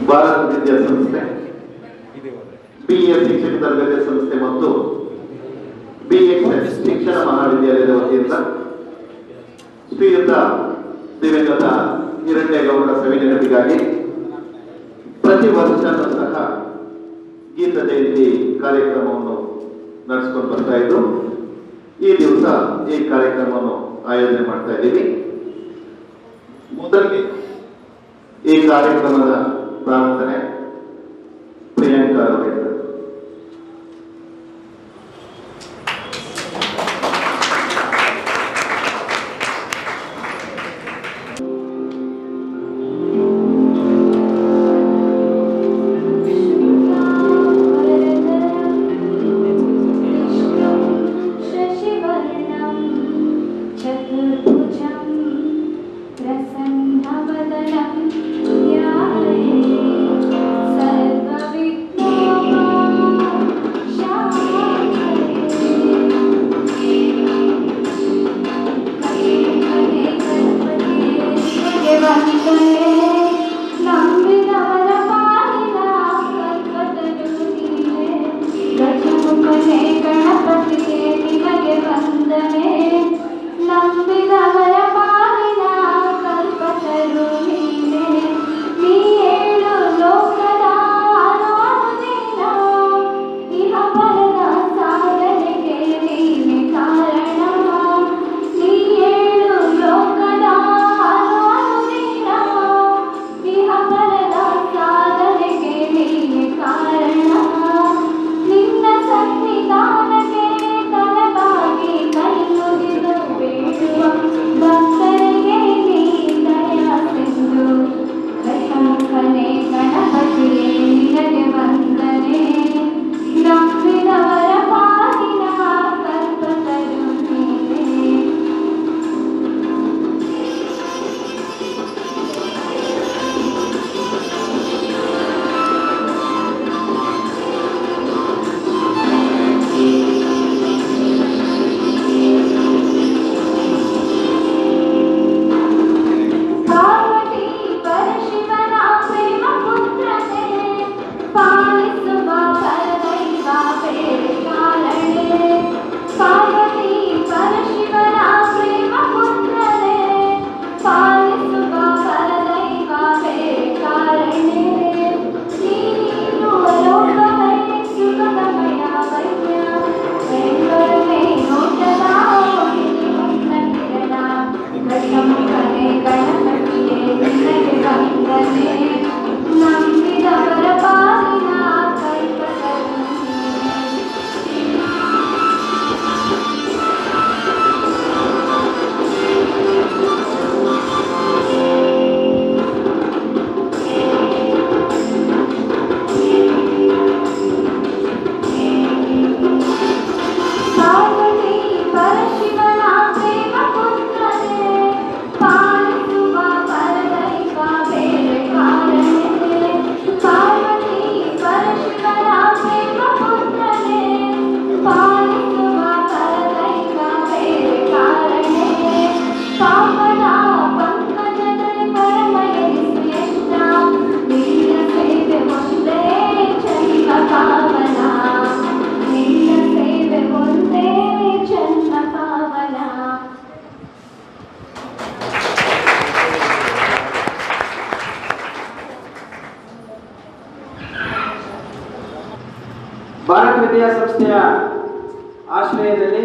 ಭಾರತ ವಿದ್ಯಾಸಂಸ್ಥೆ, BS ಶಿಕ್ಷಕ ತರಬೇತಿ ಸಂಸ್ಥೆ ಮತ್ತು BXS ಶಿಕ್ಷಣ ಮಹಾವಿದ್ಯಾಲಯದ ವತಿಯಿಂದ ಶ್ರೀಯುತ ದಿವಂಗತ ಹಿರಣ್ಯಗೌಡರ ಸವಿನೆನಪಿಗಾಗಿ ಪ್ರತಿ ವರ್ಷನೂ ಸಹ ಗೀತ ಜಯಂತಿ ಕಾರ್ಯಕ್ರಮವನ್ನು ನಡೆಸಿಕೊಂಡು ಬರ್ತಾ ಇದ್ದು, ಈ ದಿವಸ ಈ ಕಾರ್ಯಕ್ರಮವನ್ನು ಆಯೋಜನೆ ಮಾಡ್ತಾ ಇದ್ದೀವಿ. ಮೊದಲಿಗೆ ಈ ಕಾರ್ಯಕ್ರಮದ ಪ್ರಾರ್ಥನೆ ಪ್ರಿಯಾಂಕಾ ಅವರಿಂದ. ಭಾರತ ವಿದ್ಯಾಸಂಸ್ಥೆಯ ಆಶ್ರಯದಲ್ಲಿ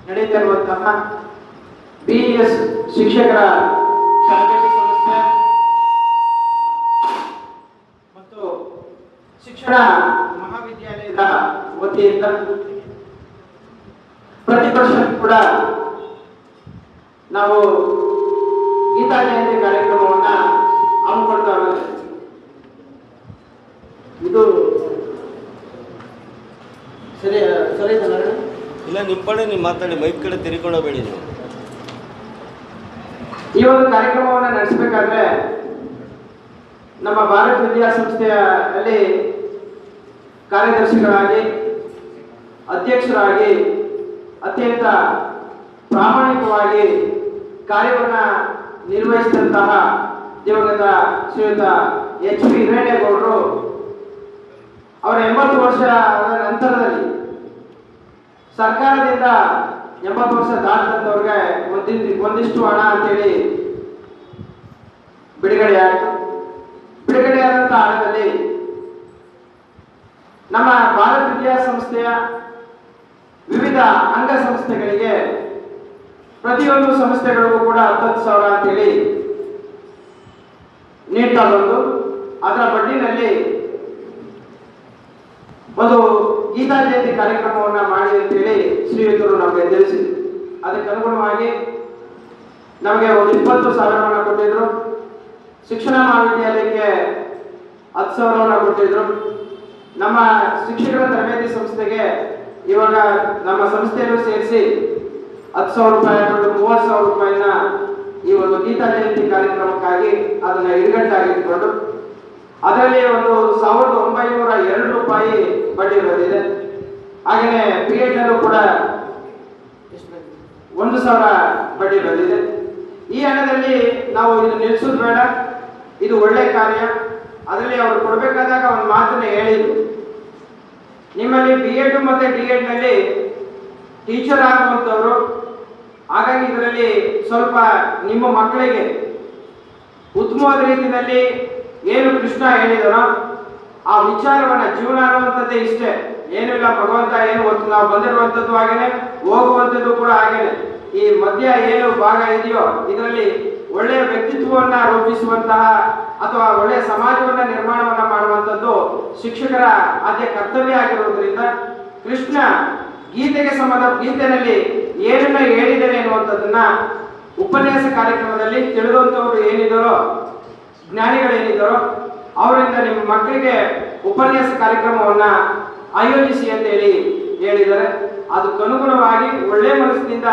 ನಡೆಯುತ್ತಿರುವಂತಹ BS ಶಿಕ್ಷಕರ ತರಬೇತಿ ಸಂಸ್ಥೆ ಮತ್ತು ಶಿಕ್ಷಣ ಮಹಾವಿದ್ಯಾಲಯದ ವತಿಯಿಂದ ಪ್ರತಿ ವರ್ಷ ಕೂಡ ನಾವು ಗೀತಾ ಜಯಂತಿ ಕಾರ್ಯಕ್ರಮವನ್ನು ಹಮ್ಮಿಕೊಳ್ತಾ ಇದ್ದೇವೆ. ಇದು ಸರಿ ಸರಿ ಇಲ್ಲ, ನಿಮ್ಮ ಕಡೆ ನೀವು ಮಾತಾಡಿ, ಮೈಕ್ ಕಡೆ ತಿರ್ಕೊಂಡೋಗ್ಬೇಡಿ ನೀವು. ಈ ಒಂದು ಕಾರ್ಯಕ್ರಮವನ್ನು ನಡೆಸಬೇಕಾದ್ರೆ ನಮ್ಮ ಭಾರತ ವಿದ್ಯಾಸಂಸ್ಥೆಯಲ್ಲಿ ಕಾರ್ಯದರ್ಶಿಗಳಾಗಿ, ಅಧ್ಯಕ್ಷರಾಗಿ ಅತ್ಯಂತ ಪ್ರಾಮಾಣಿಕವಾಗಿ ಕಾರ್ಯವನ್ನು ನಿರ್ವಹಿಸಿದಂತಹ ದಿವಂಗತ ಶ್ರೀಯುತ ಎಚ್ ಪಿ ಹಿರೇಗೌಡರು ಅವರ 80 ವರ್ಷದ ನಂತರದಲ್ಲಿ ಸರ್ಕಾರದಿಂದ 80 ವರ್ಷ ದಾಟಿದಂಥವ್ರಿಗೆ ಒಂದಿಷ್ಟು ಹಣ ಅಂತೇಳಿ ಬಿಡುಗಡೆಯಾಯಿತು. ಬಿಡುಗಡೆಯಾದಂಥ ಹಣದಲ್ಲಿ ನಮ್ಮ ಭಾರತ ವಿದ್ಯಾಸಂಸ್ಥೆಯ ವಿವಿಧ ಅಂಗಸಂಸ್ಥೆಗಳಿಗೆ ಪ್ರತಿಯೊಂದು ಸಂಸ್ಥೆಗಳಿಗೂ ಕೂಡ 10,000 ಅಂತೇಳಿ ನೀಡ್ತಾ ಬಂದು ಅದರ ಬಡ್ಡಿನಲ್ಲಿ ಒಂದು ಗೀತಾ ಜಯಂತಿ ಕಾರ್ಯಕ್ರಮವನ್ನು ಮಾಡಿ ಅಂತೇಳಿ ಶ್ರೀಯುತರು ನಮಗೆ ತಿಳಿಸಿದ್ರು. ಅದಕ್ಕೆ ಅನುಗುಣವಾಗಿ ನಮಗೆ ಒಂದು 20,000 ಕೊಟ್ಟಿದ್ರು. ಶಿಕ್ಷಣ ಮಹಾವಿದ್ಯಾಲಯಕ್ಕೆ 10,000 ಕೊಟ್ಟಿದ್ರು. ನಮ್ಮ ಶಿಕ್ಷಕರ ತರಬೇತಿ ಸಂಸ್ಥೆಗೆ ಇವಾಗ ನಮ್ಮ ಸಂಸ್ಥೆಯನ್ನು ಸೇರಿಸಿ 10,000 ರೂಪಾಯಿ ಮತ್ತು 30,000 ರೂಪಾಯಿನ ಈ ಒಂದು ಗೀತಾ ಜಯಂತಿ ಕಾರ್ಯಕ್ರಮಕ್ಕಾಗಿ ಅದನ್ನ ಇಡುಗಟ್ಟಾಗಿಟ್ಕೊಂಡು ಅದರಲ್ಲಿ ಒಂದು 1,902 ರೂಪಾಯಿ ಬಡ್ಡಿ ಬಂದಿದೆ. ಹಾಗೆಯೇ PH ನಲ್ಲೂ ಕೂಡ 1,000 ಬಡ್ಡಿ ಬಂದಿದೆ. ಈ ಹಣದಲ್ಲಿ ನಾವು ಇದು ನಿಲ್ಲಿಸೋದು ಬೇಡ, ಇದು ಒಳ್ಳೆ ಕಾರ್ಯ. ಅದರಲ್ಲಿ ಅವರು ಕೊಡಬೇಕಾದಾಗ ಒಂದು ಮಾತನ್ನ ಹೇಳಿದ್ರು, ನಿಮ್ಮಲ್ಲಿ BEd ಮತ್ತು D.Ed ನಲ್ಲಿ ಟೀಚರ್ ಆಗುವಂಥವ್ರು, ಹಾಗಾಗಿ ಇದರಲ್ಲಿ ಸ್ವಲ್ಪ ನಿಮ್ಮ ಮಕ್ಕಳಿಗೆ ಉತ್ತಮವಾದ ರೀತಿಯಲ್ಲಿ ಏನು ಕೃಷ್ಣ ಹೇಳಿದನೋ ಆ ವಿಚಾರವನ್ನ, ಜೀವನ ಅನ್ನುವಂಥದ್ದೇ ಇಷ್ಟೇ, ಏನೂ ಇಲ್ಲ, ಭಗವಂತ ಏನು ನಾವು ಬಂದಿರುವಂಥದ್ದು ಹಾಗೇನೆ, ಹೋಗುವಂಥದ್ದು ಕೂಡ ಹಾಗೇನೆ. ಈ ಮಧ್ಯ ಏನು ಭಾಗ ಇದೆಯೋ ಇದರಲ್ಲಿ ಒಳ್ಳೆಯ ವ್ಯಕ್ತಿತ್ವವನ್ನ ರೂಪಿಸುವಂತಹ ಅಥವಾ ಒಳ್ಳೆಯ ಸಮಾಜವನ್ನ ನಿರ್ಮಾಣವನ್ನ ಮಾಡುವಂಥದ್ದು ಶಿಕ್ಷಕರ ಆದ್ಯ ಕರ್ತವ್ಯ ಆಗಿರುವುದರಿಂದ ಕೃಷ್ಣ ಗೀತೆಯಲ್ಲಿ ಏನನ್ನ ಹೇಳಿದ್ದೇನೆ ಎನ್ನುವಂಥದ್ದನ್ನ ಉಪನ್ಯಾಸ ಕಾರ್ಯಕ್ರಮದಲ್ಲಿ ತಿಳಿದಂಥವ್ರು ಏನಿದ್ದಾರೋ, ಜ್ಞಾನಿಗಳೇನಿದ್ದಾರೋ ಅವರಿಂದ ನಿಮ್ಮ ಮಕ್ಕಳಿಗೆ ಉಪನ್ಯಾಸ ಕಾರ್ಯಕ್ರಮವನ್ನ ಆಯೋಜಿಸಿ ಅಂತ ಹೇಳಿದ್ದಾರೆ. ಅದಕ್ಕನುಗುಣವಾಗಿ ಒಳ್ಳೆ ಮನಸ್ಸಿನಿಂದ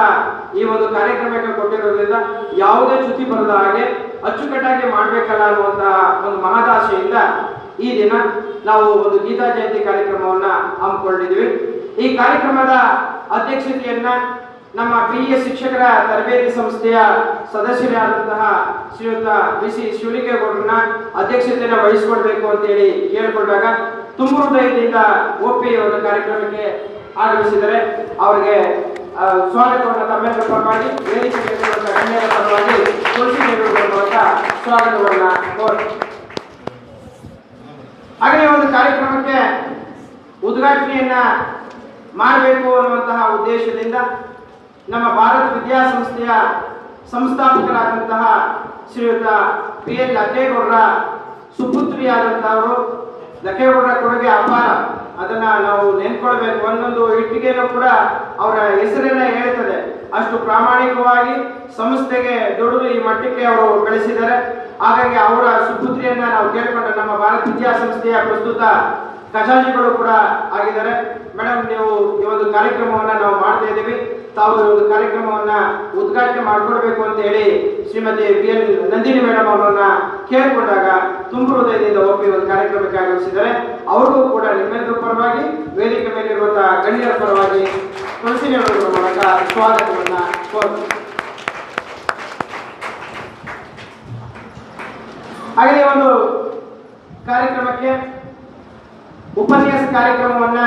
ಈ ಒಂದು ಕಾರ್ಯಕ್ರಮಕ್ಕೆ ಕೊಟ್ಟಿರೋದ್ರಿಂದ ಯಾವುದೇ ಚ್ಯುತಿ ಬರದ ಹಾಗೆ ಅಚ್ಚುಕಟ್ಟಾಗಿ ಮಾಡಬೇಕಲ್ಲ ಅನ್ನುವಂತಹ ಒಂದು ಮಹದಾಶೆಯಿಂದ ಈ ದಿನ ನಾವು ಒಂದು ಗೀತಾ ಜಯಂತಿ ಕಾರ್ಯಕ್ರಮವನ್ನ ಹಮ್ಮಿಕೊಂಡಿದ್ದೀವಿ. ಈ ಕಾರ್ಯಕ್ರಮದ ಅಧ್ಯಕ್ಷತೆಯನ್ನ ನಮ್ಮ BS ಶಿಕ್ಷಕರ ತರಬೇತಿ ಸಂಸ್ಥೆಯ ಸದಸ್ಯರಾದಂತಹ ಶ್ರೀಯುತ BC ಶಿವಲಿಂಗೇಗೌಡರನ್ನ ಅಧ್ಯಕ್ಷತೆಯನ್ನು ವಹಿಸಿಕೊಳ್ಬೇಕು ಅಂತೇಳಿ ಕೇಳಿಕೊಂಡಾಗ ತುಂಬ ಹೃದಯದಿಂದ ಒಪ್ಪಿ ಒಂದು ಕಾರ್ಯಕ್ರಮಕ್ಕೆ ಆಗಮಿಸಿದರೆ ಅವರಿಗೆ ಸ್ವಾಗತವನ್ನು ತಮ್ಮೆಲ್ಲರ ಪರವಾಗಿ, ವೇದಿಕೆ ಗಣ್ಯರ ಪರವಾಗಿ ತುಳಸಿ ನೀಡುವುದರ ಮೂಲಕ ಸ್ವಾಗತವನ್ನು ಕೋರ್ತೀನಿ. ಹಾಗೆ ಒಂದು ಕಾರ್ಯಕ್ರಮಕ್ಕೆ ಉದ್ಘಾಟನೆಯನ್ನ ಮಾಡಬೇಕು ಅನ್ನುವಂತಹ ಉದ್ದೇಶದಿಂದ ನಮ್ಮ ಭಾರತ ವಿದ್ಯಾಸಂಸ್ಥೆಯ ಸಂಸ್ಥಾಪಕರಾದಂತಹ ಶ್ರೀಯುತ PL ಲಕ್ಕೇಗೌಡರ ಸುಪುತ್ರಿಯಾದಂತಹವರು. ಲಕ್ಕೇಗೌಡರ ಕೊಡುಗೆ ಅಪಾರ, ಅದನ್ನ ನಾವು ನೆನ್ಕೊಳ್ಬೇಕು. ಒಂದೊಂದು ಇಟ್ಟಿಗೆನೂ ಕೂಡ ಅವರ ಹೆಸರನ್ನ ಹೇಳ್ತದೆ. ಅಷ್ಟು ಪ್ರಾಮಾಣಿಕವಾಗಿ ಸಂಸ್ಥೆಗೆ ದುಡಿದು ಈ ಮಟ್ಟಕ್ಕೆ ಅವರು ಬೆಳೆಸಿದ್ದಾರೆ. ಹಾಗಾಗಿ ಅವರ ಸುಪುತ್ರಿಯನ್ನ ನಾವು ಕೇಳಿಕೊಂಡ ನಮ್ಮ ಭಾರತ ವಿದ್ಯಾಸಂಸ್ಥೆಯ ಪ್ರಸ್ತುತ ಖಜಾಂಚಿಗಳು ಕೂಡ ಆಗಿದ್ದಾರೆ. ಮೇಡಮ್, ನೀವು ಈ ಒಂದು ಕಾರ್ಯಕ್ರಮವನ್ನ ನಾವು ಮಾಡ್ತಾ ಇದ್ದೀವಿ, ತಾವು ಈ ಒಂದು ಕಾರ್ಯಕ್ರಮವನ್ನ ಉದ್ಘಾಟನೆ ಮಾಡಿಕೊಡ್ಬೇಕು ಅಂತ ಹೇಳಿ ಶ್ರೀಮತಿ PL ನಂದಿನಿ ಮೇಡಮ್ ಅವರನ್ನ ಕೇಳಿಕೊಂಡಾಗ ತುಂಬ ಹೃದಯದಿಂದ ಒಪ್ಪಿ ಒಂದು ಕಾರ್ಯಕ್ರಮಕ್ಕೆ ಆಗಮಿಸಿದ್ದಾರೆ. ಅವ್ರಿಗೂ ಕೂಡ ನಿಮ್ಮೆಲ್ಲರ ಪರವಾಗಿ, ವೇದಿಕೆ ಮೇಲಿರುವಂತಹ ಗಣ್ಯರ ಪರವಾಗಿ ತುಳಸಿ ನೀಡುವುದರ ಮೂಲಕ ಸ್ವಾಗತವನ್ನ ಕೋರ್ತೀನಿ. ಹಾಗೆ ಒಂದು ಕಾರ್ಯಕ್ರಮಕ್ಕೆ ಉಪನ್ಯಾಸ ಕಾರ್ಯಕ್ರಮವನ್ನ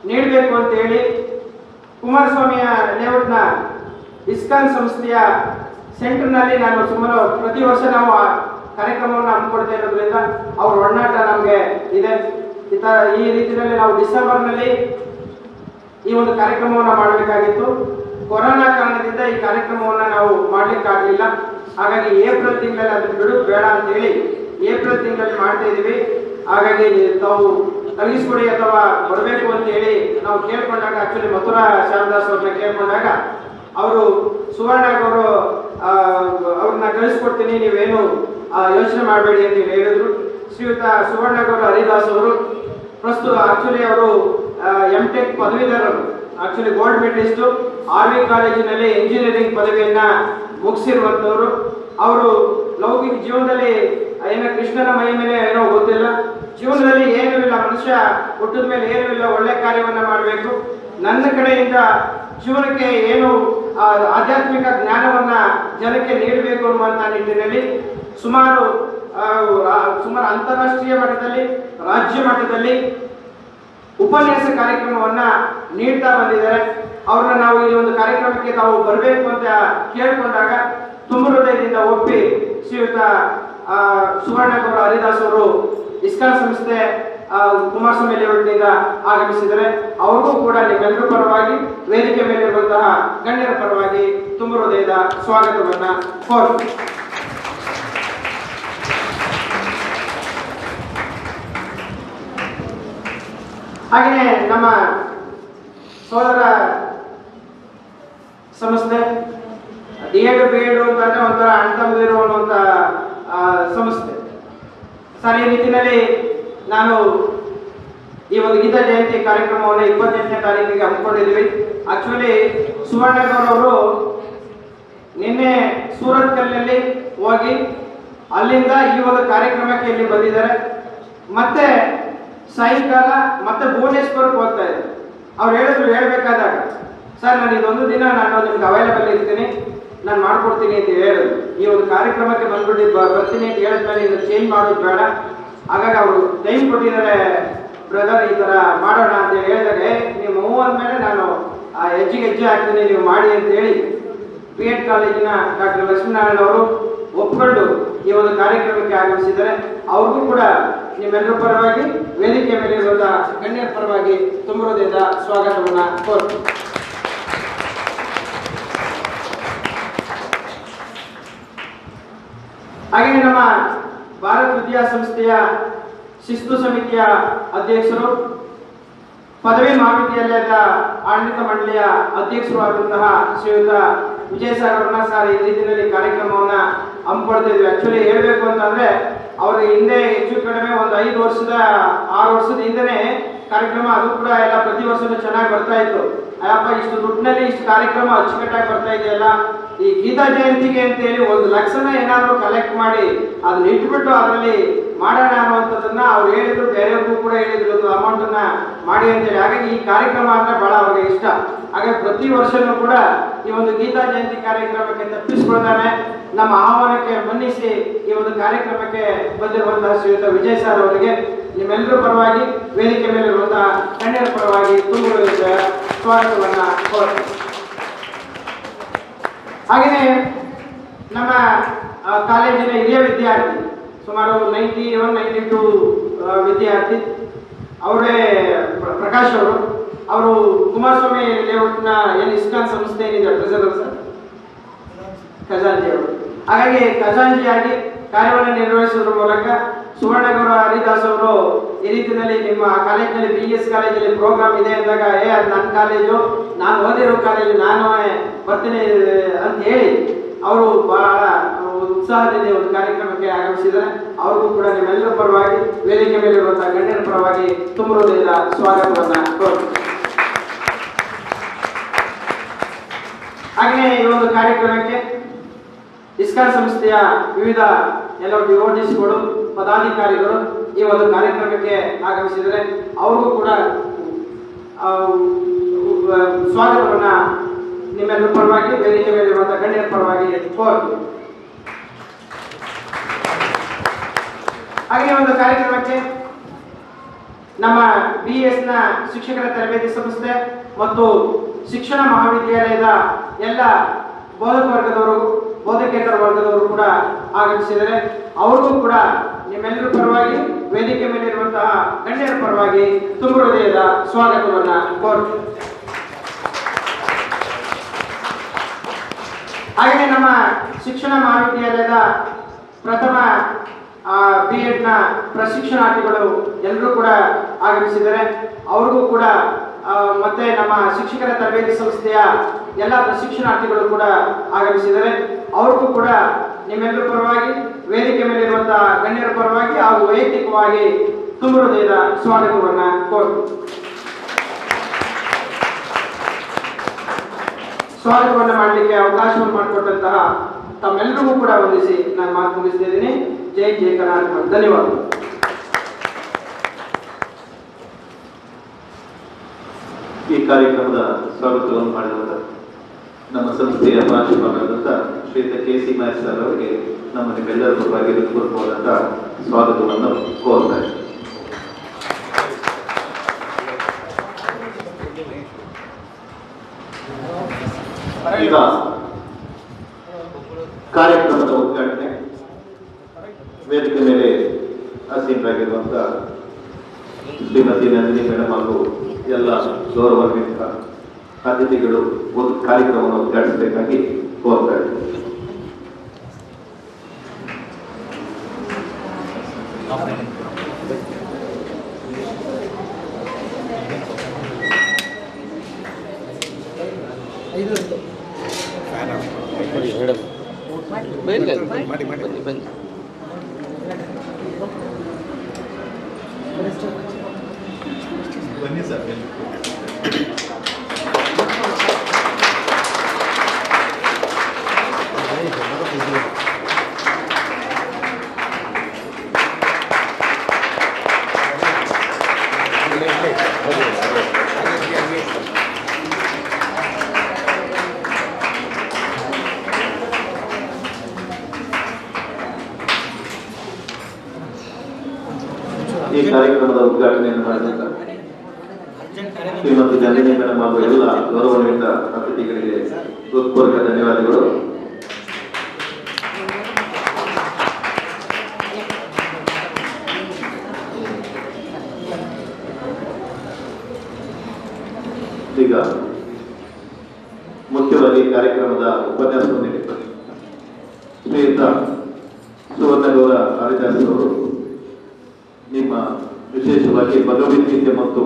ನೀಡಬೇಕು ಅಂತ ಹೇಳಿ ಕುಮಾರಸ್ವಾಮಿಯ ಲೇಔಟ್ನ ಇಸ್ಕಾನ್ ಸಂಸ್ಥೆಯ ಸೆಂಟರ್ನಲ್ಲಿ ನಾನು ಸುಮಾರು ಪ್ರತಿ ವರ್ಷ ನಾವು ಕಾರ್ಯಕ್ರಮವನ್ನು ಹಮ್ಮಿಕೊಡ್ತಾ ಇರೋದ್ರಿಂದ ಅವ್ರ ಒಡನಾಟ ನಮಗೆ ಇದೆ. ಈ ರೀತಿಯಲ್ಲಿ ನಾವು ಡಿಸೆಂಬರ್ನಲ್ಲಿ ಈ ಒಂದು ಕಾರ್ಯಕ್ರಮವನ್ನು ಮಾಡಬೇಕಾಗಿತ್ತು. ಕೊರೋನಾ ಕಾರಣದಿಂದ ಈ ಕಾರ್ಯಕ್ರಮವನ್ನು ನಾವು ಮಾಡಲಿಕ್ಕಾಗಲಿಲ್ಲ. ಹಾಗಾಗಿ ಏಪ್ರಿಲ್ ತಿಂಗಳಲ್ಲಿ ಅದನ್ನು ಬಿಡೋದು ಬೇಡ ಅಂತ ಹೇಳಿ ಏಪ್ರಿಲ್ ತಿಂಗಳಲ್ಲಿ ಮಾಡ್ತಾ ಇದ್ದೀವಿ. ಹಾಗಾಗಿ ತಾವು ಕಳಿಸ್ಕೊಡಿ ಅಥವಾ ಬರಬೇಕು ಅಂತ ಹೇಳಿ ನಾವು ಕೇಳ್ಕೊಂಡಾಗ, ಆಕ್ಚುಲಿ ಮಥುರಾ ಶ್ಯಾಮದಾಸ್ ಅವ್ರನ್ನ ಕೇಳ್ಕೊಂಡಾಗ ಅವರು ಸುವರ್ಣ ಅವರು ಅವ್ರನ್ನ ಕಳಿಸ್ಕೊಡ್ತೀನಿ, ನೀವೇನು ಯೋಚನೆ ಮಾಡಬೇಡಿ ಅಂತ ಹೇಳಿದ್ರು. ಶ್ರೀಯುತ ಸುವರ್ಣ ಗೌಡ ಹರಿದಾಸ್ ಅವರು ಪ್ರಸ್ತುತ ಆಕ್ಚುಲಿ ಅವರು M.Tech ಪದವೀಧರರು, ಆಕ್ಚುಲಿ ಗೋಲ್ಡ್ ಮೆಡಲಿಸ್ಟು, RV ಕಾಲೇಜಿನಲ್ಲಿ ಇಂಜಿನಿಯರಿಂಗ್ ಪದವಿಯನ್ನ ಮುಗಿಸಿರುವಂಥವ್ರು. ಅವರು ಲೌಕಿಕ ಜೀವನದಲ್ಲಿ ಏನೋ ಕೃಷ್ಣನ ಮೈ ಮೇಲೆ ಏನೋ ಗೊತ್ತಿಲ್ಲ, ಜೀವನದಲ್ಲಿ ಏನೂ ಇಲ್ಲ, ಮನುಷ್ಯ ಹುಟ್ಟಿದ ಮೇಲೆ ಏನೂ ಇಲ್ಲ, ಒಳ್ಳೆ ಕಾರ್ಯವನ್ನ ಮಾಡಬೇಕು, ನನ್ನ ಕಡೆಯಿಂದ ಜೀವನಕ್ಕೆ ಏನು ಆಧ್ಯಾತ್ಮಿಕ ಜ್ಞಾನವನ್ನ ಜನಕ್ಕೆ ನೀಡಬೇಕು ಅನ್ನುವಂಥ ನಿಟ್ಟಿನಲ್ಲಿ ಸುಮಾರು ಅಂತಾರಾಷ್ಟ್ರೀಯ ಮಟ್ಟದಲ್ಲಿ, ರಾಜ್ಯ ಮಟ್ಟದಲ್ಲಿ ಉಪನ್ಯಾಸ ಕಾರ್ಯಕ್ರಮವನ್ನ ನೀಡ್ತಾ ಬಂದಿದ್ದಾರೆ. ಅವ್ರನ್ನ ನಾವು ಈ ಒಂದು ಕಾರ್ಯಕ್ರಮಕ್ಕೆ ತಾವು ಬರಬೇಕು ಅಂತ ಕೇಳಿಕೊಂಡಾಗ ತುಂಬ ಹೃದಯದಿಂದ ಒಪ್ಪಿ ಶ್ರೀಯುತ ಸುವರ್ಣಗೌಡ ಹರಿದಾಸ್ ಅವರು ಇಸ್ಕಾನ್ ಸಂಸ್ಥೆ ಕುಮಾರಸ್ವಾಮಿ ಲೇಔಟ್ನಿಂದ ಆಗಮಿಸಿದರೆ ಅವ್ರಿಗೂ ಕೂಡ ನಿಮ್ಮೆಲ್ಲರ ಪರವಾಗಿ, ವೇದಿಕೆ ಮೇಲಿರುವಂತಹ ಗಣ್ಯರ ಪರವಾಗಿ ತುಂಬ ಹೃದಯದ ಸ್ವಾಗತವನ್ನ ಕೋರುತ್ತೇನೆ. ಹಾಗೆಯೇ ನಮ್ಮ ಸೋದರ ಸಂಸ್ಥೆ ಡಿಎಡ್ ಬಿಎಡ್ ಅಂತಂದ್ರೆ ಒಂಥರ ಅಣ್ತಂದಿರು ಅನ್ನುವಂಥ ಸಂಸ್ಥೆ ಸರ್. ಈ ನಿಟ್ಟಿನಲ್ಲಿ ನಾನು ಈ ಒಂದು ಗೀತಾ ಜಯಂತಿ ಕಾರ್ಯಕ್ರಮವನ್ನು 28ನೇ ತಾರೀಕಿಗೆ ಹಮ್ಮಿಕೊಂಡಿದ್ವಿ. ಆಕ್ಚುಲಿ ಸುವರ್ಣಗೌಡವರು ನಿನ್ನೆ ಸೂರತ್ ಕಲ್ನಲ್ಲಿ ಹೋಗಿ ಅಲ್ಲಿಂದ ಈ ಒಂದು ಕಾರ್ಯಕ್ರಮಕ್ಕೆ ಇಲ್ಲಿ ಬಂದಿದ್ದಾರೆ. ಮತ್ತೆ ಸಾಯಂಕಾಲ ಮತ್ತೆ ಭುವನೇಶ್ವರಕ್ಕೆ ಹೋಗ್ತಾ ಇದ್ದಾರೆ. ಅವ್ರು ಹೇಳ್ಬೇಕಾದಾಗ ಸರ್ ನಾನು ಇದೊಂದು ದಿನ ನಾನು ನಿಮ್ಗೆ ಅವೈಲೇಬಲ್ ಇರ್ತೀನಿ, ನಾನು ಮಾಡ್ಕೊಡ್ತೀನಿ ಅಂತ ಹೇಳಿದ್ರು. ಈ ಒಂದು ಕಾರ್ಯಕ್ರಮಕ್ಕೆ ಬರ್ತೀನಿ ಅಂತ ಹೇಳಿದ್ಮೇಲೆ ಇದು ಚೇಂಜ್ ಮಾಡೋದು ಬೇಡ, ಹಾಗಾಗಿ ಅವರು ಟೈಮ್ ಕೊಟ್ಟಿದ್ದಾರೆ ಬ್ರದರ್, ಈ ಥರ ಮಾಡೋಣ ಅಂತ ಹೇಳಿದಾಗ ನೀವು ಹೂ ಅಂದಮೇಲೆ ನಾನು ಹೆಜ್ಜೆ ಹಾಕ್ತೀನಿ, ನೀವು ಮಾಡಿ ಅಂತ ಹೇಳಿ BEd ಕಾಲೇಜಿನ ಡಾಕ್ಟರ್ ಲಕ್ಷ್ಮೀನಾರಾಯಣ ಅವರು ಒಪ್ಕೊಂಡು ಈ ಒಂದು ಕಾರ್ಯಕ್ರಮಕ್ಕೆ ಆಗಮಿಸಿದ್ದಾರೆ. ಅವ್ರಿಗೂ ಕೂಡ ನಿಮ್ಮೆಲ್ಲರ ಪರವಾಗಿ, ವೇದಿಕೆ ಮೇಲೆ ಇರುವಂತಹ ಗಣ್ಯರ ಪರವಾಗಿ ತುಂಬ ಹೃದಯದ ಸ್ವಾಗತವನ್ನು ಕೋರ್ತೀನಿ. ಹಾಗೆಯೇ ನಮ್ಮ ಭಾರತ್ ವಿದ್ಯಾಸಂಸ್ಥೆಯ ಶಿಸ್ತು ಸಮಿತಿಯ ಅಧ್ಯಕ್ಷರು, ಪದವಿ ಮಹಾವಿದ್ಯಾಲಯದ ಆಡಳಿತ ಮಂಡಳಿಯ ಅಧ್ಯಕ್ಷರು ಆದಂತಹ ಶ್ರೀಯುತ ವಿಜಯ್ ಸರ್ ಅವ್ರನ್ನ ಸರ್ ಈ ರೀತಿಯಲ್ಲಿ ಕಾರ್ಯಕ್ರಮವನ್ನ ಹಮ್ಮಿಕೊಳ್ತಾ ಇದ್ವಿ. ಆಕ್ಚುಲಿ ಹೇಳ್ಬೇಕು ಅಂತಂದ್ರೆ ಅವರು ಹಿಂದೆ ಹೆಚ್ಚು ಕಡಿಮೆ ಒಂದು 5 ವರ್ಷದ 6 ವರ್ಷದ ಹಿಂದೆನೆ ಕಾರ್ಯಕ್ರಮ, ಅದು ಕೂಡ ಎಲ್ಲ ಪ್ರತಿ ವರ್ಷನೂ ಚೆನ್ನಾಗಿ ಬರ್ತಾ ಇತ್ತು. ಅಯ್ಯಪ್ಪ ಇಷ್ಟು ದುಡ್ಡಿನಲ್ಲಿ ಇಷ್ಟು ಕಾರ್ಯಕ್ರಮ ಅಚ್ಚುಕಟ್ಟಾಗಿ ಬರ್ತಾ ಇದೆಯಲ್ಲ, ಈ ಗೀತಾ ಜಯಂತಿಗೆ ಅಂತೇಳಿ 1 ಲಕ್ಷನ ಏನಾದರೂ ಕಲೆಕ್ಟ್ ಮಾಡಿ ಅದನ್ನ ಇಟ್ಬಿಟ್ಟು ಅದರಲ್ಲಿ ಮಾಡೋಣ ಅನ್ನುವಂಥದ್ದನ್ನ ಅವ್ರು ಹೇಳಿದ್ರು, ಬೇರೆಯವ್ರಿಗೂ ಕೂಡ ಹೇಳಿದ್ರು ಒಂದು ಅಮೌಂಟನ್ನ ಮಾಡಿ ಅಂತೇಳಿ. ಹಾಗಾಗಿ ಈ ಕಾರ್ಯಕ್ರಮ ಅಂದ್ರೆ ಬಹಳ ಅವ್ರಿಗೆ ಇಷ್ಟ. ಹಾಗಾಗಿ ಪ್ರತಿ ವರ್ಷನೂ ಕೂಡ ಈ ಒಂದು ಗೀತಾ ಜಯಂತಿ ಕಾರ್ಯಕ್ರಮಕ್ಕೆ ತಪ್ಪಿಸ್ಕೊಳ್ತಾನೆ ನಮ್ಮ ಆಹ್ವಾನಕ್ಕೆ ಮನ್ನಿಸಿ ಈ ಒಂದು ಕಾರ್ಯಕ್ರಮಕ್ಕೆ ಬಂದಿರುವಂತಹ ಶ್ರೀಯುತ ವಿಜಯ್ ಸರ್ ಅವರಿಗೆ ನಿಮ್ಮೆಲ್ಲರ ಪರವಾಗಿ, ವೇದಿಕೆ ಮೇಲಿರುವಂತಹ ಗಣ್ಯರ ಪರವಾಗಿ ತುಂಬ ಸ್ವಾಗತವನ್ನ ಕೋರುತ್ತೇನೆ. ಹಾಗೆಯೇ ನಮ್ಮ ಕಾಲೇಜಿನ ಹಿರಿಯ ವಿದ್ಯಾರ್ಥಿ, ಸುಮಾರು 91-92 ವಿದ್ಯಾರ್ಥಿ, ಅವರೇ ಪ್ರಕಾಶ್ ಅವರು ಕುಮಾರಸ್ವಾಮಿ ಲೇಔಟ್ನ ಏನು ಇಸ್ಕಾನ್ ಸಂಸ್ಥೆ ಏನಿದೆ ಟ್ರೆಸರರ್ ಸರ್, ಖಜಾಂಚಿ ಅವರು. ಹಾಗಾಗಿ ಖಜಾಂಚಿಯಾಗಿ ಕಾರ್ಯವನ್ನು ನಿರ್ವಹಿಸುವುದರ ಮೂಲಕ ಸುವರ್ಣಗೌಡ ಹರಿದಾಸ್ ಅವರು ಈ ರೀತಿಯಲ್ಲಿ ನಿಮ್ಮ ಕಾಲೇಜಿನಲ್ಲಿ BS ಕಾಲೇಜಲ್ಲಿ ಪ್ರೋಗ್ರಾಮ್ ಇದೆ ಅಂದಾಗ ಅದು ನನ್ನ ಕಾಲೇಜು, ನಾನು ಓದಿರೋ ಕಾಲೇಜು, ನಾನು ಬರ್ತೀನಿ ಅಂತ ಹೇಳಿ ಅವರು ಬಹಳ ಉತ್ಸಾಹದಿಂದ ಒಂದು ಕಾರ್ಯಕ್ರಮಕ್ಕೆ ಆಗಮಿಸಿದ್ದಾರೆ. ಅವ್ರಿಗೂ ಕೂಡ ನಿಮ್ಮೆಲ್ಲರ ಪರವಾಗಿ, ವೇದಿಕೆ ಮೇಲಿರುವಂತಹ ಗಣ್ಯರ ಪರವಾಗಿ ತುಂಬ ಹೃದಯದ ಸ್ವಾಗತವನ್ನ ಕೋರುತ್ತೇನೆ. ಹಾಗೆಯೇ ಈ ಒಂದು ಕಾರ್ಯಕ್ರಮಕ್ಕೆ ಇಸ್ಕಾನ್ ಸಂಸ್ಥೆಯ ವಿವಿಧ ಎಲ್ಲ ಡಿವೋಟಿಸ್ಗಳು, ಪದಾಧಿಕಾರಿಗಳು ಈ ಒಂದು ಕಾರ್ಯಕ್ರಮಕ್ಕೆ ಆಗಮಿಸಿದರೆ ಅವ್ರಿಗೂ ಕೂಡ ಸ್ವಾಗತವನ್ನ ನಿಮ್ಮೆಲ್ಲರ ಪರವಾಗಿ, ವೇದಿಕೆ ಮೇಲಿರುವಂತಹ ಗಣ್ಯರ ಪರವಾಗಿ ಕೋರುತ್ತೇವೆ. ಹಾಗೆ ಒಂದು ಕಾರ್ಯಕ್ರಮಕ್ಕೆ ನಮ್ಮ BSನ ಶಿಕ್ಷಕರ ತರಬೇತಿ ಸಂಸ್ಥೆ ಮತ್ತು ಶಿಕ್ಷಣ ಮಹಾವಿದ್ಯಾಲಯದ ಎಲ್ಲ ಬೋಧಕೇತರ ವರ್ಗದವರು ಕೂಡ ಆಗಮಿಸಿದರೆ ಅವ್ರಿಗೂ ಕೂಡ ನಿಮ್ಮೆಲ್ಲರ ಪರವಾಗಿ, ವೇದಿಕೆ ಮೇಲಿರುವಂತಹ ಗಣ್ಯರ ಪರವಾಗಿ ತುಂಬ ಹೃದಯದ ಸ್ವಾಗತವನ್ನ ಕೋರುತ್ತೇವೆ. ಹಾಗೆಯೇ ನಮ್ಮ ಶಿಕ್ಷಣ ಮಹಾವಿದ್ಯಾಲಯದ ಪ್ರಥಮ BEdನ ಪ್ರಶಿಕ್ಷಣಾರ್ಥಿಗಳು ಎಲ್ಲರೂ ಕೂಡ ಆಗಮಿಸಿದ್ದಾರೆ. ಅವ್ರಿಗೂ ಕೂಡ ಮತ್ತೆ ನಮ್ಮ ಶಿಕ್ಷಕರ ತರಬೇತಿ ಸಂಸ್ಥೆಯ ಎಲ್ಲ ಪ್ರಶಿಕ್ಷಣಾರ್ಥಿಗಳು ಕೂಡ ಆಗಮಿಸಿದ್ದಾರೆ. ಅವ್ರಿಗೂ ಕೂಡ ನಿಮ್ಮೆಲ್ಲರ ಪರವಾಗಿ, ವೇದಿಕೆ ಮೇಲಿರುವಂತಹ ಗಣ್ಯರ ಪರವಾಗಿ ಹಾಗೂ ವೈಯಕ್ತಿಕವಾಗಿ ತುಂಬ ಹೃದಯದ ಸ್ವಾಗತವನ್ನ ಕೋರುತ್ತೇವೆ. ಸ್ವಾಗತವನ್ನು ಮಾಡಲಿಕ್ಕೆ ಅವಕಾಶವನ್ನು ಮಾಡಿಕೊಟ್ಟಂತಹ ತಮ್ಮೆಲ್ಲರಿಗೂ ಕೂಡ ವಂದಿಸಿ ನಾನು ಮಾತು ಮುಗಿಸ್ತಾ ಇದ್ದೀನಿ. ಜೈ ಜೈ ಕರ್ನಾಟಕ. ಧನ್ಯವಾದಗಳು. ಈ ಕಾರ್ಯಕ್ರಮದ ಸ್ವಾಗತವನ್ನು ಮಾಡಿದಂತ ನಮ್ಮ ಸಂಸ್ಥೆಯ ಪ್ರಾಂಶುಪಾಲರಾದಂಥ ಶ್ರೀಯುತ ಕೆ.ಸಿ. ಮಹೇಶ್ ಸರ್ ಅವರಿಗೆ ನಮ್ಮ ನಿಮ್ಮೆಲ್ಲರ ಪರವಾಗಿ ಹೃತ್ಪೂರ್ವಕವಾದಂಥ ಸ್ವಾಗತವನ್ನು ಕೋರ್ತಾರೆ. ಈಗ ಕಾರ್ಯಕ್ರಮದ ಉದ್ಘಾಟನೆ ವೇದಿಕೆ ಮೇಲೆ ಆಸೀನರಾಗಿರುವಂಥ ಶ್ರೀಮತಿ ನಂದಿನಿ ಮೇಡಮ್ ಹಾಗೂ ಎಲ್ಲ ಗೌರವಾನ್ವಿತ ಅತಿಥಿಗಳು ಒಂದು ಕಾರ್ಯಕ್ರಮವನ್ನು ಉದ್ಘಾಟಿಸಬೇಕಾಗಿ ಕೋರ್ತಾರೆ. ಬನ್ನಿ ಸರ್. ಈ ಕಾರ್ಯಕ್ರಮದ ಉದ್ಘಾಟನೆಯನ್ನು ಮಾಡಿದಂತ ಶ್ರೀಮತಿ ನಂದಿನಿ ಮೇಡಮ್ ಹಾಗೂ ಎಲ್ಲ ಗೌರವಾನ್ವಿತ ಅತಿಥಿಗಳಿಗೆ ಹೃತ್ಪೂರ್ವಕ ಧನ್ಯವಾದಗಳು. ಈಗ ಮುಖ್ಯವಾಗಿ ಕಾರ್ಯಕ್ರಮದ ಉಪನ್ಯಾಸವನ್ನು ನೀಡಿದ್ದಾರೆ ಶ್ರೀಯುತ ಸುವರ್ಣಗೌಡ ಹರಿದಾಸ್ ಅವರು ನಿಮ್ಮ ವಿಶೇಷವಾಗಿ ಭಗವದ್ಗೀತೆ ಮತ್ತು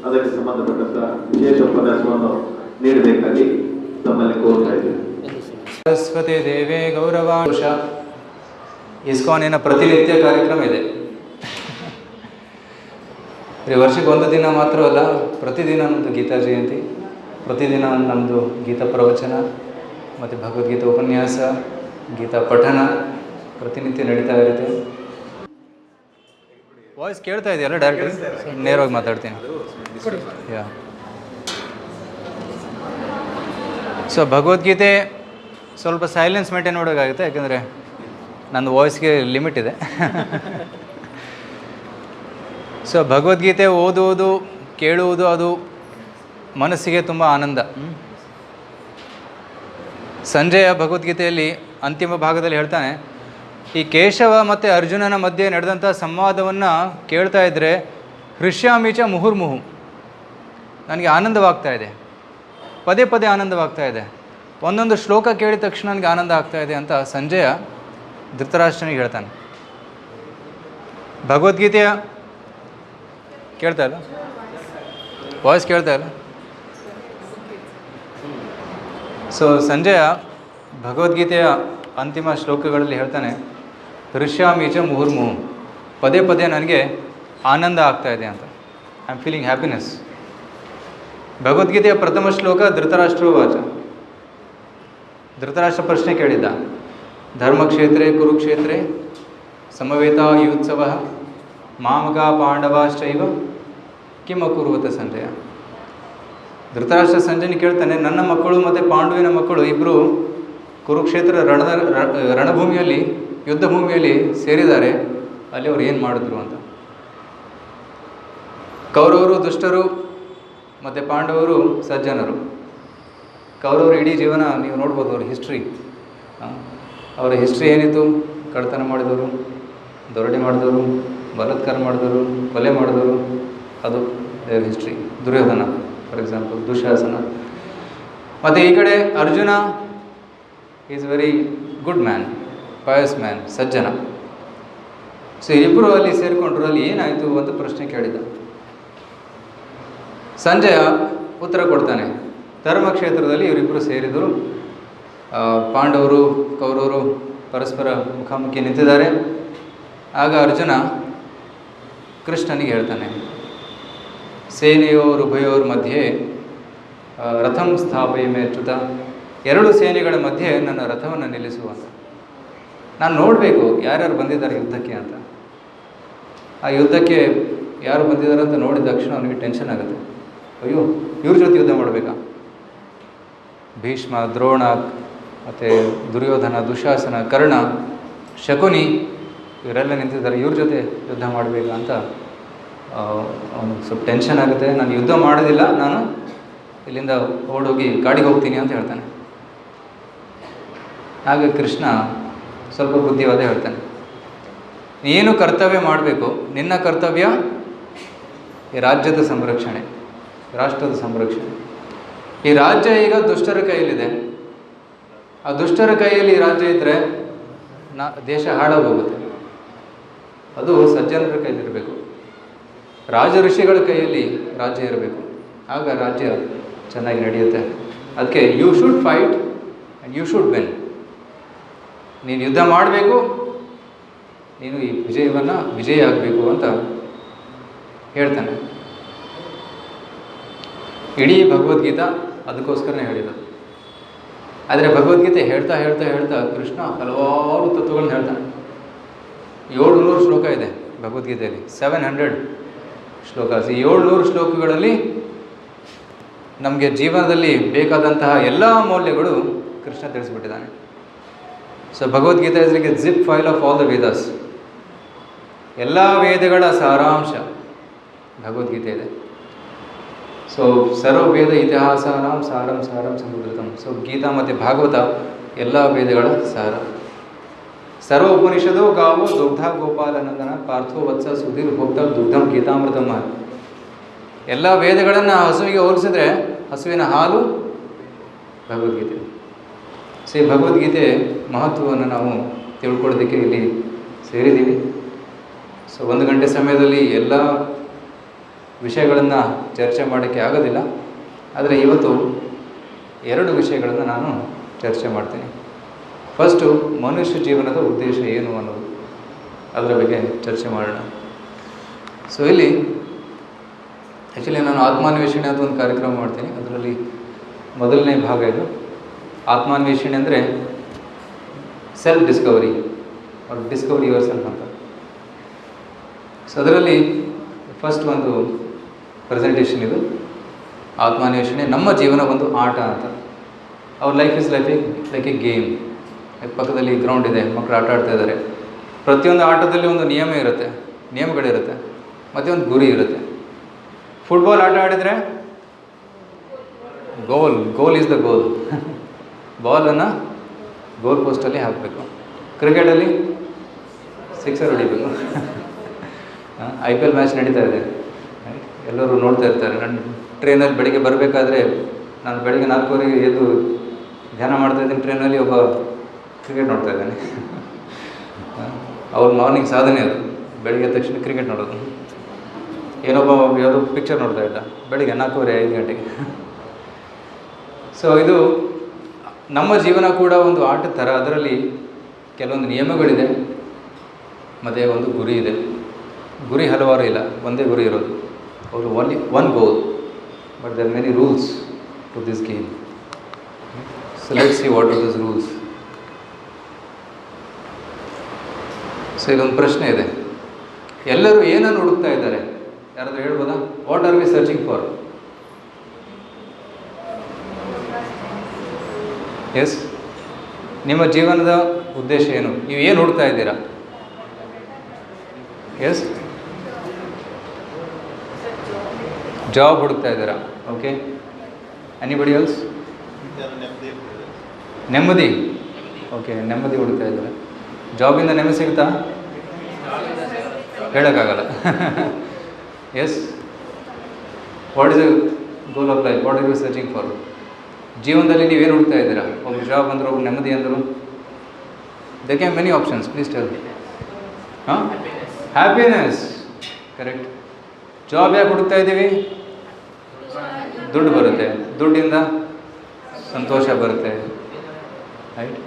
ಅದಕ್ಕೆ ಸಂಬಂಧಪಟ್ಟಂತ ವಿಶೇಷ ಉಪನ್ಯಾಸವನ್ನು ನೀಡಬೇಕಾಗಿ ತಮ್ಮಲ್ಲಿ ಕೋರ್ತಾ ಇದ್ದೇವೆ. ಸರಸ್ವತಿ ದೇವೇ ಗೌರವಾಂಶ ಇಸ್ಕಾನಿನ ಪ್ರತಿನಿತ್ಯ ಕಾರ್ಯಕ್ರಮ ಇದೆ. ವರ್ಷಕ್ಕೆ ಒಂದು ದಿನ ಮಾತ್ರವಲ್ಲ, ಪ್ರತಿದಿನ ನಮ್ಮದು ಗೀತಾ ಜಯಂತಿ, ಪ್ರತಿದಿನ ನಮ್ಮದು ಗೀತಾ ಪ್ರವಚನ ಮತ್ತು ಭಗವದ್ಗೀತೆ ಉಪನ್ಯಾಸ, ಗೀತಾ ಪಠನ ಪ್ರತಿನಿತ್ಯ ನಡೀತಾ ಇರುತ್ತೆ. ವಾಯ್ಸ್ ಕೇಳ್ತಾ ಇದೆಯಲ್ಲ ಡೈರೆಕ್ಟ್? ನೇರವಾಗಿ ಮಾತಾಡ್ತೀನಿ. ಯಾ ಸೊ ಭಗವದ್ಗೀತೆ ಸ್ವಲ್ಪ ಸೈಲೆನ್ಸ್ ಮೇಂಟೈನ್ ಮಾಡೋಕ್ಕಾಗುತ್ತೆ, ಯಾಕೆಂದರೆ ನನ್ನ ವಾಯ್ಸ್ಗೆ ಲಿಮಿಟ್ ಇದೆ. ಸೊ ಭಗವದ್ಗೀತೆ ಓದುವುದು, ಕೇಳುವುದು ಅದು ಮನಸ್ಸಿಗೆ ತುಂಬ ಆನಂದ. ಸಂಜಯ ಭಗವದ್ಗೀತೆಯಲ್ಲಿ ಅಂತಿಮ ಭಾಗದಲ್ಲಿ ಹೇಳ್ತಾನೆ, ಈ ಕೇಶವ ಮತ್ತು ಅರ್ಜುನನ ಮಧ್ಯೆ ನಡೆದಂಥ ಸಂವಾದವನ್ನು ಕೇಳ್ತಾ ಇದ್ದರೆ ಹೃಷ್ಯಾಮೀಚ ಮುಹುರ್ಮುಹು, ನನಗೆ ಆನಂದವಾಗ್ತಾ ಇದೆ, ಪದೇ ಪದೇ ಆನಂದವಾಗ್ತಾ ಇದೆ, ಒಂದೊಂದು ಶ್ಲೋಕ ಕೇಳಿದ ತಕ್ಷಣ ನನಗೆ ಆನಂದ ಆಗ್ತಾ ಇದೆ ಅಂತ ಸಂಜಯ ಧೃತರಾಷ್ಟ್ರನಿಗೆ ಹೇಳ್ತಾನೆ. ಭಗವದ್ಗೀತೆಯ ಕೇಳ್ತಾ ಇಲ್ಲ? ವಾಯ್ಸ್ ಕೇಳ್ತಾ ಇಲ್ಲ? ಸೊ ಸಂಜಯ ಭಗವದ್ಗೀತೆಯ ಅಂತಿಮ ಶ್ಲೋಕಗಳಲ್ಲಿ ಹೇಳ್ತಾನೆ, ಹೃಷ್ಯಾಮೀಚ ಮುಹುರ್ಮುಹು, ಪದೇ ಪದೇ ನನಗೆ ಆನಂದ ಆಗ್ತಾ ಇದೆ ಅಂತ. I am feeling happiness. ಭಗವದ್ಗೀತೆಯ ಪ್ರಥಮ ಶ್ಲೋಕ ಧೃತರಾಷ್ಟ್ರೋವಾಚ. ಧೃತರಾಷ್ಟ್ರ ಪ್ರಶ್ನೆ ಕೇಳಿದ್ದ, ಧರ್ಮಕ್ಷೇತ್ರೇ ಕುರುಕ್ಷೇತ್ರೇ ಸಮವೇತಾಯುತ್ಸವ ಮಾಮಕ ಪಾಂಡವಾಶ್ಚೈವ ಕಿಮ್ ಅಕುರ್ವತ ಸಂಜಯ. ಧೃತರಾಷ್ಟ್ರ ಸಂಜಯನ ಕೇಳ್ತಾನೆ, ನನ್ನ ಮಕ್ಕಳು ಮತ್ತು ಪಾಂಡುವಿನ ಮಕ್ಕಳು ಇಬ್ಬರು ಕುರುಕ್ಷೇತ್ರ ರಣಭೂಮಿಯಲ್ಲಿ, ಯುದ್ಧ ಭೂಮಿಯಲ್ಲಿ ಸೇರಿದ್ದಾರೆ, ಅಲ್ಲಿ ಅವ್ರು ಏನು ಮಾಡಿದ್ರು ಅಂತ. ಕೌರವರು ದುಷ್ಟರು ಮತ್ತು ಪಾಂಡವರು ಸಜ್ಜನರು. ಕೌರವರು ಇಡೀ ಜೀವನ ನೀವು ನೋಡ್ಬೋದು, ಅವ್ರ ಹಿಸ್ಟ್ರಿ, ಅವರ ಹಿಸ್ಟ್ರಿ ಏನಿತ್ತು? ಕಳ್ಳತನ ಮಾಡಿದವರು, ದೊರಡಿ ಮಾಡಿದವರು, ಬಲಾತ್ಕಾರ ಮಾಡಿದವರು, ಕೊಲೆ ಮಾಡಿದವರು, ಅದು ದೇವ್ರ history. Duryodhana for example, Dushasana. ಮತ್ತು ಈ ಕಡೆ Arjuna is very good man, pious man, ಸಜ್ಜನ. ಸೊ ಇಬ್ಬರು ಅಲ್ಲಿ ಸೇರಿಕೊಂಡ್ರು. ಅಲ್ಲಿ ಏನಾಯಿತು ಅಂತ ಪ್ರಶ್ನೆ ಕೇಳಿದ. ಸಂಜಯ ಉತ್ತರ ಕೊಡ್ತಾನೆ, ಧರ್ಮಕ್ಷೇತ್ರದಲ್ಲಿ ಇವರಿಬ್ಬರು ಸೇರಿದರು, ಪಾಂಡವರು ಕೌರವರು ಪರಸ್ಪರ ಮುಖಾಮುಖಿ ನಿಂತಿದ್ದಾರೆ. ಆಗ ಅರ್ಜುನ ಕೃಷ್ಣನಿಗೆ ಹೇಳ್ತಾನೆ, ಸೇನೆಯೋರು ಉಭಯೋರ ಮಧ್ಯೆ ರಥಂ ಸ್ಥಾಪಯಮೇ ಚ್ಯುತ, ಎರಡು ಸೇನೆಗಳ ಮಧ್ಯೆ ನನ್ನ ರಥವನ್ನು ನಿಲ್ಲಿಸುವ. ನಾನು ನೋಡಬೇಕು ಯಾರ್ಯಾರು ಬಂದಿದ್ದಾರೆ ಯುದ್ಧಕ್ಕೆ ಅಂತ. ಆ ಯುದ್ಧಕ್ಕೆ ಯಾರು ಬಂದಿದ್ದಾರೆ ಅಂತ ನೋಡಿದ ತಕ್ಷಣ ಅವನಿಗೆ ಟೆನ್ಷನ್ ಆಗುತ್ತೆ. ಅಯ್ಯೋ, ಇವ್ರ ಜೊತೆ ಯುದ್ಧ ಮಾಡಬೇಕಾ, ಭೀಷ್ಮ, ದ್ರೋಣ, ಮತ್ತು ದುರ್ಯೋಧನ, ದುಶಾಸನ, ಕರ್ಣ, ಶಕುನಿ ಇವರೆಲ್ಲ ನಿಂತಿದ್ದಾರೆ. ಇವ್ರ ಜೊತೆ ಯುದ್ಧ ಮಾಡಬೇಕಾ ಅಂತ ಅವನಿಗೆ ಸ್ವಲ್ಪ ಟೆನ್ಷನ್ ಆಗುತ್ತೆ. ನಾನು ಯುದ್ಧ ಮಾಡೋದಿಲ್ಲ, ನಾನು ಇಲ್ಲಿಂದ ಓಡೋಗಿ ಕಾಡಿಗೆ ಹೋಗ್ತೀನಿ ಅಂತ ಹೇಳ್ತಾನೆ. ಆಗ ಕೃಷ್ಣ ಸ್ವಲ್ಪ ಬುದ್ಧಿವಾದ ಹೇಳ್ತಾನೆ, ನೀನು ಕರ್ತವ್ಯ ಮಾಡಬೇಕು. ನಿನ್ನ ಕರ್ತವ್ಯ ಈ ರಾಜ್ಯದ ಸಂರಕ್ಷಣೆ, ರಾಷ್ಟ್ರದ ಸಂರಕ್ಷಣೆ. ಈ ರಾಜ್ಯ ಈಗ ದುಷ್ಟರ ಕೈಯಲ್ಲಿದೆ. ಆ ದುಷ್ಟರ ಕೈಯಲ್ಲಿ ಈ ರಾಜ್ಯ ಇದ್ದರೆ ದೇಶ ಹಾಳಾಗೋಗುತ್ತೆ. ಅದು ಸಜ್ಜನರ ಕೈಯಲ್ಲಿರಬೇಕು, ರಾಜ ಋಷಿಗಳ ಕೈಯಲ್ಲಿ ರಾಜ್ಯ ಇರಬೇಕು. ಆಗ ರಾಜ್ಯ ಚೆನ್ನಾಗಿ ನಡೆಯುತ್ತೆ. ಅದಕ್ಕೆ you should fight and you should win. ನೀನು ಯುದ್ಧ ಮಾಡಬೇಕು, ನೀನು ಈ ವಿಜಯ ಆಗಬೇಕು ಅಂತ ಹೇಳ್ತಾನೆ. ಇಡೀ ಭಗವದ್ಗೀತಾ ಅದಕ್ಕೋಸ್ಕರನೇ ಹೇಳಿರೋದು. ಆದರೆ ಭಗವದ್ಗೀತೆ ಹೇಳ್ತಾ ಹೇಳ್ತಾ ಹೇಳ್ತಾ ಕೃಷ್ಣ ಹಲವಾರು ತತ್ವಗಳನ್ನ ಹೇಳ್ತಾನೆ. 700 ಶ್ಲೋಕ ಇದೆ ಭಗವದ್ಗೀತೆಯಲ್ಲಿ, 700 ಶ್ಲೋಕಾಸ್. ಈ 700 ಶ್ಲೋಕಗಳಲ್ಲಿ ನಮಗೆ ಜೀವನದಲ್ಲಿ ಬೇಕಾದಂತಹ ಎಲ್ಲ ಮೌಲ್ಯಗಳು ಕೃಷ್ಣ ತಿಳಿಸ್ಬಿಟ್ಟಿದ್ದಾನೆ. So Bhagavad Gita is like a zip file of all the Vedas. ಎಲ್ಲ ವೇದಗಳ ಸಾರಾಂಶ ಭಗವದ್ಗೀತೆ ಇದೆ. ಸೊ ಸರ್ವ ವೇದ ಇತಿಹಾಸಾನಾಂ ಸಾರಂ ಸಾರಂ ಸಮುದ್ರತಂ. ಸೊ ಗೀತಾ ಮತ್ತು ಭಾಗವತ ಎಲ್ಲ ವೇದಗಳ ಸಾರ. ಸರ್ವ ಉಪನಿಷದೋ ಗಾವೋ ದುಗ್ಧ ಗೋಪಾಲನಂದನ ಪಾರ್ಥೋ ವತ್ಸ ಸುಧೀರ್ ಭೋಕ್ತ ದುಗ್ಧಂ ಗೀತಾಮೃತಂ. ಎಲ್ಲ ವೇದಗಳನ್ನು ಹಸುವಿಗೆ ಹೋಲಿಸಿದ್ರೆ ಹಸುವಿನ ಹಾಲು ಭಗವದ್ಗೀತೆ. ಸೊ ಈ ಭಗವದ್ಗೀತೆ ಮಹತ್ವವನ್ನು ನಾವು ತಿಳ್ಕೊಳ್ಳೋದಕ್ಕೆ ಇಲ್ಲಿ ಸೇರಿದ್ದೀವಿ. ಸೊ 1 ಗಂಟೆ ಸಮಯದಲ್ಲಿ ಎಲ್ಲ ವಿಷಯಗಳನ್ನು ಚರ್ಚೆ ಮಾಡೋಕ್ಕೆ ಆಗೋದಿಲ್ಲ. ಆದರೆ ಇವತ್ತು 2 ವಿಷಯಗಳನ್ನು ನಾನು ಚರ್ಚೆ ಮಾಡ್ತೀನಿ. ಫಸ್ಟು ಮನುಷ್ಯ ಜೀವನದ ಉದ್ದೇಶ ಏನು ಅನ್ನೋದು, ಅದರ ಬಗ್ಗೆ ಚರ್ಚೆ ಮಾಡೋಣ. ಸೊ ಇಲ್ಲಿ ಆ್ಯಕ್ಚುಲಿ ನಾನು ಆತ್ಮಾನ್ವೇಷಣೆ ಅಂತ ಒಂದು ಕಾರ್ಯಕ್ರಮ ಮಾಡ್ತೀನಿ. ಅದರಲ್ಲಿ ಮೊದಲನೇ ಭಾಗ ಇದು. ಆತ್ಮಾನ್ವೇಷಣೆ ಅಂದರೆ self discovery or discovery your self ಅಂತ. ಸೊ ಅದರಲ್ಲಿ ಫಸ್ಟ್ ಒಂದು ಪ್ರೆಸೆಂಟೇಷನ್ ಇದು, ಆತ್ಮಾನ್ವೇಷಣೆ ನಮ್ಮ ಜೀವನ ಒಂದು ಆಟ ಅಂತ. ಅವ್ರ life is like a game. ಪಕ್ಕದಲ್ಲಿ ಗ್ರೌಂಡ್ ಇದೆ, ಮಕ್ಕಳು ಆಟ ಆಡ್ತಾ ಇದ್ದಾರೆ. ಪ್ರತಿಯೊಂದು ಆಟದಲ್ಲಿ ಒಂದು ನಿಯಮಗಳಿರುತ್ತೆ ಮತ್ತು ಒಂದು ಗುರಿ ಇರುತ್ತೆ. ಫುಟ್ಬಾಲ್ ಆಟ ಆಡಿದರೆ ಗೋಲ್ ಈಸ್ ದ ಗೋಲ್. ಬಾಲನ್ನು ಗೋಲ್ ಪೋಸ್ಟಲ್ಲಿ ಹಾಕಬೇಕು. ಕ್ರಿಕೆಟಲ್ಲಿ ಸಿಕ್ಸರ್ ಹೊಡಿಬೇಕು. IPL ಮ್ಯಾಚ್ ನಡೀತಾ ಇದೆ, ಎಲ್ಲರೂ ನೋಡ್ತಾ ಇರ್ತಾರೆ. ನನ್ನ ಟ್ರೈನಲ್ಲಿ ಬೆಳಿಗ್ಗೆ ಬರಬೇಕಾದ್ರೆ, ನಾನು ಬೆಳಿಗ್ಗೆ 4:15 ಎದ್ದು ಧ್ಯಾನ ಮಾಡ್ತಾಯಿದ್ದೀನಿ. ಟ್ರೈನಲ್ಲಿ ಒಬ್ಬ ಕ್ರಿಕೆಟ್ ನೋಡ್ತಾ ಇದ್ದಾನೆ. ಅವ್ರ ಮಾರ್ನಿಂಗ್ ಸಾಧನೆ ಅದು, ಬೆಳಿಗ್ಗೆ ತಕ್ಷಣ ಕ್ರಿಕೆಟ್ ನೋಡೋದು. ಯಾವುದೋ ಪಿಕ್ಚರ್ ನೋಡ್ತಾ ಇದ್ದ ಬೆಳಿಗ್ಗೆ 4:45 ಗಂಟೆಗೆ. ಸೊ ಇದು ನಮ್ಮ ಜೀವನ ಕೂಡ ಒಂದು ಆಟದ ಥರ. ಅದರಲ್ಲಿ ಕೆಲವೊಂದು ನಿಯಮಗಳಿದೆ ಮತ್ತು ಒಂದು ಗುರಿ ಇದೆ. ಗುರಿ ಹಲವಾರು ಇಲ್ಲ, ಒಂದೇ ಗುರಿ ಇರೋದು. ಅವರು one goal, but there many rules to this game. So let's see what are this rules. So ಇದೊಂದು ಪ್ರಶ್ನೆ ಇದೆ, ಎಲ್ಲರೂ ಏನನ್ನು ಹುಡುಕ್ತಾ ಇದ್ದಾರೆ? ಯಾರಾದರೂ ಹೇಳ್ಬೋದಾ? What are we searching for? Yes, ನಿಮ್ಮ ಜೀವನದ ಉದ್ದೇಶ ಏನು? ನೀವು ಏನು ಹುಡುಕ್ತಾ ಇದ್ದೀರಾ? ಎಸ್, ಜಾಬ್ ಹುಡುಕ್ತಾ ಇದ್ದೀರಾ. Okay, anybody else? ನೆಮ್ಮದಿ. ಓಕೆ, ನೆಮ್ಮದಿ ಹುಡುಕ್ತಾ ಇದ್ದಾರೆ. ಜಾಬಿಂದ ನೆಮ್ಮದಿ ಸಿಗುತ್ತಾ? ಹೇಳೋಕ್ಕಾಗಲ್ಲ. Yes, what is the goal of life? What are you searching for? ಜೀವನದಲ್ಲಿ ನೀವೇನು ಹುಡುಕ್ತಾ ಇದ್ದೀರಾ? ಒಬ್ಬ ಜಾಬ್ ಅಂದರು, ಒಬ್ಬ ನೆಮ್ಮದಿ ಅಂದರು. They can many options, please tell. ಹಾಂ, ಹ್ಯಾಪಿನೆಸ್, ಕರೆಕ್ಟ್. ಜಾಬ್ ಯಾಕೆ ಹುಡುಕ್ತಾ ಇದ್ದೀವಿ? ದುಡ್ಡು ಬರುತ್ತೆ, ದುಡ್ಡಿಂದ ಸಂತೋಷ ಬರುತ್ತೆ. ರೈಟ್,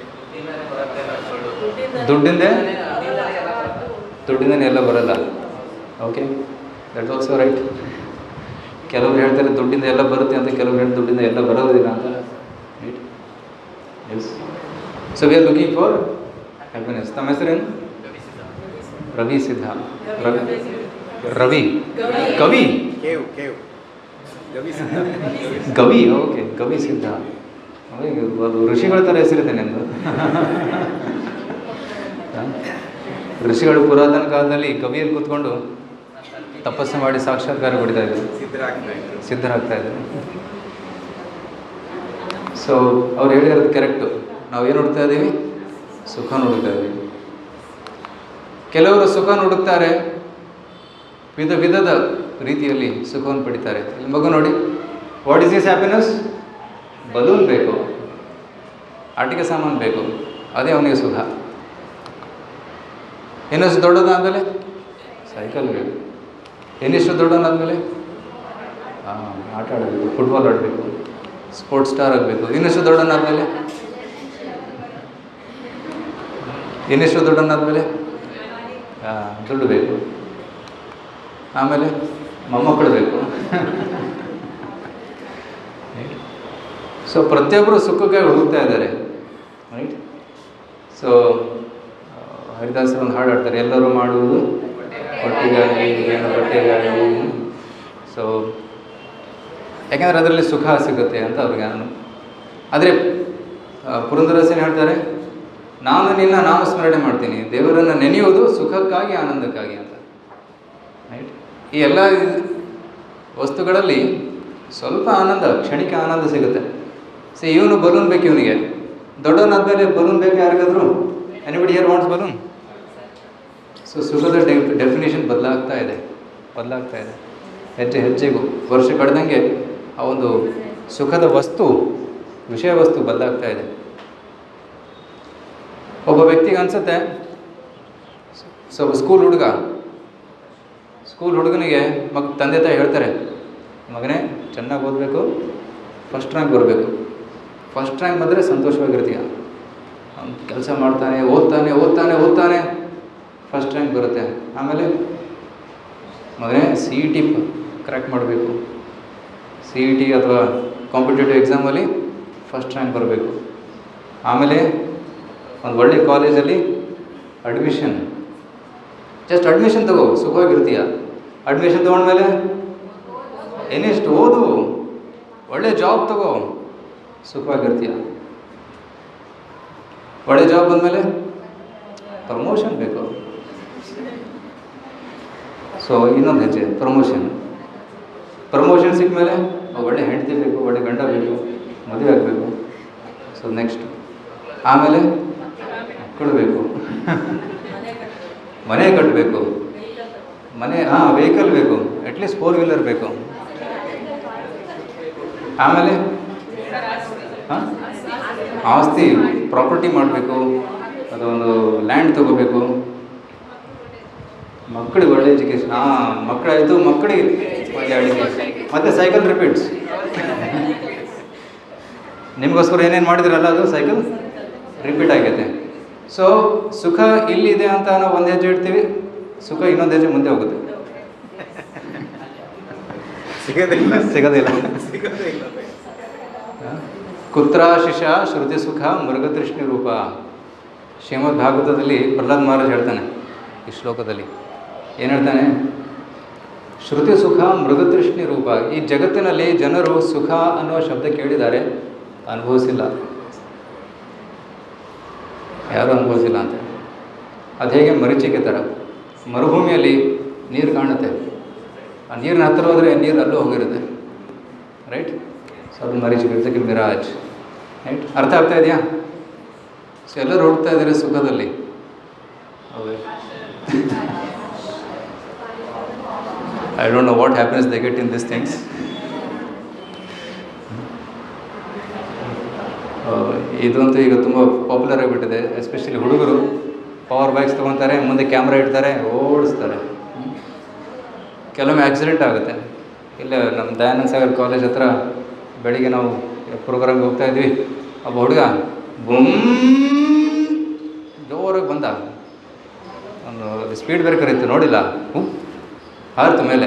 ದುಡ್ಡಿಂದನೇ ಎಲ್ಲ ಬರಲ್ಲ. Okay, that also right. ಕೆಲವರು ಹೇಳ್ತಾರೆ ದುಡ್ಡಿಂದ ಎಲ್ಲ ಬರುತ್ತೆ ಅಂತ, ಕೆಲವರು ಹೇಳ್ತಾರೆ ದುಡ್ಡಿಂದ ಎಲ್ಲ ಬರೋದಿಲ್ಲ ಅಂತ. Right, yes. So we are looking for happiness. ತಮ್ಮ ಹೆಸರೇನು? ರವಿ ಸಿದ್ಧ. ರವಿ ಕವಿ, ಗವಿ. ಓಕೆ, ಗವಿ ಸಿದ್ಧ. ಈಗ ಅದು ಋಷಿಗಳ ಥರ ಹೆಸರಿದೆ ನಿಮ್ಮದು. ಋಷಿಗಳು ಪುರಾತನ ಕಾಲದಲ್ಲಿ ಕವಿಯಲ್ಲಿ ಕೂತ್ಕೊಂಡು ತಪಸ್ಸು ಮಾಡಿ ಸಾಕ್ಷಾತ್ಕಾರ ಪಡಿತಾ ಇದ್ರು, ಸಿದ್ಧರಾಗ್ತಾ ಇದ್ರು. ಸೊ ಅವ್ರು ಹೇಳಿರೋದು ಕರೆಕ್ಟು. ನಾವೇನು ಹುಡುಕ್ತಾ ಇದ್ದೀವಿ? ಸುಖ ಹುಡುಕ್ತಾ ಇದ್ದೀವಿ. ಕೆಲವರು ಸುಖ ಹುಡುಕ್ತಾರೆ, ವಿಧ ವಿಧದ ರೀತಿಯಲ್ಲಿ ಸುಖವನ್ನು ಪಡಿತಾರೆ. ಇಲ್ಲಿ ಮಗು ನೋಡಿ, what is this happiness? Balloon ಬೇಕು, ಆಟಿಕೆ ಸಾಮಾನು ಬೇಕು, ಅದೇ ಅವನಿಗೆ ಸುಖ. ಇನ್ನಷ್ಟು ದೊಡ್ಡದಾದಮೇಲೆ ಸೈಕಲ್ ಬೇಕು, ಇನ್ನಿಷ್ಟು ದೊಡ್ಡವನಾದಮೇಲೆ ಆಟ ಆಡಬೇಕು, ಫುಟ್ಬಾಲ್ ಆಡಬೇಕು, ಸ್ಪೋರ್ಟ್ಸ್ ಸ್ಟಾರ್ ಆಗಬೇಕು. ಇನ್ನಷ್ಟು ದೊಡ್ಡವನಾದಮೇಲೆ ಇನ್ನಿಷ್ಟು ದೊಡ್ಡವನಾದಮೇಲೆ ದುಡ್ಡು ಬೇಕು, ಆಮೇಲೆ ಮೊಮ್ಮಕ್ಕಳು ಬೇಕು. ಸೊ ಪ್ರತಿಯೊಬ್ಬರು ಸುಖಕ್ಕಾಗಿ ಹುಡುಕ್ತಾ ಇದ್ದಾರೆ, ರೈಟ್? ಸೊ ಹರಿದಾಸರು ಒಂದು ಹಾಡು ಹಾಡ್ತಾರೆ, ಎಲ್ಲರೂ ಮಾಡುವುದು ಹೊಟ್ಟೆಗಾಗಿ, ಏನು ಬಟ್ಟೆಗಾಗಿ. ಸೊ ಯಾಕೆಂದರೆ ಅದರಲ್ಲಿ ಸುಖ ಸಿಗುತ್ತೆ ಅಂತ ಅವ್ರಿಗೆ ನಾನು. ಆದರೆ ಪುರಂದರದಾಸರು ಹೇಳ್ತಾರೆ, ನಾನು ನಿನ್ನ ನಾಮಸ್ಮರಣೆ ಮಾಡ್ತೀನಿ, ದೇವರನ್ನು ನೆನೆಯುವುದು ಸುಖಕ್ಕಾಗಿ, ಆನಂದಕ್ಕಾಗಿ ಅಂತ, ರೈಟ್? ಈ ಎಲ್ಲ ವಸ್ತುಗಳಲ್ಲಿ ಸ್ವಲ್ಪ ಆನಂದ, ಕ್ಷಣಿಕ ಆನಂದ ಸಿಗುತ್ತೆ. ಸೊ ಇವನು ಬಲೂನ್ ಬೇಕು, ಇವನಿಗೆ ದೊಡ್ಡವನಾದ್ಮೇಲೆ ಬಲೂನ್ ಬೇಕು ಯಾರಿಗಾದ್ರು? Anybody here wants balloon? So ಸುಖದ ಡೆಫಿನೇಷನ್ ಬದಲಾಗ್ತಾ ಇದೆ. ಹೆಜ್ಜೆ ಹೆಜ್ಜೆಗೂ ವರ್ಷ ಕಳೆದಂಗೆ ಆ ಒಂದು ಸುಖದ ವಸ್ತು, ವಿಷಯ ವಸ್ತು ಬದಲಾಗ್ತಾ ಇದೆ. ಒಬ್ಬ ವ್ಯಕ್ತಿಗೆ ಅನಿಸುತ್ತೆ, ಸ್ಕೂಲ್ ಹುಡುಗನಿಗೆ ತಂದೆ ತಾಯಿ ಹೇಳ್ತಾರೆ, ಮಗನೇ ಚೆನ್ನಾಗಿ ಓದಬೇಕು, ಫಸ್ಟ್ ರ್ಯಾಂಕ್ ಬರಬೇಕು. ಫಸ್ಟ್ ರ್ಯಾಂಕ್ ಬಂದರೆ ಸಂತೋಷವಾಗಿರ್ತೀಯ. ಅವ್ನು ಕೆಲಸ ಮಾಡ್ತಾನೆ, ಓದ್ತಾನೆ, ಫಸ್ಟ್ ರ್ಯಾಂಕ್ ಬರುತ್ತೆ. ಆಮೇಲೆ ಮಗನೇ CET ಕ್ರ್ಯಾಕ್ ಮಾಡಬೇಕು, CET ಅಥವಾ ಕಾಂಪಿಟೇಟಿವ್ ಎಕ್ಸಾಮಲ್ಲಿ ಫಸ್ಟ್ ರ್ಯಾಂಕ್ ಬರಬೇಕು. ಆಮೇಲೆ ಒಂದು ಒಳ್ಳೆ ಕಾಲೇಜಲ್ಲಿ ಅಡ್ಮಿಷನ್, ಜಸ್ಟ್ ಅಡ್ಮಿಷನ್ ತಗೋ, ಸುಖವಾಗಿರ್ತೀಯ. ಅಡ್ಮಿಷನ್ ತೊಗೊಂಡ್ಮೇಲೆ ಇನ್ನಿಷ್ಟು ಓದು, ಒಳ್ಳೆ ಜಾಬ್ ತಗೋ, ಸುಖವಾಗಿರ್ತೀಯ. ಒಳ್ಳೆ ಜಾಬ್ ಬಂದಮೇಲೆ ಪ್ರಮೋಷನ್ ಬೇಕು. ಸೊ ಇನ್ನೊಂದು ಹೆಜ್ಜೆ ಪ್ರಮೋಷನ್ ಸಿಕ್ಕ ಮೇಲೆ ಒಳ್ಳೆ ಹೆಂಡತಿ ಬೇಕು, ಒಳ್ಳೆ ಗಂಡ ಬೇಕು, ಮದುವೆ ಆಗಬೇಕು. ಸೊ ನೆಕ್ಸ್ಟ್ ಆಮೇಲೆ ಮಕ್ಕಳು ಬೇಕು, ಮನೆ ಕಟ್ಟಬೇಕು, ವೆಹಿಕಲ್ ಬೇಕು, ಅಟ್ಲೀಸ್ಟ್ 4 ವೀಲರ್ ಬೇಕು. ಆಮೇಲೆ ಆಸ್ತಿ, ಪ್ರಾಪರ್ಟಿ ಮಾಡಬೇಕು, ಅದೊಂದು ಲ್ಯಾಂಡ್ ತಗೋಬೇಕು. ಮಕ್ಕಳಿಗೆ ಒಳ್ಳೆ ಎಜುಕೇಷನ್, ಮಕ್ಕಳಾಯಿತು, ಮಕ್ಕಳಿಗೆ ಒಳ್ಳೆ ಎಜುಕೇಷನ್, ಮತ್ತು ಸೈಕಲ್ ರಿಪೀಟ್ಸ್. ನಿಮಗೋಸ್ಕರ ಏನೇನು ಮಾಡಿದ್ರಲ್ಲ ಅದು ಸೈಕಲ್ ರಿಪೀಟ್ ಆಗೈತೆ. ಸೊ ಸುಖ ಇಲ್ಲಿದೆ ಅಂತ ನಾವು ಒಂದು ಹೆಜ್ಜೆ ಇಡ್ತೀವಿ, ಸುಖ ಇನ್ನೊಂದು ಹೆಜ್ಜೆ ಮುಂದೆ ಹೋಗುತ್ತೆ, ಸಿಗೋದಿಲ್ಲ. ಕುತ್ರಾಶಿಷ ಶ್ರುತಿ ಸುಖ ಮೃಗತೃಷ್ಣಿ ರೂಪ. ಶ್ರೀಮದ್ ಭಾಗವತದಲ್ಲಿ ಪ್ರಹ್ಲಾದ್ ಮಹಾರಾಜ್ ಹೇಳ್ತಾನೆ, ಈ ಶ್ಲೋಕದಲ್ಲಿ ಏನು ಹೇಳ್ತಾನೆ? ಶ್ರುತಿ ಸುಖ ಮೃಗತೃಷ್ಣಿ ರೂಪ. ಈ ಜಗತ್ತಿನಲ್ಲಿ ಜನರು ಸುಖ ಅನ್ನುವ ಶಬ್ದ ಕೇಳಿದ್ದಾರೆ, ಅನುಭವಿಸಿಲ್ಲ, ಯಾರೂ ಅನುಭವಿಸಿಲ್ಲ ಅಂತ. ಅದು ಹೇಗೆ ಮರೀಚಿಕೆ ಥರ, ಮರುಭೂಮಿಯಲ್ಲಿ ನೀರು ಕಾಣುತ್ತೆ, ಆ ನೀರಿನ ಹತ್ತಿರ ಹೋದರೆ ನೀರು ಅಲ್ಲೂ ಹೋಗಿರುತ್ತೆ, ರೈಟ್? ಸೊ ಅದು ಮರೀಚಿಕೆ, ಇರ್ತಕ್ಕೆ ಮಿರಾಜ್, ರೈಟ್? ಅರ್ಥ ಆಗ್ತಾ ಇದೆಯಾ? ಸೊ ಎಲ್ಲರೂ ಹುಡುಕ್ತಾ ಇದ್ದಾರೆ ಸುಖದಲ್ಲಿ. ಹೌದು, I don't know what happens they get in these things. ಇದಂತೂ ಈಗ ತುಂಬ ಪಾಪ್ಯುಲರ್ ಆಗಿಬಿಟ್ಟಿದೆ. ಎಸ್ಪೆಷಲಿ ಹುಡುಗರು ಪವರ್ ಬೈಕ್ಸ್ ತೊಗೊತಾರೆ, ಮುಂದೆ ಕ್ಯಾಮ್ರಾ ಇಡ್ತಾರೆ, ಓಡಿಸ್ತಾರೆ. ಕೆಲವೊಮ್ಮೆ ಆಕ್ಸಿಡೆಂಟ್ ಆಗುತ್ತೆ. ಇಲ್ಲ ನಮ್ಮ ದಯಾನಂದ ಸಾಗರ್ ಕಾಲೇಜ್ ಹತ್ರ ಬೆಳಿಗ್ಗೆ ನಾವು ಪ್ರೋಗ್ರಾಮ್ಗೆ ಹೋಗ್ತಾಯಿದ್ವಿ, ಒಬ್ಬ ಹುಡುಗ ಬುಮ್ ಜೋರಾಗಿ ಬಂದ, ಒಂದು ಸ್ಪೀಡ್ ಬ್ರೇಕರ್ ಇತ್ತು ನೋಡಿಲ್ಲ, ಹಾರ್ತು ಮೇಲೆ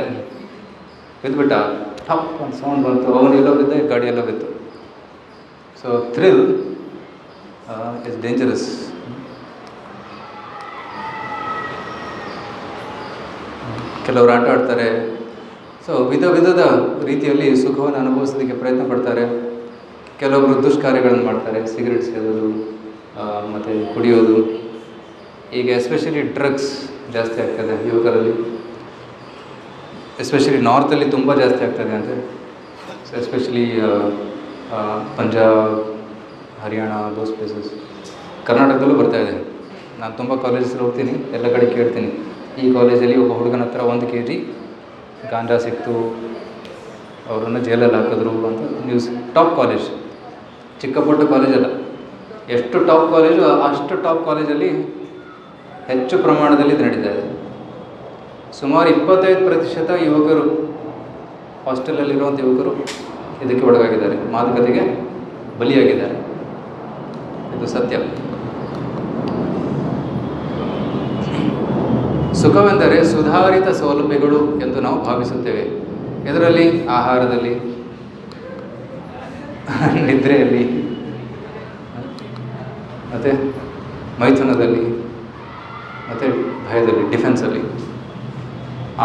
ಬಿದ್ದುಬಿಟ್ಟ, ಟಪ್ ಒಂದು ಸೌಂಡ್ ಬಂತು, ಅವನು ಎಲ್ಲೋ ಬಿದ್ದ, ಗಾಡಿ ಎಲ್ಲೋ ಬಿತ್ತು. So thrill is dangerous. ಕೆಲವರು ಆಟ ಆಡ್ತಾರೆ. ಸೊ ವಿಧ ವಿಧದ ರೀತಿಯಲ್ಲಿ ಸುಖವನ್ನು ಅನುಭವಿಸೋದಕ್ಕೆ ಪ್ರಯತ್ನ ಪಡ್ತಾರೆ. ಕೆಲವೊಬ್ಬರು ದುಷ್ಕಾರ್ಯಗಳನ್ನು ಮಾಡ್ತಾರೆ, ಸಿಗರೆಟ್ ಸೇದೋದು ಮತ್ತು ಕುಡಿಯೋದು. ಈಗ ಎಸ್ಪೆಷಲಿ ಡ್ರಗ್ಸ್ ಜಾಸ್ತಿ ಆಗ್ತದೆ ಯುವಕರಲ್ಲಿ, ಎಸ್ಪೆಷಲಿ ನಾರ್ತಲ್ಲಿ ತುಂಬ ಜಾಸ್ತಿ ಆಗ್ತದೆ ಅಂತೆ. ಸೊ ಎಸ್ಪೆಷಲಿ ಪಂಜಾಬ್, ಹರಿಯಾಣ, ದೋಸ್ ಪ್ಲೇಸಸ್. ಕರ್ನಾಟಕದಲ್ಲೂ ಬರ್ತಾಯಿದೆ. ನಾನು ತುಂಬ ಕಾಲೇಜಸ್ಸಲ್ಲಿ ಹೋಗ್ತೀನಿ, ಎಲ್ಲ ಕಡೆ ಕೇಳ್ತೀನಿ, ಈ ಕಾಲೇಜಲ್ಲಿ ಒಬ್ಬ ಹುಡುಗನ ಹತ್ರ 1 kg ಗಾಂಜಾ ಸಿಕ್ತು, ಅವರನ್ನು ಜೈಲಲ್ಲಿ ಹಾಕಿದ್ರು ಅಂತ ನ್ಯೂಸ್. ಟಾಪ್ ಕಾಲೇಜ್, ಚಿಕ್ಕ ಪುಟ್ಟ ಕಾಲೇಜಲ್ಲ, ಎಷ್ಟು ಟಾಪ್ ಕಾಲೇಜು ಅಷ್ಟು ಟಾಪ್ ಕಾಲೇಜಲ್ಲಿ ಹೆಚ್ಚು ಪ್ರಮಾಣದಲ್ಲಿ ಇದು ನಡೀತಾ ಇದೆ. ಸುಮಾರು 25% ಯುವಕರು, ಹಾಸ್ಟೆಲಲ್ಲಿರುವಂಥ ಯುವಕರು ಇದಕ್ಕೆ ಒಳಗಾಗಿದ್ದಾರೆ, ಮಾತುಕತೆಗೆ ಬಲಿಯಾಗಿದ್ದಾರೆ. ಇದು ಸತ್ಯ. ಸುಖವೆಂದರೆ ಸುಧಾರಿತ ಸೌಲಭ್ಯಗಳು ಎಂದು ನಾವು ಭಾವಿಸುತ್ತೇವೆ. ಇದರಲ್ಲಿ ಆಹಾರದಲ್ಲಿ, ನಿದ್ರೆಯಲ್ಲಿ, ಮತ್ತು ಮೈಥುನದಲ್ಲಿ, ಮತ್ತು ಭಯದಲ್ಲಿ, ಡಿಫೆನ್ಸಲ್ಲಿ.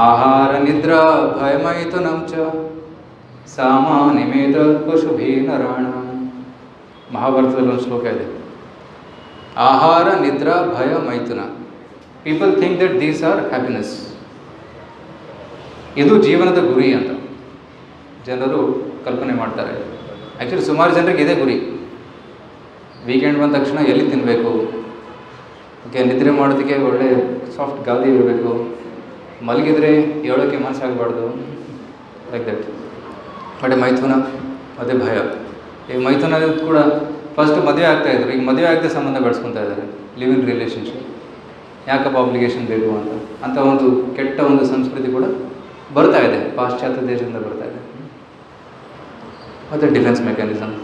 ಆಹಾರ ನಿದ್ರಾ ಭಯಮೈಥುನಂ ಚ ಸಾಮಾನ್ಯಮೇತ ಪಶುಭೀ ನರಾಣ. ಮಹಾಭಾರತದಲ್ಲಿ ಒಂದು ಶ್ಲೋಕ ಇದೆ, ಆಹಾರ ನಿದ್ರಾ ಭಯ ಮೈಥುನ. People think that these are happiness. ಇದು ಜೀವನದ ಗುರಿ ಅಂತ ಜನರು ಕಲ್ಪನೆ ಮಾಡ್ತಾರೆ. ಆ್ಯಕ್ಚುಲಿ ಸುಮಾರು ಜನರಿಗೆ ಇದೇ ಗುರಿ. ವೀಕೆಂಡ್ ಬಂದ ತಕ್ಷಣ ಎಲ್ಲಿ ತಿನ್ನಬೇಕು, ಓಕೆ, ನಿದ್ರೆ ಮಾಡೋದಕ್ಕೆ ಒಳ್ಳೆ ಸಾಫ್ಟ್ ಗಾಳಿ ಇರಬೇಕು, ಮಲಗಿದರೆ ಹೇಳೋಕ್ಕೆ ಮನಸ್ಸಾಗಬಾರ್ದು, ಲೈಕ್ ದಟ್. ಮತ್ತು ಮೈಥುನ ಮತ್ತು ಭಯ. ಈಗ ಮೈಥುನ ಕೂಡ ಫಸ್ಟ್ ಮದುವೆ ಆಗ್ತಾಯಿದ್ರು, ಈಗ ಮದುವೆ ಆಗದೆ ಸಂಬಂಧ ಬೆಳೆಸ್ಕೊತಾ ಇದ್ದಾರೆ, ಲಿವ್ ಇನ್ ರಿಲೇಷನ್ಶಿಪ್. ಯಾಕಪ್ಪ ಅಬ್ಲಿಗೇಷನ್ ಬೇಕು ಅಂತ ಒಂದು ಕೆಟ್ಟ ಒಂದು ಸಂಸ್ಕೃತಿ ಕೂಡ ಬರ್ತಾ ಇದೆ, ಪಾಶ್ಚಾತ್ಯ ದೇಶದಿಂದ ಬರ್ತಾ ಇದೆ. ಮತ್ತು ಡಿಫೆನ್ಸ್ ಮೆಕ್ಯಾನಿಸಮ್.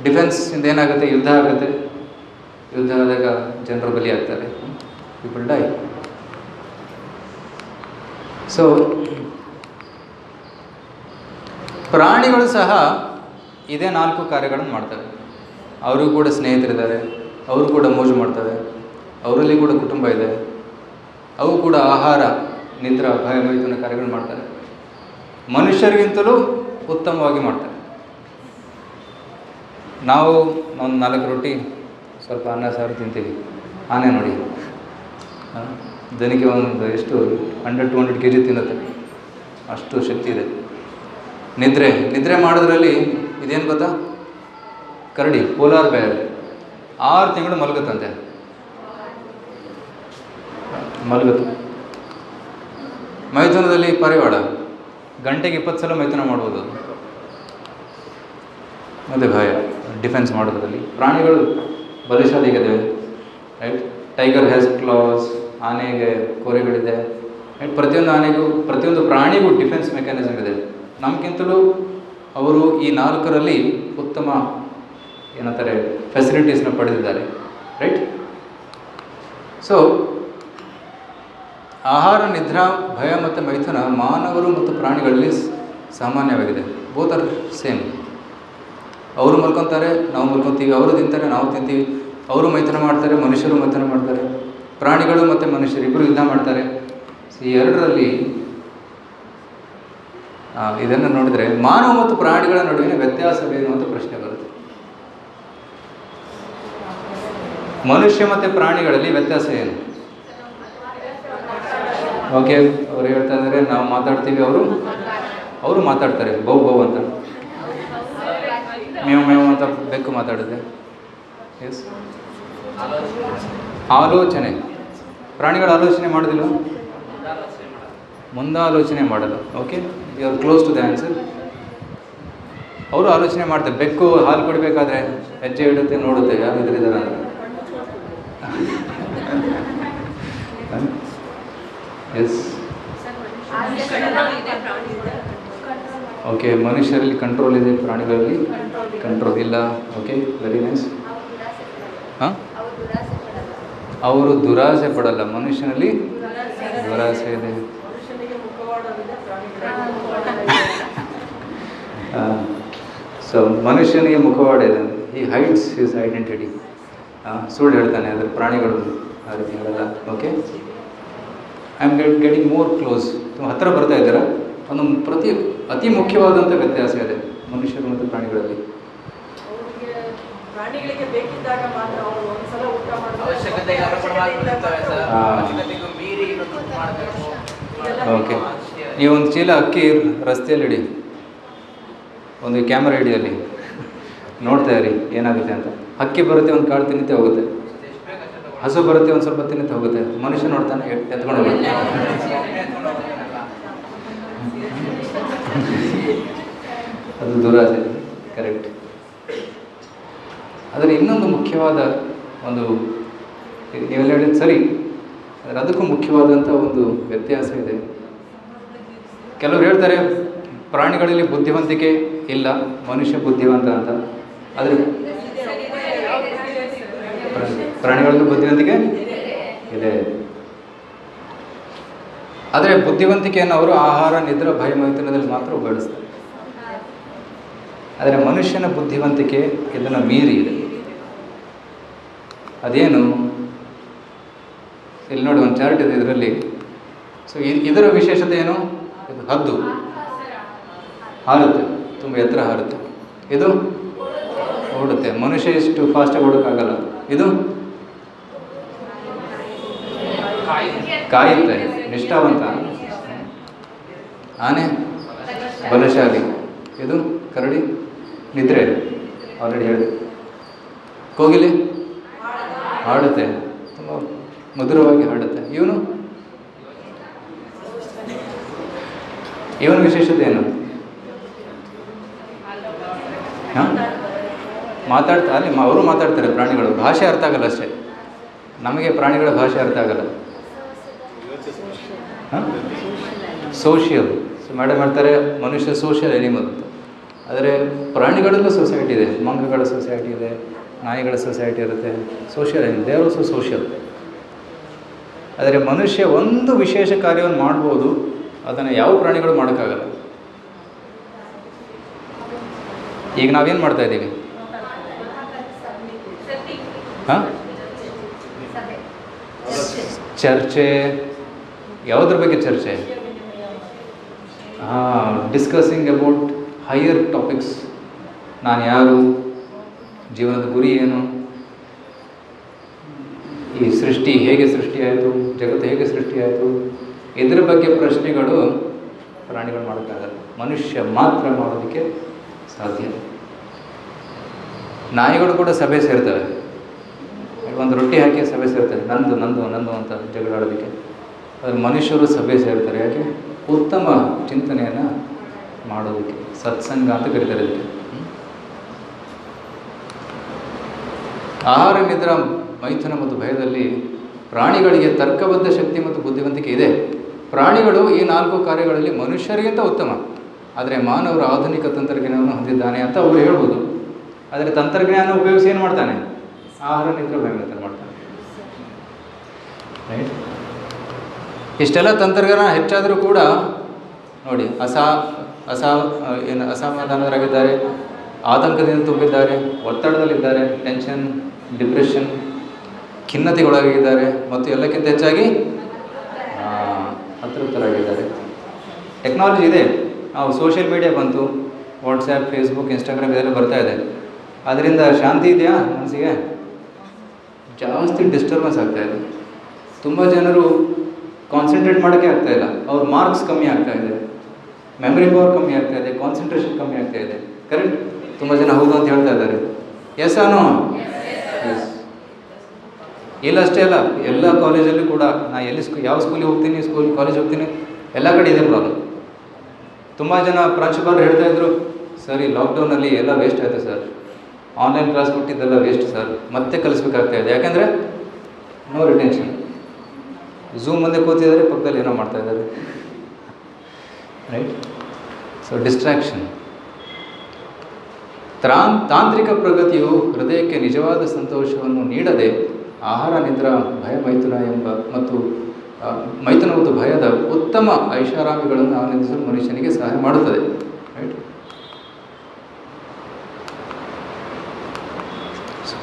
ಡಿಫೆನ್ಸಿಂದ ಏನಾಗುತ್ತೆ, ಯುದ್ಧ ಆಗುತ್ತೆ, ಯುದ್ಧ ಆದಾಗ ಜನರು ಬಲಿ ಆಗ್ತಾರೆ, ಪೀಪಲ್ ಡೈ. ಸೊ ಪ್ರಾಣಿಗಳು ಸಹ ಇದೇ 4 ಕಾರ್ಯಗಳನ್ನು ಮಾಡ್ತವೆ. ಅವರು ಕೂಡ ಸ್ನೇಹಿತರಿದ್ದಾರೆ, ಅವರು ಕೂಡ ಮೋಜು ಮಾಡ್ತವೆ, ಅವರಲ್ಲಿ ಕೂಡ ಕುಟುಂಬ ಇದೆ, ಅವು ಕೂಡ ಆಹಾರ ನಿದ್ರಾ ಭಯ ಮೈಥುನ ಕಾರ್ಯಗಳು ಮಾಡ್ತಾರೆ. ಮನುಷ್ಯರಿಗಿಂತಲೂ ಉತ್ತಮವಾಗಿ ಮಾಡ್ತಾರೆ. ನಾವು ಒಂದು 4 ರೊಟ್ಟಿ ಸ್ವಲ್ಪ ಅನ್ನ ಸಾರು ತಿಂತೀವಿ. ಆನೆ ನೋಡಿ, ದನಿಗೆ ಒಂದು ಎಷ್ಟು 100-200 kg ತಿನ್ನುತ್ತೆ, ಅಷ್ಟು ಶಕ್ತಿ ಇದೆ. ನಿದ್ರೆ ಮಾಡೋದ್ರಲ್ಲಿ ಇದೇನು ಗೊತ್ತಾ, ಕರಡಿ, ಪೋಲಾರ್ ಬೇರ್ 6 ತಿಂಗಳು ಮಲಗುತ್ತಂತೆ. ಮೈಥುನದಲ್ಲಿ ಪಾರಿವಾಳ ಗಂಟೆಗೆ 20 ಸಲ ಮೈಥುನ ಮಾಡ್ಬೋದು. ಮತ್ತು ಭಯ, ಡಿಫೆನ್ಸ್ ಮಾಡೋದ್ರಲ್ಲಿ ಪ್ರಾಣಿಗಳು ಬಲಶಾಲಿಗಿದೆ, ರೈಟ್. ಟೈಗರ್ ಹ್ಯಾಸ್ ಕ್ಲಾಸ್, ಆನೆಗೆ ಕೋರೆಗಳಿದೆ, ರೈಟ್. ಪ್ರತಿಯೊಂದು ಪ್ರಾಣಿಗೂ ಡಿಫೆನ್ಸ್ ಮೆಕ್ಯಾನಿಸಮ್ ಇದೆ. ನಮಗಿಂತಲೂ ಅವರು ಈ 4ರಲ್ಲಿ ಉತ್ತಮ ಏನಂತಾರೆ ಫೆಸಿಲಿಟೀಸ್ನ ಪಡೆದಿದ್ದಾರೆ, ರೈಟ್. ಸೊ ಆಹಾರ ನಿದ್ರಾ ಭಯ ಮತ್ತು ಮೈಥುನ ಮಾನವರು ಮತ್ತು ಪ್ರಾಣಿಗಳಲ್ಲಿ ಸಾಮಾನ್ಯವಾಗಿದೆ. Both are same. ಅವರು ಮಲ್ಕೊತಾರೆ, ನಾವು ಮಲ್ಕೊತೀವಿ, ಅವರು ತಿಂತಾರೆ, ನಾವು ತಿಂತೀವಿ. ಅವರು ಮೈಥುನ ಮಾಡ್ತಾರೆ, ಮನುಷ್ಯರು ಮೈಥುನ ಮಾಡ್ತಾರೆ. ಪ್ರಾಣಿಗಳು ಮತ್ತು ಮನುಷ್ಯರು ಇಬ್ಬರು ಯುದ್ಧ ಮಾಡ್ತಾರೆ. ಈ 2ರಲ್ಲಿ ಇದನ್ನು ನೋಡಿದರೆ ಮಾನವ ಮತ್ತು ಪ್ರಾಣಿಗಳ ನಡುವಿನ ವ್ಯತ್ಯಾಸವೇನು ಅಂತ ಪ್ರಶ್ನೆ ಬರುತ್ತೆ. ಮನುಷ್ಯ ಮತ್ತು ಪ್ರಾಣಿಗಳಲ್ಲಿ ವ್ಯತ್ಯಾಸ ಏನು? ಓಕೆ, ಅವ್ರು ಹೇಳ್ತಾ ಇದ್ದಾರೆ ನಾವು ಮಾತಾಡ್ತೀವಿ, ಅವರು ಮಾತಾಡ್ತಾರೆ, ಬೌ ಅಂತ, ಮೇವು ಅಂತ ಬೆಕ್ಕು ಮಾತಾಡಿದೆ. ಎಸ್, ಆಲೋಚನೆ. ಪ್ರಾಣಿಗಳು ಆಲೋಚನೆ ಮಾಡೋದಿಲ್ಲ, ಮುಂದಾಲೋಚನೆ ಮಾಡಲ್ಲ. Okay, you are close to the answer. ಅವರು ಆಲೋಚನೆ ಮಾಡ್ತಾರೆ. ಬೆಕ್ಕು ಹಾಲು ಕೊಡಬೇಕಾದ್ರೆ ಹೆಜ್ಜೆ ಇಡುತ್ತೆ, ನೋಡುತ್ತೆ ಯಾರು ಇದ್ರಿದ್ದಾರೆ ಅಂತ. S, okay. ಮನುಷ್ಯರಲ್ಲಿ ಕಂಟ್ರೋಲ್ ಇದೆ, ಪ್ರಾಣಿಗಳಲ್ಲಿ ಕಂಟ್ರೋಲ್ ಇಲ್ಲ. Okay, very nice. ಹಾಂ, ಅವರು ದುರಾಸೆ ಪಡಲ್ಲ, ಮನುಷ್ಯನಲ್ಲಿ ದುರಾಸೆ ಇದೆ. ಸೊ ಮನುಷ್ಯನಿಗೆ ಮುಖವಾಡ ಇದೆ, ಈ ಹೈಡ್ಸ್ ಹಿಸ್ ಐಡೆಂಟಿಟಿ. ಸುಳ್ಳು ಹೇಳ್ತಾನೆ, ಅದರ ಪ್ರಾಣಿಗಳು ಆ ರೀತಿ ಹೇಳಲ್ಲ. Okay, I am getting more close. ತುಂಬ ಹತ್ತಿರ ಬರ್ತಾ ಇದ್ದೀರಾ. ಒಂದು ಅತಿ ಮುಖ್ಯವಾದಂಥ ವ್ಯತ್ಯಾಸ ಇದೆ ಮನುಷ್ಯರು ಮತ್ತು ಪ್ರಾಣಿಗಳಲ್ಲಿ. ಪ್ರಾಣಿಗಳಿಗೆ ಬೇಕಿದ್ದಾಗ ಮಾತ್ರ ಅವರು ಒಂದ್ಸಲ ಊಟ ಮಾಡೋದು ಅವಶ್ಯಕತೆಗೆ ಅನುಗುಣವಾಗಿರ್ತವೆ ಸರ್. ಹಾ. ಅವಶ್ಯಕತೆಗೂ ಮೀರಿ ಇನ್ನೊಂದು ಮಾಡಬೇಕು. ಓಕೆ, ನೀವು ಒಂದು ಚೀಲ ಅಕ್ಕಿ ರಸ್ತೆಯಲ್ಲಿ ಇಡಿ, ಒಂದು ಕ್ಯಾಮ್ರಾ ಹಿಡಿ, ಅಲ್ಲಿ ನೋಡ್ತಾ ಇರಿ ಏನಾಗುತ್ತೆ ಅಂತ. ಅಕ್ಕಿ ಬರುತ್ತೆ, ಒಂದು ಕಾಳು ತಿನ್ನಿತೆ ಹೋಗುತ್ತೆ. ಹಸು ಬರುತ್ತೆ, ಒಂದು ಸ್ವಲ್ಪ ತಿನ್ನಿತೆ ಹೋಗುತ್ತೆ. ಮನುಷ್ಯ ನೋಡ್ತಾನೆ ಎತ್ಕೊಂಡು ಹೋಗುತ್ತೆ. ಅದು ದುರಾಸೆ, ಕರೆಕ್ಟ್. ಆದರೆ ಇನ್ನೊಂದು ಮುಖ್ಯವಾದ ಒಂದು, ನೀವೆಲ್ಲ ಹೇಳಿದ ಸರಿ, ಆದರೆ ಅದಕ್ಕೂ ಮುಖ್ಯವಾದಂಥ ಒಂದು ವ್ಯತ್ಯಾಸ ಇದೆ. ಕೆಲವರು ಹೇಳ್ತಾರೆ ಪ್ರಾಣಿಗಳಲ್ಲಿ ಬುದ್ಧಿವಂತಿಕೆ ಇಲ್ಲ, ಮನುಷ್ಯ ಬುದ್ಧಿವಂತ ಅಂತ. ಆದರೆ ಪ್ರಾಣಿಗಳಲ್ಲಿ ಬುದ್ಧಿವಂತಿಕೆ ಇದೆ. ಆದರೆ ಬುದ್ಧಿವಂತಿಕೆಯನ್ನು ಅವರು ಆಹಾರ, ನಿದ್ರೆ, ಭಯ, ಮೈಥುನದಲ್ಲಿ ಮಾತ್ರ ಉಪಯೋಗಿಸ್ತಾರೆ. ಆದರೆ ಮನುಷ್ಯನ ಬುದ್ಧಿವಂತಿಕೆ ಇದನ್ನು ಮೀರಿ ಇದೆ. ಅದೇನು? ಇಲ್ಲಿ ನೋಡಿ, ಒಂದು ಚಾರ್ಟ್ ಇದೆ ಇದರಲ್ಲಿ. ಸೊ ಇದರ ವಿಶೇಷತೆ ಏನು? ಇದು ಹದ್ದು ಹಾರುತ್ತೆ, ತುಂಬ ಎತ್ತರ ಹಾರುತ್ತೆ. ಇದು ಓಡುತ್ತೆ, ಮನುಷ್ಯ ಇಷ್ಟು ಫಾಸ್ಟಾಗಿ ಓಡೋಕ್ಕಾಗಲ್ಲ. ಇದು ಕಾಯುತ್ತೆ, ನಿಷ್ಠಾವಂತ. ಆನೆ ಬಲಶಾಲಿ. ಇದು ಕರಡಿ ನಿದ್ರೆ, ಆಲ್ರೆಡಿ ಹೇಳಿದೆ. ಕೋಗಿಲೆ ಹಾಡುತ್ತೆ, ತುಂಬ ಮಧುರವಾಗಿ ಹಾಡುತ್ತೆ. ಇವನು ವಿಶೇಷತೆ ಏನು? ಹಾಂ, ಮಾತಾಡ್ತಾ ಅಲ್ಲಿ ಅವರು ಮಾತಾಡ್ತಾರೆ. ಪ್ರಾಣಿಗಳು ಭಾಷೆ ಅರ್ಥ ಆಗಲ್ಲ ಅಷ್ಟೇ, ನಮಗೆ ಪ್ರಾಣಿಗಳ ಭಾಷೆ ಅರ್ಥ ಆಗಲ್ಲ. ಹಾಂ, ಸೋಷಿಯಲ್. ಸೊ ಮೇಡಮ್ ಹೇಳ್ತಾರೆ ಮನುಷ್ಯ ಸೋಷಿಯಲ್ ಎನಿಮಲ್ ಅಂತ. ಆದರೆ ಪ್ರಾಣಿಗಳಲ್ಲೂ ಸೊಸೈಟಿ ಇದೆ, ಮಂಗಗಳ ಸೊಸೈಟಿ ಇದೆ, ನಾಯಿಗಳ ಸೊಸೈಟಿ ಇರುತ್ತೆ. Social animal, they are also social. ಆದರೆ ಮನುಷ್ಯ ಒಂದು ವಿಶೇಷ ಕಾರ್ಯವನ್ನು ಮಾಡ್ಬೋದು, ಅದನ್ನು ಯಾವ ಪ್ರಾಣಿಗಳು ಮಾಡೋಕ್ಕಾಗಲ್ಲ. ಈಗ ನಾವೇನು ಮಾಡ್ತಾ ಇದ್ದೀವಿ? ಹಾಂ, ಚರ್ಚೆ. ಯಾವುದ್ರ ಬಗ್ಗೆ ಚರ್ಚೆ? ಹಾಂ, ಡಿಸ್ಕಸಿಂಗ್ ಅಬೌಟ್ ಹೈಯರ್ ಟಾಪಿಕ್ಸ್. ನಾನು ಯಾರು, ಜೀವನದ ಗುರಿ ಏನು, ಈ ಸೃಷ್ಟಿ ಹೇಗೆ ಸೃಷ್ಟಿಯಾಯಿತು, ಜಗತ್ತು ಹೇಗೆ ಸೃಷ್ಟಿಯಾಯಿತು, ಇದರ ಬಗ್ಗೆ ಪ್ರಶ್ನೆಗಳು ಪ್ರಾಣಿಗಳು ಮಾಡೋಕ್ಕಾಗಲ್ಲ. ಮನುಷ್ಯ ಮಾತ್ರ ಮಾಡೋದಕ್ಕೆ ಸಾಧ್ಯ. ನಾಯಿಗಳು ಕೂಡ ಸಭೆ ಸೇರ್ತವೆ, ಒಂದು ರೊಟ್ಟಿ ಹಾಕಿ ಸಭೆ ಸೇರ್ತವೆ, ನಂದು ನಂದು ನಂದು ಅಂತ ಜಗಳಾಡೋದಕ್ಕೆ. ಆದರೆ ಮನುಷ್ಯರು ಸಭೆ ಸೇರ್ತಾರೆ ಯಾಕೆ? ಉತ್ತಮ ಚಿಂತನೆಯನ್ನು ಮಾಡೋದಕ್ಕೆ. ಸತ್ಸಂಗ ಅಂತ ಕರೀತಾರೆ ಇದಕ್ಕೆ. ಆಹಾರ, ನಿದ್ರೆ, ಮೈಥುನ ಮತ್ತು ಭಯದಲ್ಲಿ ಪ್ರಾಣಿಗಳಿಗೆ ತರ್ಕಬದ್ಧ ಶಕ್ತಿ ಮತ್ತು ಬುದ್ಧಿವಂತಿಕೆ ಇದೆ. ಪ್ರಾಣಿಗಳು ಈ 4 ಕಾರ್ಯಗಳಲ್ಲಿ ಮನುಷ್ಯರಿಗಿಂತ ಉತ್ತಮ. ಆದರೆ ಮಾನವರು ಆಧುನಿಕ ತಂತ್ರಜ್ಞಾನವನ್ನು ಹೊಂದಿದ್ದಾನೆ ಅಂತ ಅವರು ಹೇಳ್ಬೋದು. ಆದರೆ ತಂತ್ರಜ್ಞಾನ ಉಪಯೋಗಿಸಿ ಏನು ಮಾಡ್ತಾನೆ? ಆಹಾರ, ನಿದ್ರೆ, ಭಯ, ಮೈಥುನ ಮಾಡ್ತಾನೆ. ರೈಟ್. ಇಷ್ಟೆಲ್ಲ ತಂತ್ರಜ್ಞಾನ ಹೆಚ್ಚಾದರೂ ಕೂಡ ನೋಡಿ, ಅಸಮಾಧಾನರಾಗಿದ್ದಾರೆ, ಆತಂಕದಿಂದ ತುಂಬಿದ್ದಾರೆ, ಒತ್ತಡದಲ್ಲಿದ್ದಾರೆ, ಟೆನ್ಷನ್, ಡಿಪ್ರೆಷನ್, ಖಿನ್ನತೆಗೊಳಗಾಗಿದ್ದಾರೆ, ಮತ್ತು ಎಲ್ಲಕ್ಕಿಂತ ಹೆಚ್ಚಾಗಿ ಅತೃಪ್ತರಾಗಿದ್ದಾರೆ. ಟೆಕ್ನಾಲಜಿ ಇದೆ, ನಾವು ಸೋಷಿಯಲ್ ಮೀಡಿಯಾ ಬಂತು, ವಾಟ್ಸ್ಯಾಪ್, ಫೇಸ್ಬುಕ್, ಇನ್ಸ್ಟಾಗ್ರಾಮ್ ಇದೆಲ್ಲ ಬರ್ತಾ ಇದೆ. ಅದರಿಂದ ಶಾಂತಿ ಇದೆಯಾ ಮನಸ್ಸಿಗೆ? ಜಾಸ್ತಿ ಡಿಸ್ಟರ್ಬೆನ್ಸ್ ಆಗ್ತಾಯಿದೆ. ತುಂಬ ಜನರು ಕಾನ್ಸಂಟ್ರೇಟ್ ಮಾಡೋಕ್ಕೆ ಆಗ್ತಾಯಿಲ್ಲ. ಅವ್ರ ಮಾರ್ಕ್ಸ್ ಕಮ್ಮಿ ಆಗ್ತಾಯಿದೆ, ಮೆಮೊರಿ ಪವರ್ ಕಮ್ಮಿ ಆಗ್ತಾಯಿದೆ, ಕಾನ್ಸಂಟ್ರೇಷನ್ ಕಮ್ಮಿ ಆಗ್ತಾಯಿದೆ. ಕರೆಕ್ಟ್? ತುಂಬ ಜನ ಹೌದು ಅಂತ ಹೇಳ್ತಾ ಇದ್ದಾರೆ. ಎಸ್ ಆನೋ? ಎಸ್. ಇಲ್ಲ ಅಷ್ಟೇ ಅಲ್ಲ, ಎಲ್ಲ ಕಾಲೇಜಲ್ಲೂ ಕೂಡ ನಾನು ಯಾವ ಸ್ಕೂಲಿಗೆ ಹೋಗ್ತೀನಿ, ಕಾಲೇಜ್ ಹೋಗ್ತೀನಿ, ಎಲ್ಲ ಕಡೆ ಇದೆ ಪ್ರಾಬ್ಲಮ್. ತುಂಬ ಜನ ಪ್ರಾಂಶುಪಾಲರು ಹೇಳ್ತಾಯಿದ್ರು, ಸರ್ ಈ ಲಾಕ್ಡೌನಲ್ಲಿ ಎಲ್ಲ ವೇಸ್ಟ್ ಆಯಿತು ಸರ್, ಆನ್ಲೈನ್ ಕ್ಲಾಸ್ ಕೊಟ್ಟಿದ್ದೆಲ್ಲ ವೇಸ್ಟ್ ಸರ್, ಮತ್ತೆ ಕಲಿಸ್ಬೇಕಾಗ್ತಾಯಿದೆ. ಯಾಕೆಂದರೆ ನೋ ರಿಟೆನ್ಷನ್. ಝೂಮ್ ಮುಂದೆ ಕೂತಿದ್ದಾರೆ, ಪಕ್ಕದಲ್ಲಿ ಏನೋ ಮಾಡ್ತಾಯಿದ್ದಾರೆ. ರೈಟ್? So distraction. ತಾಂತ್ರಿಕ ಪ್ರಗತಿಯು ಹೃದಯಕ್ಕೆ ನಿಜವಾದ ಸಂತೋಷವನ್ನು ನೀಡದೆ ಆಹಾರ, ನಿದ್ರೆ, ಭಯ, ಮೈಥುನ ಮತ್ತು ಭಯದ ಉತ್ತಮ ಐಷಾರಾಮಿಗಳನ್ನು ಆನಂದಿಸಲು ಮನುಷ್ಯನಿಗೆ ಸಹಾಯ ಮಾಡುತ್ತದೆ. ರೈಟ್?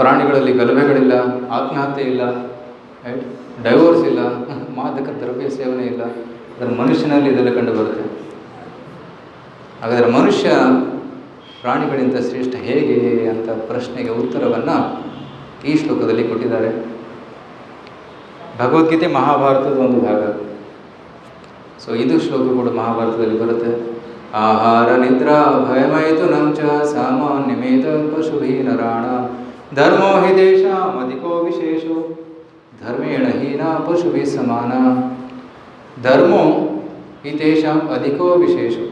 ಪ್ರಾಣಿಗಳಲ್ಲಿ ಗಲಭೆಗಳಿಲ್ಲ, ಆತ್ಮಹತ್ಯೆ ಇಲ್ಲ, ರೈಟ್? ಡೈವೋರ್ಸ್ ಇಲ್ಲ, ಮಾದಕ ದ್ರವ್ಯ ಸೇವನೆ ಇಲ್ಲ. ಅದರ ಮನುಷ್ಯನಲ್ಲಿ ಇದೆಲ್ಲ ಕಂಡು ಬರುತ್ತೆ. ಹಾಗಾದರೆ ಮನುಷ್ಯ ಪ್ರಾಣಿಗಳಿಂದ ಶ್ರೇಷ್ಠ ಹೇಗೆ ಅಂತ ಪ್ರಶ್ನೆಗೆ ಉತ್ತರವನ್ನು ಈ ಶ್ಲೋಕದಲ್ಲಿ ಕೊಟ್ಟಿದ್ದಾರೆ. ಭಗವದ್ಗೀತೆ ಮಹಾಭಾರತದ ಒಂದು ಭಾಗ. ಸೊ ಇದು ಶ್ಲೋಕ ಕೂಡ ಮಹಾಭಾರತದಲ್ಲಿ ಬರುತ್ತೆ. ಆಹಾರ ನಿದ್ರಾ ಭಯಮೈತು ನಂಚ ಸಾಮಾನ್ಯಮೇತ ಪಶುಭಿ ನರಾಣ ಧರ್ಮೋ ಹಿ ದೇಶಾಂ ಅಧಿಕೋ ವಿಶೇಷೋ ಧರ್ಮೇಣ ಹೀನ ಪಶುಭಿ ಸಮಾನ. ಧರ್ಮೋ ಹಿ ತೇಷಾಂ ಅಧಿಕೋ ವಿಶೇಷೋ.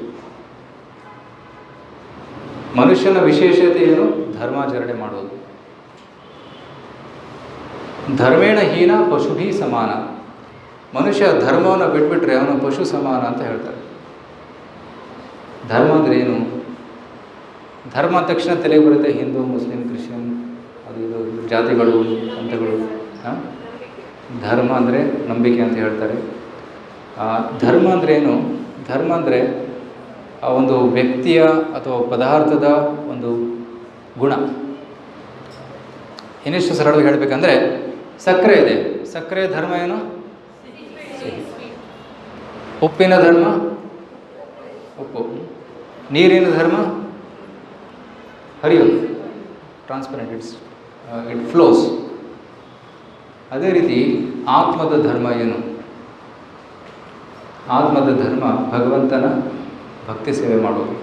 ಮನುಷ್ಯನ ವಿಶೇಷತೆ ಏನು? ಧರ್ಮಾಚರಣೆ ಮಾಡೋದು. ಧರ್ಮೇಣ ಹೀನ ಪಶುಭಿ ಸಮಾನ. ಮನುಷ್ಯ ಧರ್ಮವನ್ನು ಬಿಟ್ಬಿಟ್ರೆ ಅವನು ಪಶು ಸಮಾನ ಅಂತ ಹೇಳ್ತಾರೆ. ಧರ್ಮ ಅಂದರೆ ಏನು? ಧರ್ಮ ಅಂದ ತಕ್ಷಣ ತಲೆಗೆ ಬರುತ್ತೆ ಹಿಂದೂ, ಮುಸ್ಲಿಂ, ಕ್ರಿಶ್ಚಿಯನ್, ಅದು ಇದು ಜಾತಿಗಳು, ಪಂಥಗಳು. ಧರ್ಮ ಅಂದರೆ ನಂಬಿಕೆ ಅಂತ ಹೇಳ್ತಾರೆ. ಧರ್ಮ ಅಂದರೆ ಏನು? ಧರ್ಮ ಅಂದರೆ ಆ ಒಂದು ವ್ಯಕ್ತಿಯ ಅಥವಾ ಪದಾರ್ಥದ ಒಂದು ಗುಣ. ಇನ್ನಿಷ್ಟು ಸರಳವಾಗಿ ಹೇಳಬೇಕಂದ್ರೆ ಸಕ್ಕರೆ ಇದೆ. ಸಕ್ಕರೆ ಧರ್ಮ ಏನು? ಉಪ್ಪಿನ ಧರ್ಮ ಉಪ್ಪು. ನೀರಿನ ಧರ್ಮ ಹರಿಯೋದು, ಟ್ರಾನ್ಸ್ಪರೆಂಟ್, ಇಟ್ ಫ್ಲೋಸ್. ಅದೇ ರೀತಿ ಆತ್ಮದ ಧರ್ಮ ಏನು? ಆತ್ಮದ ಧರ್ಮ ಭಗವಂತನ ಭಕ್ತಿ ಸೇವೆ ಮಾಡುವುದು,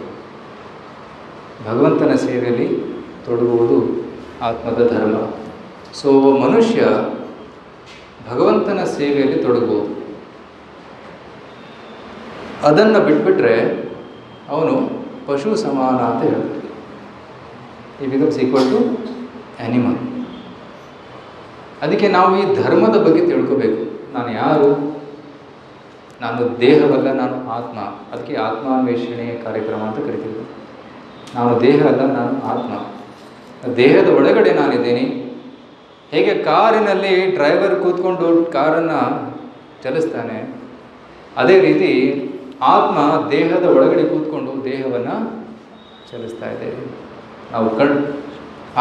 ಭಗವಂತನ ಸೇವೆಯಲ್ಲಿ ತೊಡಗುವುದು ಆತ್ಮದ ಧರ್ಮ. ಸೊ ಮನುಷ್ಯ ಭಗವಂತನ ಸೇವೆಯಲ್ಲಿ ತೊಡಗುವುದು. ಅದನ್ನು ಬಿಟ್ಬಿಟ್ರೆ ಅವನು ಪಶು ಸಮಾನ ಅಂತ ಹೇಳ್ತಾರೆ. ಈ ಬಿಕಮ್ಸ್ ಈಕ್ವಲ್ ಟು ಆ್ಯನಿಮಲ್. ಅದಕ್ಕೆ ನಾವು ಈ ಧರ್ಮದ ಬಗ್ಗೆ ತಿಳ್ಕೋಬೇಕು. ನಾನು ಯಾರು? ನಾನು ದೇಹವಲ್ಲ, ನಾನು ಆತ್ಮ. ಅದಕ್ಕೆ ಆತ್ಮಾನ್ವೇಷಣೆ ಕಾರ್ಯಕ್ರಮ ಅಂತ ಕರಿತೀವಿ. ನಾನು ದೇಹ ಅಲ್ಲ, ನಾನು ಆತ್ಮ. ದೇಹದ ಒಳಗಡೆ ನಾನಿದ್ದೀನಿ. ಹೇಗೆ ಕಾರಿನಲ್ಲಿ ಡ್ರೈವರ್ ಕೂತ್ಕೊಂಡು ಕಾರನ್ನು ಚಲಿಸ್ತಾನೆ, ಅದೇ ರೀತಿ ಆತ್ಮ ದೇಹದ ಒಳಗಡೆ ಕೂತ್ಕೊಂಡು ದೇಹವನ್ನು ಚಲಿಸ್ತಾ ಇದೆ. ನಾವು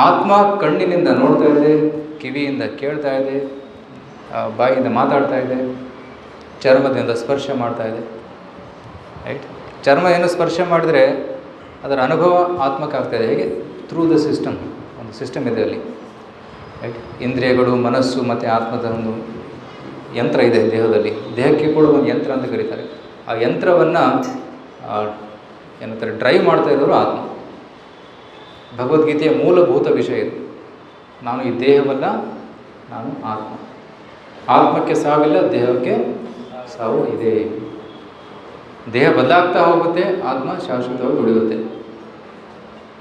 ಆತ್ಮ ಕಣ್ಣಿನಿಂದ ನೋಡ್ತಾ ಇದೆ, ಕಿವಿಯಿಂದ ಕೇಳ್ತಾ ಇದೆ, ಬಾಯಿಯಿಂದ ಮಾತಾಡ್ತಾ ಇದೆ, ಚರ್ಮದಿಂದ ಸ್ಪರ್ಶ ಮಾಡ್ತಾ ಇದೆ. ರೈಟ್? ಚರ್ಮ ಏನು ಸ್ಪರ್ಶ ಮಾಡಿದರೆ ಅದರ ಅನುಭವ ಆತ್ಮಕ್ಕೆ ಆಗ್ತಾಯಿದೆ. ಹೇಗೆ? Through the system. ಒಂದು ಸಿಸ್ಟಮ್ ಇದೆ ಅಲ್ಲಿ. ರೈಟ್? ಇಂದ್ರಿಯಗಳು, ಮನಸ್ಸು ಮತ್ತು ಆತ್ಮದ ಒಂದು ಯಂತ್ರ ಇದೆ ದೇಹದಲ್ಲಿ. ದೇಹಕ್ಕೆ ಕೂಡ ಒಂದು ಯಂತ್ರ ಅಂತ ಕರೀತಾರೆ. ಆ ಯಂತ್ರವನ್ನು ಏನಂತಾರೆ, ಡ್ರೈವ್ ಮಾಡ್ತಾ ಇರೋರು ಆತ್ಮ. ಭಗವದ್ಗೀತೆಯ ಮೂಲಭೂತ ವಿಷಯ ಇದು. ನಾನು ಈ ದೇಹವಲ್ಲ, ನಾನು ಆತ್ಮ. ಆತ್ಮಕ್ಕೆ ಸಾವಿಲ್ಲ, ದೇಹಕ್ಕೆ ಸಾವು ಇದೆ. ದೇಹ ಬದಲಾಗ್ತಾ ಹೋಗುತ್ತೆ, ಆತ್ಮ ಶಾಶ್ವತವಾಗಿ ಉಳಿಯುತ್ತೆ.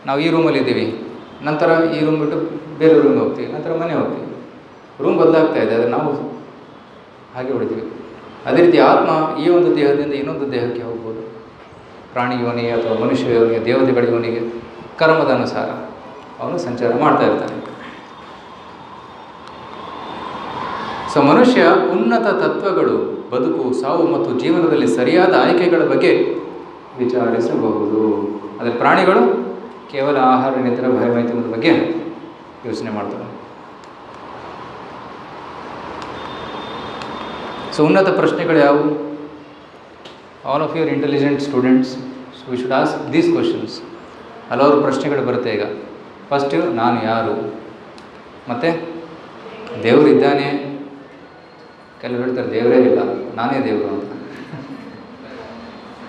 ನಾವು ಈ ರೂಮಲ್ಲಿ ಇದ್ದೀವಿ, ನಂತರ ಈ ರೂಮ್ ಬಿಟ್ಟು ಬೇರೆ ರೂಮ್ಗೆ ಹೋಗ್ತೀವಿ, ನಂತರ ಮನೆ ಹೋಗ್ತೀವಿ. ರೂಮ್ ಬದಲಾಗ್ತಾ ಇದೆ, ಆದರೆ ನಾವು ಹಾಗೆ ಉಳಿತೀವಿ. ಅದೇ ರೀತಿ ಆತ್ಮ ಈ ಒಂದು ದೇಹದಿಂದ ಇನ್ನೊಂದು ದೇಹಕ್ಕೆ ಹೋಗ್ಬೋದು. ಪ್ರಾಣಿ ಯೋನಿಗೆ ಅಥವಾ ಮನುಷ್ಯ ಯೋನಿಗೆ, ದೇವತೆಗಳ ಯೋನಿಗೆ ಕರ್ಮದ ಅನುಸಾರ ಅವನು ಸಂಚಾರ ಮಾಡ್ತಾ ಇರ್ತಾನೆ. ಸೊ ಮನುಷ್ಯ ಉನ್ನತ ತತ್ವಗಳು, ಬದುಕು, ಸಾವು ಮತ್ತು ಜೀವನದಲ್ಲಿ ಸರಿಯಾದ ಆಯ್ಕೆಗಳ ಬಗ್ಗೆ ವಿಚಾರಿಸಬಹುದು. ಆದರೆ ಪ್ರಾಣಿಗಳು ಕೇವಲ ಆಹಾರ, ನಿದ್ರೆ, ಭಯಮೈಥುನದ ಬಗ್ಗೆ ಯೋಚನೆ ಮಾಡ್ತವೆ. ಸೊ ಉನ್ನತ ಪ್ರಶ್ನೆಗಳು ಯಾವುವು? All of your intelligent students, so we should ask these questions. ಹಲವಾರು ಪ್ರಶ್ನೆಗಳು ಬರುತ್ತೆ ಈಗ. ಫಸ್ಟು, ನಾನು ಯಾರು? ಮತ್ತು ದೇವರು ಇದ್ದಾನೆ? ಕೆಲವರು ಹೇಳ್ತಾರೆ ದೇವರೇ ಇಲ್ಲ, ನಾನೇ ದೇವರು ಅಂತ.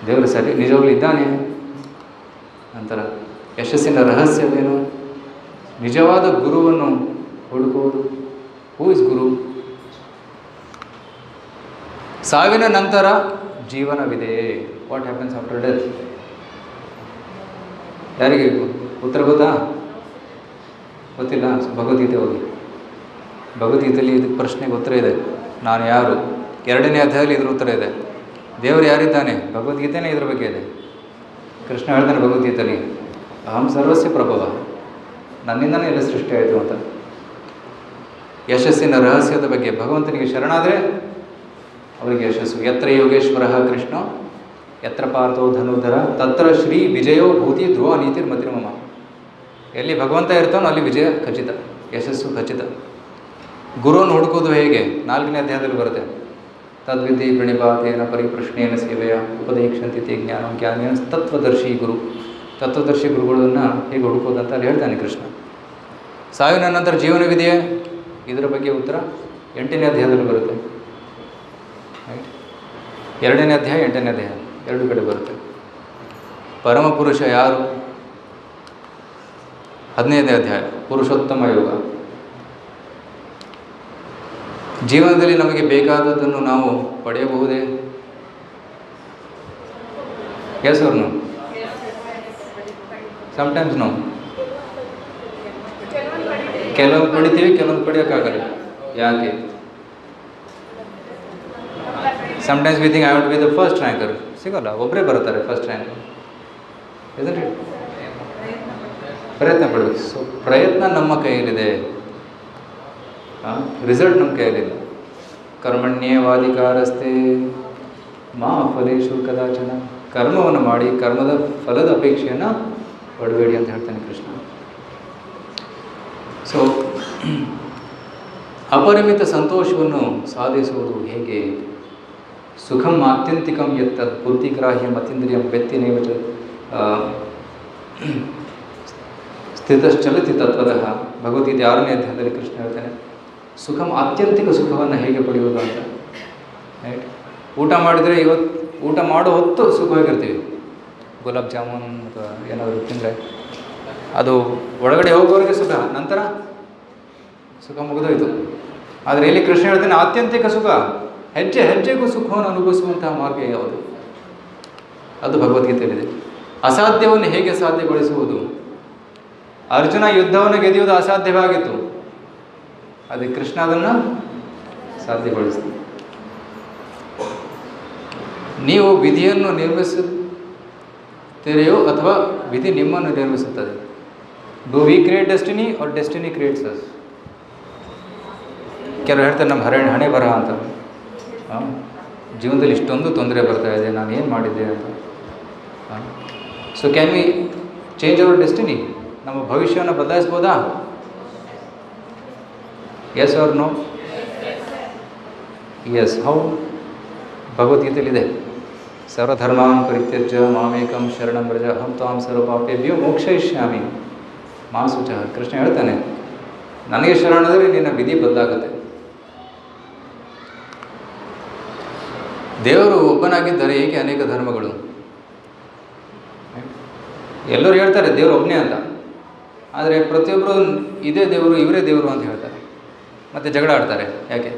ದೇವರು ಸರಿ ನಿಜವಾಗ್ಲೂ ಇದ್ದಾನೆ? ನಂತರ ಯಶಸ್ಸಿನ ರಹಸ್ಯವೇನು? ನಿಜವಾದ ಗುರುವನ್ನು ಹುಡುಕುವುದು. Who is guru? ಸಾವಿನ ನಂತರ ಜೀವನವಿದೆಯೇ? What happens after death? ಯಾರಿಗೆ ಉತ್ತರ ಗೊತ್ತಾ? ಗೊತ್ತಿಲ್ಲ? ಭಗವದ್ಗೀತೆ ಹೋಗಿ. ಭಗವದ್ಗೀತೆಯಲ್ಲಿ ಇದಕ್ಕೆ ಪ್ರಶ್ನೆಗೆ ಉತ್ತರ ಇದೆ. ನಾನು ಯಾರು? 2ನೇ ಅಧ್ಯಾಯದಲ್ಲಿ ಇದ್ರ ಉತ್ತರ ಇದೆ. ದೇವರು ಯಾರಿದ್ದಾನೆ? ಭಗವದ್ಗೀತೆನೇ ಇದ್ರ ಬಗ್ಗೆ ಇದೆ. ಕೃಷ್ಣ ಹೇಳ್ತಾನೆ ಭಗವದ್ಗೀತೆಯಲ್ಲಿ, ಅಹಂ ಸರ್ವಸ್ಯ ಪ್ರಭವ, ನನ್ನಿಂದನೇ ಎಲ್ಲ ಸೃಷ್ಟಿ ಆಯಿತು ಅಂತ. ಯಶಸ್ಸಿನ ರಹಸ್ಯದ ಬಗ್ಗೆ ಭಗವಂತನಿಗೆ ಶರಣಾದರೆ ಅವರಿಗೆ ಯಶಸ್ಸು. ಯತ್ರ ಯೋಗೇಶ್ವರ ಕೃಷ್ಣ ಯತ್ರ ಪಾರ್ಥೋ ಧನುರ್ಧರ ತತ್ರ ಶ್ರೀ ವಿಜಯೋ ಭೂತಿ ಧ್ರುವ ನೀತಿರ್ ಮತಿರ್ಮಮ. ಎಲ್ಲಿ ಭಗವಂತ ಇರ್ತಾನೋ ಅಲ್ಲಿ ವಿಜಯ ಖಚಿತ, ಯಶಸ್ಸು ಖಚಿತ. ಗುರುವನ್ನು ಹುಡುಕೋದು ಹೇಗೆ? 4ನೇ ಅಧ್ಯಾಯದಲ್ಲಿ ಬರುತ್ತೆ. ತದ್ವಿಧಿ ಪ್ರಣಿಪಾತೇನ ಪರಿಪ್ರಶ್ನೇನ ಸೇವೆಯ ಉಪದೇಕ್ಷಂತಿ ಜ್ಞಾನ ಜ್ಞಾನೇನ ತತ್ವದರ್ಶಿ ಗುರು. ತತ್ವದರ್ಶಿ ಗುರುಗಳನ್ನು ಹೇಗೆ ಹುಡುಕೋದಂತ ಅಲ್ಲಿ ಹೇಳ್ತಾನೆ ಕೃಷ್ಣ. ಸಾವಿನ ನಂತರ ಜೀವನವಿದೆಯೇ, ಇದರ ಬಗ್ಗೆ ಉತ್ತರ 8ನೇ ಅಧ್ಯಾಯದಲ್ಲಿ ಬರುತ್ತೆ. ರೈಟ್, 2ನೇ ಅಧ್ಯಾಯ 8ನೇ ಅಧ್ಯಾಯ ಎರಡು ಕಡೆ ಬರುತ್ತೆ. ಪರಮ ಪುರುಷ ಯಾರು, 15ನೇ ಅಧ್ಯಾಯ ಪುರುಷೋತ್ತಮ ಯೋಗ. ಜೀವನದಲ್ಲಿ ನಮಗೆ ಬೇಕಾದದ್ದನ್ನು ನಾವು ಪಡೆಯಬಹುದೇ? ಎಸ್ ಅವ್ರನ್ನು ಸಮ್ಟೈಮ್ಸ್ ನಾವು ಕೆಲವೊಂದು ಪಡಿತೀವಿ, ಕೆಲವೊಂದು ಪಡೆಯೋಕ್ಕಾಗಲ್ಲ. ಯಾಕೆ? Sometimes we think I want B the first ranker. ಸಿಗೋಲ್ಲ, ಒಬ್ಬರೇ ಬರ್ತಾರೆ ಫಸ್ಟ್ ರ್ಯಾಂಕರ್. ಇದನ್ರಿ ಪ್ರಯತ್ನ ಪಡಬೇಕು. ಸೊ ಪ್ರಯತ್ನ ನಮ್ಮ ಕೈಯಲ್ಲಿದೆ, ರಿಸಲ್ಟ್ ನಮ್ಮ ಕೈಯಲ್ಲಿಲ್ಲ. ಕರ್ಮಣ್ಯೇವಾಧಿಕಾರಸ್ಥೆ ಮಾ ಫಲೇಶು ಕದಾಚನ. ಕರ್ಮವನ್ನು ಮಾಡಿ ಕರ್ಮದ ಫಲದ ಅಪೇಕ್ಷೆಯನ್ನು ಪಡಬೇಡಿ ಅಂತ ಹೇಳ್ತಾನೆ ಕೃಷ್ಣ. ಸೊ ಅಪರಿಮಿತ ಸಂತೋಷವನ್ನು ಸಾಧಿಸುವುದು ಹೇಗೆ? ಸುಖಂ ಆತ್ಯಂತಿಕಂ ಯತ್ತದ್ ಬುದ್ಧಿಗ್ರಾಹ್ಯಂ ಅತೀಂದ್ರಿಯಂ ವ್ಯಕ್ತಿನೇವ ಸ್ಥಿತಶ್ಚಲತಿ ತತ್ವತಃ. ಭಗವದ್ಗೀತೆ 6ನೇ ಅಧ್ಯಾಯದಲ್ಲಿ ಕೃಷ್ಣ ಹೇಳ್ತಾನೆ ಸುಖಂ ಆತ್ಯಂತಿಕ ಸುಖವನ್ನು ಹೇಗೆ ಪಡೆಯುವುದು ಅಂತ. ರೈಟ್, ಊಟ ಮಾಡಿದರೆ ಊಟ ಮಾಡೋ ಹೊತ್ತು ಸುಖವಾಗಿರ್ತೀವಿ. ಗುಲಾಬ್ ಜಾಮೂನ್ ಅಥವಾ ಏನಾದರೂ ತಿಂದರೆ ಅದು ಒಳಗಡೆ ಹೋಗೋವರೆಗೆ ಸುಖ, ನಂತರ ಸುಖ ಮುಗಿದೋಯ್ತು. ಆದರೆ ಇಲ್ಲಿ ಕೃಷ್ಣ ಹೇಳ್ತಾನೆ ಆತ್ಯಂತಿಕ ಸುಖ, ಹೆಜ್ಜೆ ಹೆಜ್ಜೆಗೂ ಸುಖವನ್ನು ಅನುಭವಿಸುವಂತಹ ಮಾರ್ಗ ಯಾವುದು? ಅದು ಭಗವದ್ಗೀತೆಯಲ್ಲಿದೆ. ಅಸಾಧ್ಯವನ್ನು ಹೇಗೆ ಸಾಧ್ಯಗೊಳಿಸುವುದು? ಅರ್ಜುನ ಯುದ್ಧವನ್ನು ಗೆದ್ದುವುದು ಅಸಾಧ್ಯವಾಗಿತ್ತು, ಅದಕ್ಕೆ ಕೃಷ್ಣ ಅದನ್ನು ಸಾಧ್ಯಗೊಳಿಸಿದ. ನೀವು ವಿಧಿಯನ್ನು ನಿರ್ಮಿಸುತ್ತೀರೆಯೋ ಅಥವಾ ವಿಧಿ ನಿಮ್ಮನ್ನು ನಿರ್ಮಿಸುತ್ತದೆ? Do we create destiny or destiny creates us? ಕೆಲವರು ಹೇಳ್ತಾರೆ ನಮ್ಮ ಹಣೆ ಬರಹ ಅಂತ. ಜೀವನದಲ್ಲಿ ಇಷ್ಟೊಂದು ತೊಂದರೆ ಬರ್ತಾ ಇದೆ, ನಾನು ಏನು ಮಾಡಿದ್ದೆ ಅಂತ. So can we change our destiny? ನಮ್ಮ ಭವಿಷ್ಯವನ್ನು ಬದಲಾಯಿಸ್ಬೋದಾ? Yes or no? Yes. How? ಭಗವದ್ಗೀತೆಯಲ್ಲಿದೆ, ಸರ್ವಧರ್ಮಾನ್ ಪರಿತ್ಯಜ್ಯ ಮಾಮೇಕಂ ಶರಣಂ ವ್ರಜ ಅಹಂ ತ್ವಾಂ ಸರ್ವಪಾಪೇಭ್ಯೋ ಮೋಕ್ಷಯಿಷ್ಯಾಮಿ ಮಾ ಶುಚಃ. ಕೃಷ್ಣ ಹೇಳ್ತಾನೆ ನನಗೆ ಶರಣಾದರೆ ನಿನ್ನ ವಿಧಿ ಬದಲಾಗುತ್ತೆ. ದೇವರು ಒಬ್ಬನಾಗಿದ್ದರೆ ಏಕೆ ಅನೇಕ ಧರ್ಮಗಳು? ಎಲ್ಲರೂ ಹೇಳ್ತಾರೆ ದೇವರು ಒಬ್ಬನೇ ಅಂತ, ಆದರೆ ಪ್ರತಿಯೊಬ್ಬರು ಇದೇ ದೇವರು ಇವರೇ ದೇವರು ಅಂತ ಹೇಳ್ತಾರೆ, ಮತ್ತು ಜಗಳ ಆಡ್ತಾರೆ. ಯಾಕೆ?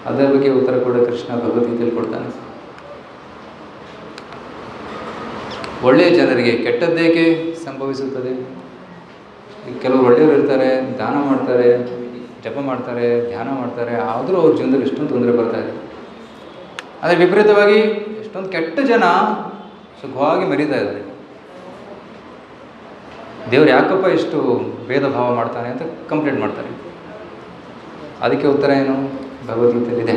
ಅದರ ಬಗ್ಗೆ ಉತ್ತರ ಕೂಡ ಕೃಷ್ಣ ಭಗವದ್ಗೀತೆಯಲ್ಲಿ ಕೊಡ್ತಾನೆ. ಒಳ್ಳೆಯ ಜನರಿಗೆ ಕೆಟ್ಟದ್ದೇಕೆ ಸಂಭವಿಸುತ್ತದೆ? ಕೆಲವರು ಒಳ್ಳೆಯವರು ಇರ್ತಾರೆ, ದಾನ ಮಾಡ್ತಾರೆ, ಜಪ ಮಾಡ್ತಾರೆ, ಧ್ಯಾನ ಮಾಡ್ತಾರೆ, ಆದರೂ ಅವ್ರ ಜೀವನದಲ್ಲಿ ಎಷ್ಟೊಂದು ತೊಂದರೆ ಬರ್ತಾ ಇದೆ. ಆದರೆ ವಿಪರೀತವಾಗಿ ಎಷ್ಟೊಂದು ಕೆಟ್ಟ ಜನ ಸುಖವಾಗಿ ಮೆರೀತಾ ಇದ್ದಾರೆ. ದೇವ್ರು ಯಾಕಪ್ಪ ಇಷ್ಟು ಭೇದ ಭಾವ ಮಾಡ್ತಾನೆ ಅಂತ ಕಂಪ್ಲೇಂಟ್ ಮಾಡ್ತಾರೆ. ಅದಕ್ಕೆ ಉತ್ತರ ಏನು? ಭಗವದ್ಗೀತೆಯಲ್ಲಿದೆ.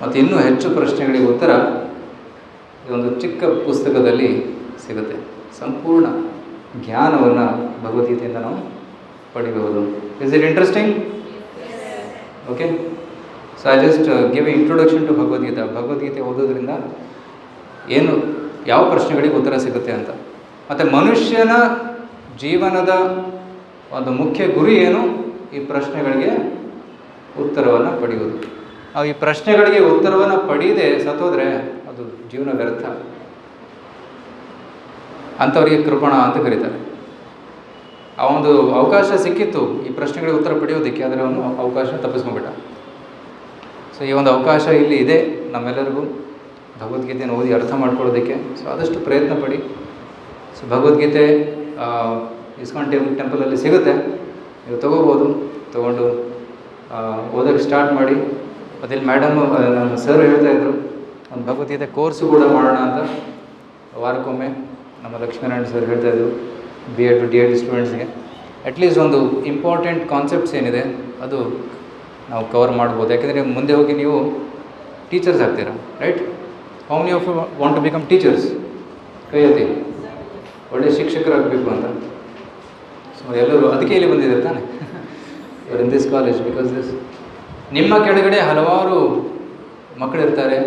ಮತ್ತು ಇನ್ನೂ ಹೆಚ್ಚು ಪ್ರಶ್ನೆಗಳಿಗೆ ಉತ್ತರ ಈ ಒಂದು ಚಿಕ್ಕ ಪುಸ್ತಕದಲ್ಲಿ ಸಿಗುತ್ತೆ. ಸಂಪೂರ್ಣ ಜ್ಞಾನವನ್ನು ಭಗವದ್ಗೀತೆಯಿಂದ ನಾವು ಪಡಿಬಹುದು. Is it interesting? Okay. So I just give a introduction to Bhagavad Gita. Bhagavad Gita ಓದೋದ್ರಿಂದ ಏನು ಯಾವ ಪ್ರಶ್ನೆಗಳಿಗೆ ಉತ್ತರ ಸಿಗುತ್ತೆ ಅಂತ, ಮತ್ತು ಮನುಷ್ಯನ ಜೀವನದ ಒಂದು ಮುಖ್ಯ ಗುರಿ ಏನು? ಈ ಪ್ರಶ್ನೆಗಳಿಗೆ ಉತ್ತರವನ್ನು ಪಡೆಯುವುದು. ಈ ಪ್ರಶ್ನೆಗಳಿಗೆ ಉತ್ತರವನ್ನು ಪಡೆಯದೆ ಸತ್ತೋದ್ರೆ ಅದು ಜೀವನ ವ್ಯರ್ಥ. ಅಂಥವರಿಗೆ ಕೃಪಣ ಅಂತ ಕರೀತಾರೆ. ಆ ಒಂದು ಅವಕಾಶ ಸಿಕ್ಕಿತ್ತು ಈ ಪ್ರಶ್ನೆಗಳಿಗೆ ಉತ್ತರ ಪಡೆಯೋದಕ್ಕೆ, ಆದರೆ ಅವನು ಅವಕಾಶ ತಪ್ಪಿಸ್ಕೊಂಡ್ಬಿಟ್ಟ. ಸೊ ಈ ಒಂದು ಅವಕಾಶ ಇಲ್ಲಿ ಇದೆ ನಮ್ಮೆಲ್ಲರಿಗೂ ಭಗವದ್ಗೀತೆಯನ್ನು ಓದಿ ಅರ್ಥ ಮಾಡ್ಕೊಳ್ಳೋದಕ್ಕೆ. ಸೊ ಆದಷ್ಟು ಪ್ರಯತ್ನ ಪಡಿ. ಸೊ ಭಗವದ್ಗೀತೆ ಇಸ್ಕಾನ್ ಟೆಂಪಲಲ್ಲಿ ಸಿಗುತ್ತೆ, ನೀವು ತೊಗೋಬೋದು. ತೊಗೊಂಡು ಓದೋಕ್ಕೆ ಸ್ಟಾರ್ಟ್ ಮಾಡಿ. ಮತ್ತು ಇಲ್ಲಿ ನಮ್ಮ ಸರ್ ಹೇಳ್ತಾಯಿದ್ರು ಒಂದು ಭಗವದ್ಗೀತೆ ಕೋರ್ಸು ಕೂಡ ಮಾಡೋಣ ಅಂತ. ವಾರಕ್ಕೊಮ್ಮೆ ನಮ್ಮ ಲಕ್ಷ್ಮೀನಾರಾಯಣ ಸರ್ ಹೇಳ್ತಾಯಿದ್ರು BA to DED ಸ್ಟೂಡೆಂಟ್ಸ್ಗೆ ಅಟ್ಲೀಸ್ಟ್ ಒಂದು ಇಂಪಾರ್ಟೆಂಟ್ ಕಾನ್ಸೆಪ್ಟ್ಸ್ ಏನಿದೆ ಅದು ನಾವು ಕವರ್ ಮಾಡ್ಬೋದು. ಯಾಕೆಂದರೆ ಮುಂದೆ ಹೋಗಿ ನೀವು ಟೀಚರ್ಸ್ ಆಗ್ತೀರಾ, right? How many of you want to become teachers? ಕೈ ಎತ್ತಿ. ಒಳ್ಳೆಯ ಶಿಕ್ಷಕರಾಗಬೇಕು ಅಂತ. ಸೊ ಎಲ್ಲರೂ ಅದಕ್ಕೆ ಇಲ್ಲಿ ಬಂದಿದ್ದಾರೆ ತಾನೆ, in this college. Because this ನಿಮ್ಮ ಕೆಳಗಡೆ ಹಲವಾರು ಮಕ್ಕಳಿರ್ತಾರೆ,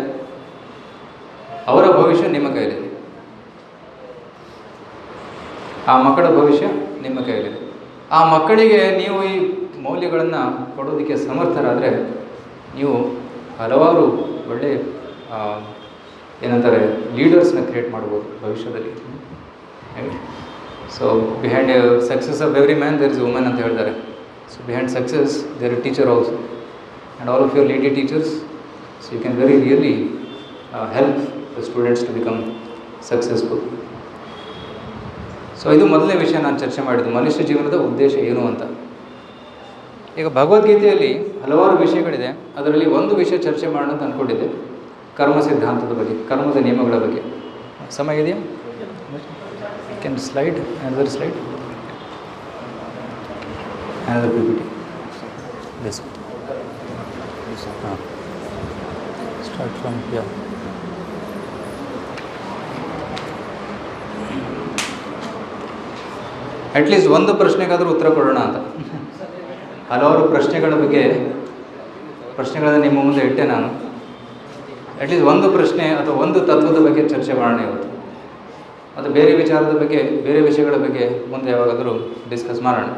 ಅವರ ಭವಿಷ್ಯ ನಿಮ್ಮ ಕೈಲಿದೆ. ಆ ಮಕ್ಕಳ ಭವಿಷ್ಯ ನಿಮ್ಮ ಕೈಲಿದೆ. ಆ ಮಕ್ಕಳಿಗೆ ನೀವು ಈ ಮೌಲ್ಯಗಳನ್ನು ಕೊಡೋದಕ್ಕೆ ಸಮರ್ಥರಾದರೆ ನೀವು ಹಲವಾರು ಒಳ್ಳೆ ಏನಂತಾರೆ ಲೀಡರ್ಸ್ನ ಕ್ರಿಯೇಟ್ ಮಾಡ್ಬೋದು ಭವಿಷ್ಯದಲ್ಲಿ. So behind success of every man there is women ಅಂತ ಹೇಳ್ತಾರೆ. So behind success there is teacher also, and all of your lady teachers. So you can very really help the students to become successful. So ಇದು ಮೊದಲನೇ ವಿಷಯ ನಾನು ಚರ್ಚೆ ಮಾಡಿದ್ದು, ಮನುಷ್ಯ ಜೀವನದ ಉದ್ದೇಶ ಏನು ಅಂತ. ಈಗ ಭಗವದ್ಗೀತೆಯಲ್ಲಿ ಹಲವಾರು ವಿಷಯಗಳಿದೆ, ಅದರಲ್ಲಿ ಒಂದು ವಿಷಯ ಚರ್ಚೆ ಮಾಡೋಣ ಅಂತ ಅಂದ್ಕೊಂಡಿದ್ದೆ, ಕರ್ಮ ಸಿದ್ಧಾಂತದ ಬಗ್ಗೆ, ಕರ್ಮದ ನಿಯಮಗಳ ಬಗ್ಗೆ. ಸಮಯ ಇದೆಯಾ? Can slide another slide, another PPT, this start from here. At least ಒಂದು ಪ್ರಶ್ನೆಗಾದರೂ ಉತ್ತರ ಕೊಡೋಣ ಅಂತ. ಹಲವಾರು ಪ್ರಶ್ನೆಗಳನ್ನು ನಿಮ್ಮ ಮುಂದೆ ಇಟ್ಟೆ ನಾನು. ಅಟ್ಲೀಸ್ಟ್ ಒಂದು ಪ್ರಶ್ನೆ ಅಥವಾ ಒಂದು ತತ್ವದ ಬಗ್ಗೆ ಚರ್ಚೆ ಮಾಡೋಣ ಇವತ್ತು. ಅದು ಬೇರೆ ವಿಚಾರದ ಬಗ್ಗೆ, ಬೇರೆ ವಿಷಯಗಳ ಬಗ್ಗೆ ಮುಂದೆ ಯಾವಾಗಾದರೂ ಡಿಸ್ಕಸ್ ಮಾಡೋಣ.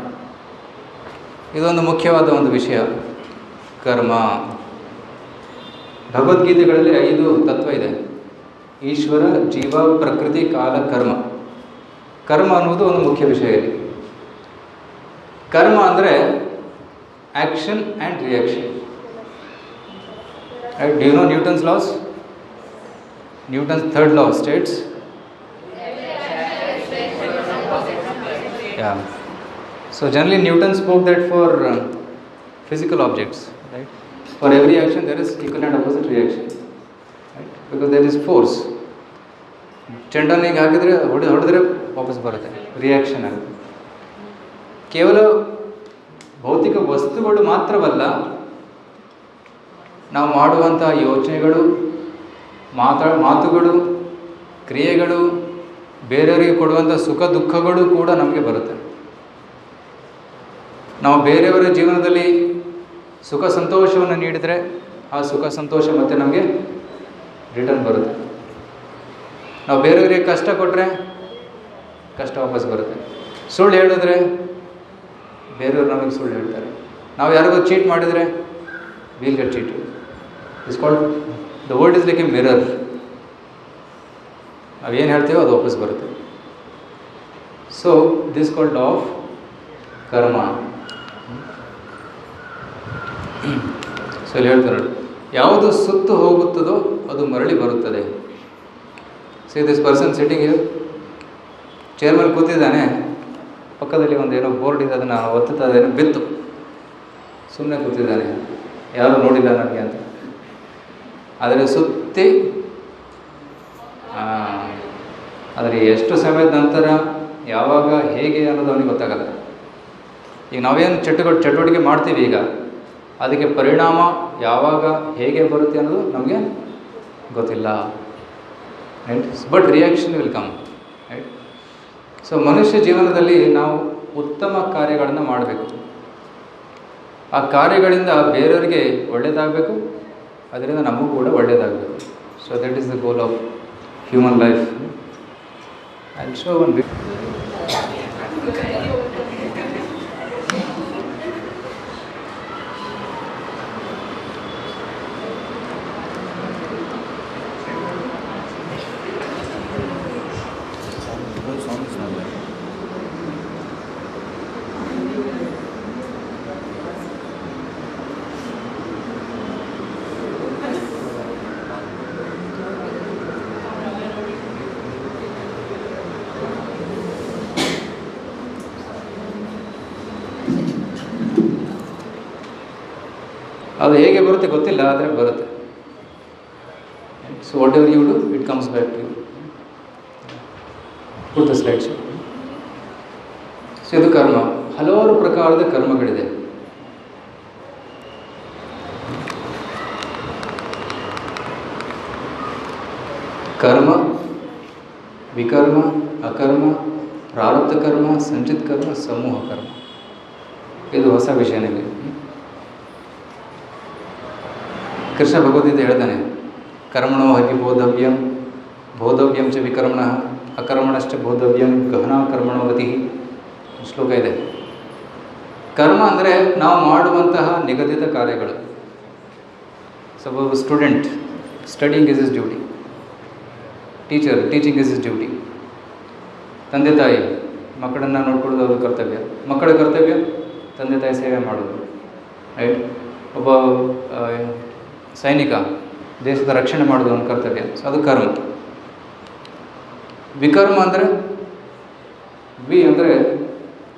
ಇದೊಂದು ಮುಖ್ಯವಾದ ಒಂದು ವಿಷಯ, ಕರ್ಮ. ಭಗವದ್ಗೀತೆಗಳಲ್ಲಿ 5 ತತ್ವ ಇದೆ: ಈಶ್ವರ, ಜೀವ, ಪ್ರಕೃತಿ, ಕಾಲ, ಕರ್ಮ. ಕರ್ಮ ಅನ್ನುವುದು ಒಂದು ಮುಖ್ಯ ವಿಷಯ ಇಲ್ಲಿ. ಕರ್ಮ ಅಂದರೆ action and reaction. Right? Do you know Newton's laws? Newton's third law states, yeah. So generally Newton spoke that for physical objects, right? For every action there is equal and opposite reaction, right? Because there is force. ಚೆಂಡನ್ನು ಹೀಗೆ ಹಾಕಿದರೆ ಹೊಡೆದ್ರೆ ವಾಪಸ್ ಬರುತ್ತೆ, reaction ಆಗುತ್ತೆ. ಕೇವಲ ಭೌತಿಕ ವಸ್ತುಗಳು ಮಾತ್ರವಲ್ಲ, ನಾವು ಮಾಡುವಂಥ ಯೋಚನೆಗಳು, ಮಾತುಗಳು, ಕ್ರಿಯೆಗಳು, ಬೇರೆಯವರಿಗೆ ಕೊಡುವಂಥ ಸುಖ ದುಃಖಗಳು ಕೂಡ ನಮಗೆ ಬರುತ್ತೆ. ನಾವು ಬೇರೆಯವರ ಜೀವನದಲ್ಲಿ ಸುಖ ಸಂತೋಷವನ್ನು ನೀಡಿದರೆ ಆ ಸುಖ ಸಂತೋಷ ಮತ್ತೆ ನಮಗೆ ರಿಟರ್ನ್ ಬರುತ್ತೆ. ನಾವು ಬೇರೆಯವರಿಗೆ ಕಷ್ಟ ಕೊಟ್ಟರೆ ಕಷ್ಟ ವಾಪಸ್ ಬರುತ್ತೆ. ಸುಳ್ಳು ಹೇಳಿದ್ರೆ ಬೇರೆಯವರು ನಮಗೆ ಸುಳ್ಳು ಹೇಳ್ತಾರೆ. ನಾವು ಯಾರಿಗೂ ಚೀಟ್ ಮಾಡಿದರೆ will get cheated. It's called the world is like A mirror. ನಾವೇನು ಹೇಳ್ತೀವೋ ಅದು ವಾಪಸ್ ಬರುತ್ತೆ. ಸೊ ದಿಸ್ ಕಾಲ್ಡ್ ಆಫ್ ಕರ್ಮ. ಸೊ ಇಲ್ಲಿ ಹೇಳ್ತಾರೆ, ಯಾವುದು ಸುತ್ತು ಹೋಗುತ್ತದೋ ಅದು ಮರಳಿ ಬರುತ್ತದೆ. See this person sitting here, chair ಮೇಲೆ ಕೂತಿದ್ದಾನೆ, ಪಕ್ಕದಲ್ಲಿ ಒಂದು ಏನೋ ಬೋರ್ಡ್ ಇದೆ, ಅದನ್ನು ಒತ್ತುತ್ತಾ ಇದ್ದೇನೆ, ಬಿತ್ತು, ಸುಮ್ಮನೆ ಕೂತಿದ್ದಾನೆ, ಯಾರೂ ನೋಡಿಲ್ಲ ನನಗೆ ಅಂತ. ಆದರೆ ಸುತ್ತಿ ಆದರೆ ಎಷ್ಟು ಸಮಯದ ನಂತರ ಯಾವಾಗ ಹೇಗೆ ಅನ್ನೋದು ಅವನಿಗೆ ಗೊತ್ತಾಗಲ್ಲ. ಈಗ ನಾವೇನು ಚಟುವಟಿಕೆ ಮಾಡ್ತೀವಿ, ಈಗ ಅದಕ್ಕೆ ಪರಿಣಾಮ ಯಾವಾಗ ಹೇಗೆ ಬರುತ್ತೆ ಅನ್ನೋದು ನಮಗೆ ಗೊತ್ತಿಲ್ಲ, right? But reaction will come, right? So ಮನುಷ್ಯ ಜೀವನದಲ್ಲಿ ನಾವು ಉತ್ತಮ ಕಾರ್ಯಗಳನ್ನು ಮಾಡಬೇಕು. ಆ ಕಾರ್ಯಗಳಿಂದ ಬೇರೆಯವರಿಗೆ ಒಳ್ಳೆಯದಾಗಬೇಕು, ಅದರಿಂದ ನಮಗೂ ಕೂಡ ಒಳ್ಳೆಯದಾಗಬೇಕು. So that is the goal of human life. I will show one bit. ಅದು ಹೇಗೆ ಬರುತ್ತೆ ಗೊತ್ತಿಲ್ಲ, ಆದರೆ ಬರುತ್ತೆ. So whatever you do, it comes back to you. Put the slide show. So ಇದು ಕರ್ಮ. ಹಲವಾರು ಪ್ರಕಾರದ ಕರ್ಮಗಳಿದೆ. ಕರ್ಮ, ವಿಕರ್ಮ, ಅಕರ್ಮ, ಪ್ರಾರಬ್ಧ ಕರ್ಮ, ಸಂಚಿತ್ ಕರ್ಮ, ಸಮೂಹ ಕರ್ಮ. ಇದು ಹೊಸ ವಿಷಯ ನಿಮಗೆ. ಕೃಷ್ಣ ಭಗವದ್ಗೀತೆ ಹೇಳ್ತಾನೆ, ಕರ್ಮಣೋ ಹಿ ಬೋಧವ್ಯಂ ಬೋಧವ್ಯಂ ಚ ವಿಕರ್ಮಣ ಅಕರ್ಮಣಶ್ಚ ಬೋಧವ್ಯಂ ಗಹನಾ ಕರ್ಮಣೋ ಗತಿ ಶ್ಲೋಕ ಇದೆ. ಕರ್ಮ ಅಂದರೆ ನಾವು ಮಾಡುವಂತಹ ನಿಗದಿತ ಕಾರ್ಯಗಳು. Suppose student studying is is duty, teacher teaching is is duty, ತಂದೆ ತಾಯಿ ಮಕ್ಕಳನ್ನು ನೋಡ್ಕೊಳ್ಳೋದು ಅವ್ರ ಕರ್ತವ್ಯ, ಮಕ್ಕಳ ಕರ್ತವ್ಯ ತಂದೆ ತಾಯಿ ಸೇವೆ ಮಾಡೋದು, ರೈಟ್. ಒಬ್ಬ ಸೈನಿಕ ದೇಶದ ರಕ್ಷಣೆ ಮಾಡೋದು ಅವನ ಕರ್ತವ್ಯ. ಸೊ ಅದು ಕರ್ಮ. ವಿಕರ್ಮ ಅಂದರೆ ಅಂದರೆ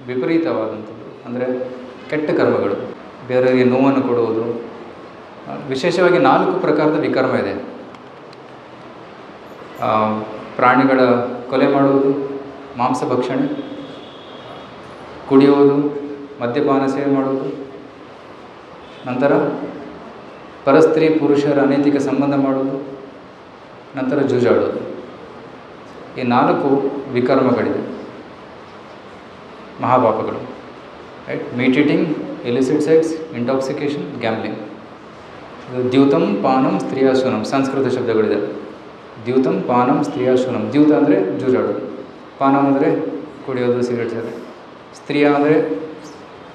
ವಿಪರೀತವಾದಂಥದ್ದು, ಅಂದರೆ ಕೆಟ್ಟ ಕರ್ಮಗಳು, ಬೇರೆಯವರಿಗೆ ನೋವನ್ನು ಕೊಡುವುದು. ವಿಶೇಷವಾಗಿ 4 ಪ್ರಕಾರದ ವಿಕರ್ಮ ಇದೆ. ಪ್ರಾಣಿಗಳ ಕೊಲೆ ಮಾಡುವುದು, ಮಾಂಸ ಭಕ್ಷಣೆ, ಕುಡಿಯುವುದು, ಮದ್ಯಪಾನ ಸೇವೆ ಮಾಡುವುದು, ನಂತರ ಪರಸ್ತ್ರೀ ಪುರುಷರ ಅನೈತಿಕ ಸಂಬಂಧ ಮಾಡುವುದು, ನಂತರ ಜೂಜಾಡುವುದು. ಈ 4 ವಿಕರ್ಮಗಳಿದೆ, ಮಹಾಪಾಪಗಳು, right. Meat eating, illicit sex, intoxication, gambling. ದ್ಯೂತಂ ಪಾನಂ ಸ್ತ್ರೀಯಾಶೂನಂ ಸಂಸ್ಕೃತ ಶಬ್ದಗಳಿದೆ. ದ್ಯೂತಂ ಪಾನಂ ಸ್ತ್ರೀಯಾಶೂನಂ. ದ್ಯೂತ ಅಂದರೆ ಜೂಜಾಡೋದು, ಪಾನಂ ಅಂದರೆ ಕುಡಿಯೋದು, ಸಿಗರೇಟ್ ಸೇರಿ, ಸ್ತ್ರೀಯ ಅಂದರೆ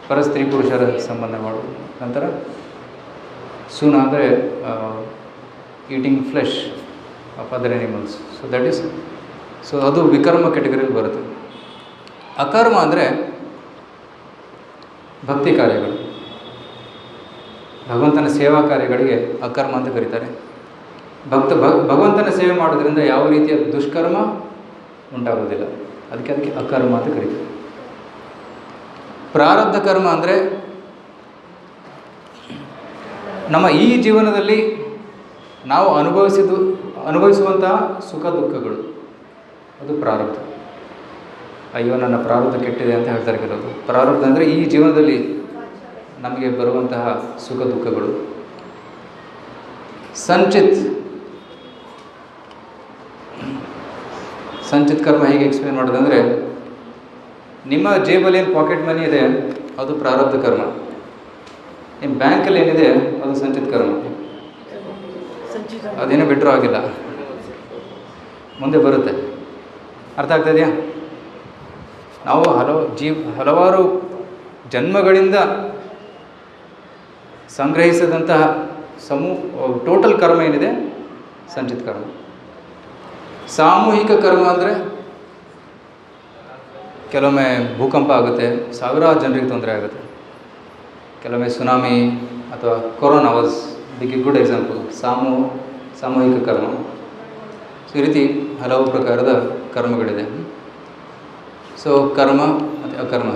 ಪರಸ್ತ್ರೀ ಪುರುಷರ ಸಂಬಂಧ ಮಾಡೋದು, ನಂತರ ಸೂನ ಅಂದರೆ eating flesh of other animals. So that is, so ಅದು ವಿಕರ್ಮ ಕ್ಯಾಟಗರಿಯಲ್ಲಿ ಬರುತ್ತೆ. ಅಕರ್ಮ ಅಂದರೆ ಭಕ್ತಿ ಕಾರ್ಯಗಳು, ಭಗವಂತನ ಸೇವಾ ಕಾರ್ಯಗಳಿಗೆ ಅಕರ್ಮ ಅಂತ ಕರೀತಾರೆ. ಭಗವಂತನ ಸೇವೆ ಮಾಡೋದ್ರಿಂದ ಯಾವ ರೀತಿಯ ದುಷ್ಕರ್ಮ ಉಂಟಾಗೋದಿಲ್ಲ, ಅದಕ್ಕೆ ಅಕರ್ಮ ಅಂತ ಕರೀತಾರೆ. ಪ್ರಾರಬ್ಧ ಕರ್ಮ ಅಂದರೆ ನಮ್ಮ ಈ ಜೀವನದಲ್ಲಿ ನಾವು ಅನುಭವಿಸುವಂತಹ ಸುಖ ದುಃಖಗಳು, ಅದು ಪ್ರಾರಬ್ಧ. ಅಯ್ಯೋ ನನ್ನ ಪ್ರಾರಬ್ಧ ಕೆಟ್ಟಿದೆ ಅಂತ ಹೇಳ್ತಾರೆ ಕೆಲವರು. ಪ್ರಾರಬ್ಧ ಅಂದರೆ ಈ ಜೀವನದಲ್ಲಿ ನಮಗೆ ಬರುವಂತಹ ಸುಖ ದುಃಖಗಳು. ಸಂಚಿತ್ ಕರ್ಮ ಹೇಗೆ ಎಕ್ಸ್ಪ್ಲೇನ್ ಮಾಡೋದಂದರೆ, ನಿಮ್ಮ ಜೇಬಲ್ಲಿ ಏನು ಪಾಕೆಟ್ ಮನಿ ಇದೆ ಅದು ಪ್ರಾರಬ್ಧ ಕರ್ಮ, ನಿಮ್ಮ ಬ್ಯಾಂಕಲ್ಲಿ ಏನಿದೆ ಅದು ಸಂಚಿತ್ ಕರ್ಮ. ಅದೇನೂ ಬಿಟ್ಟರೂ ಆಗಿಲ್ಲ, ಮುಂದೆ ಬರುತ್ತೆ. ಅರ್ಥ ಆಗ್ತಾಯಿದೆಯಾ? ನಾವು ಹಲವಾರು ಜನ್ಮಗಳಿಂದ ಸಂಗ್ರಹಿಸಿದಂತಹ ಟೋಟಲ್ ಕರ್ಮ ಏನಿದೆ ಸಂಚಿತ್ ಕರ್ಮ. ಸಾಮೂಹಿಕ ಕರ್ಮ ಅಂದರೆ ಕೆಲವೊಮ್ಮೆ ಭೂಕಂಪ ಆಗುತ್ತೆ, ಸಾವಿರಾರು ಜನರಿಗೆ ತೊಂದರೆ ಆಗುತ್ತೆ. ಕೆಲವೊಮ್ಮೆ ಸುನಾಮಿ ಅಥವಾ ಕೊರೋನಾ ವಾಸ್ ಗುಡ್ ಎಕ್ಸಾಂಪಲ್. ಸಾಮೂಹಿಕ ಕರ್ಮ. ಸೊ ಈ ರೀತಿ ಹಲವು ಪ್ರಕಾರದ ಕರ್ಮಗಳಿದೆ. ಸೊ ಕರ್ಮ ಮತ್ತು ಅಕರ್ಮ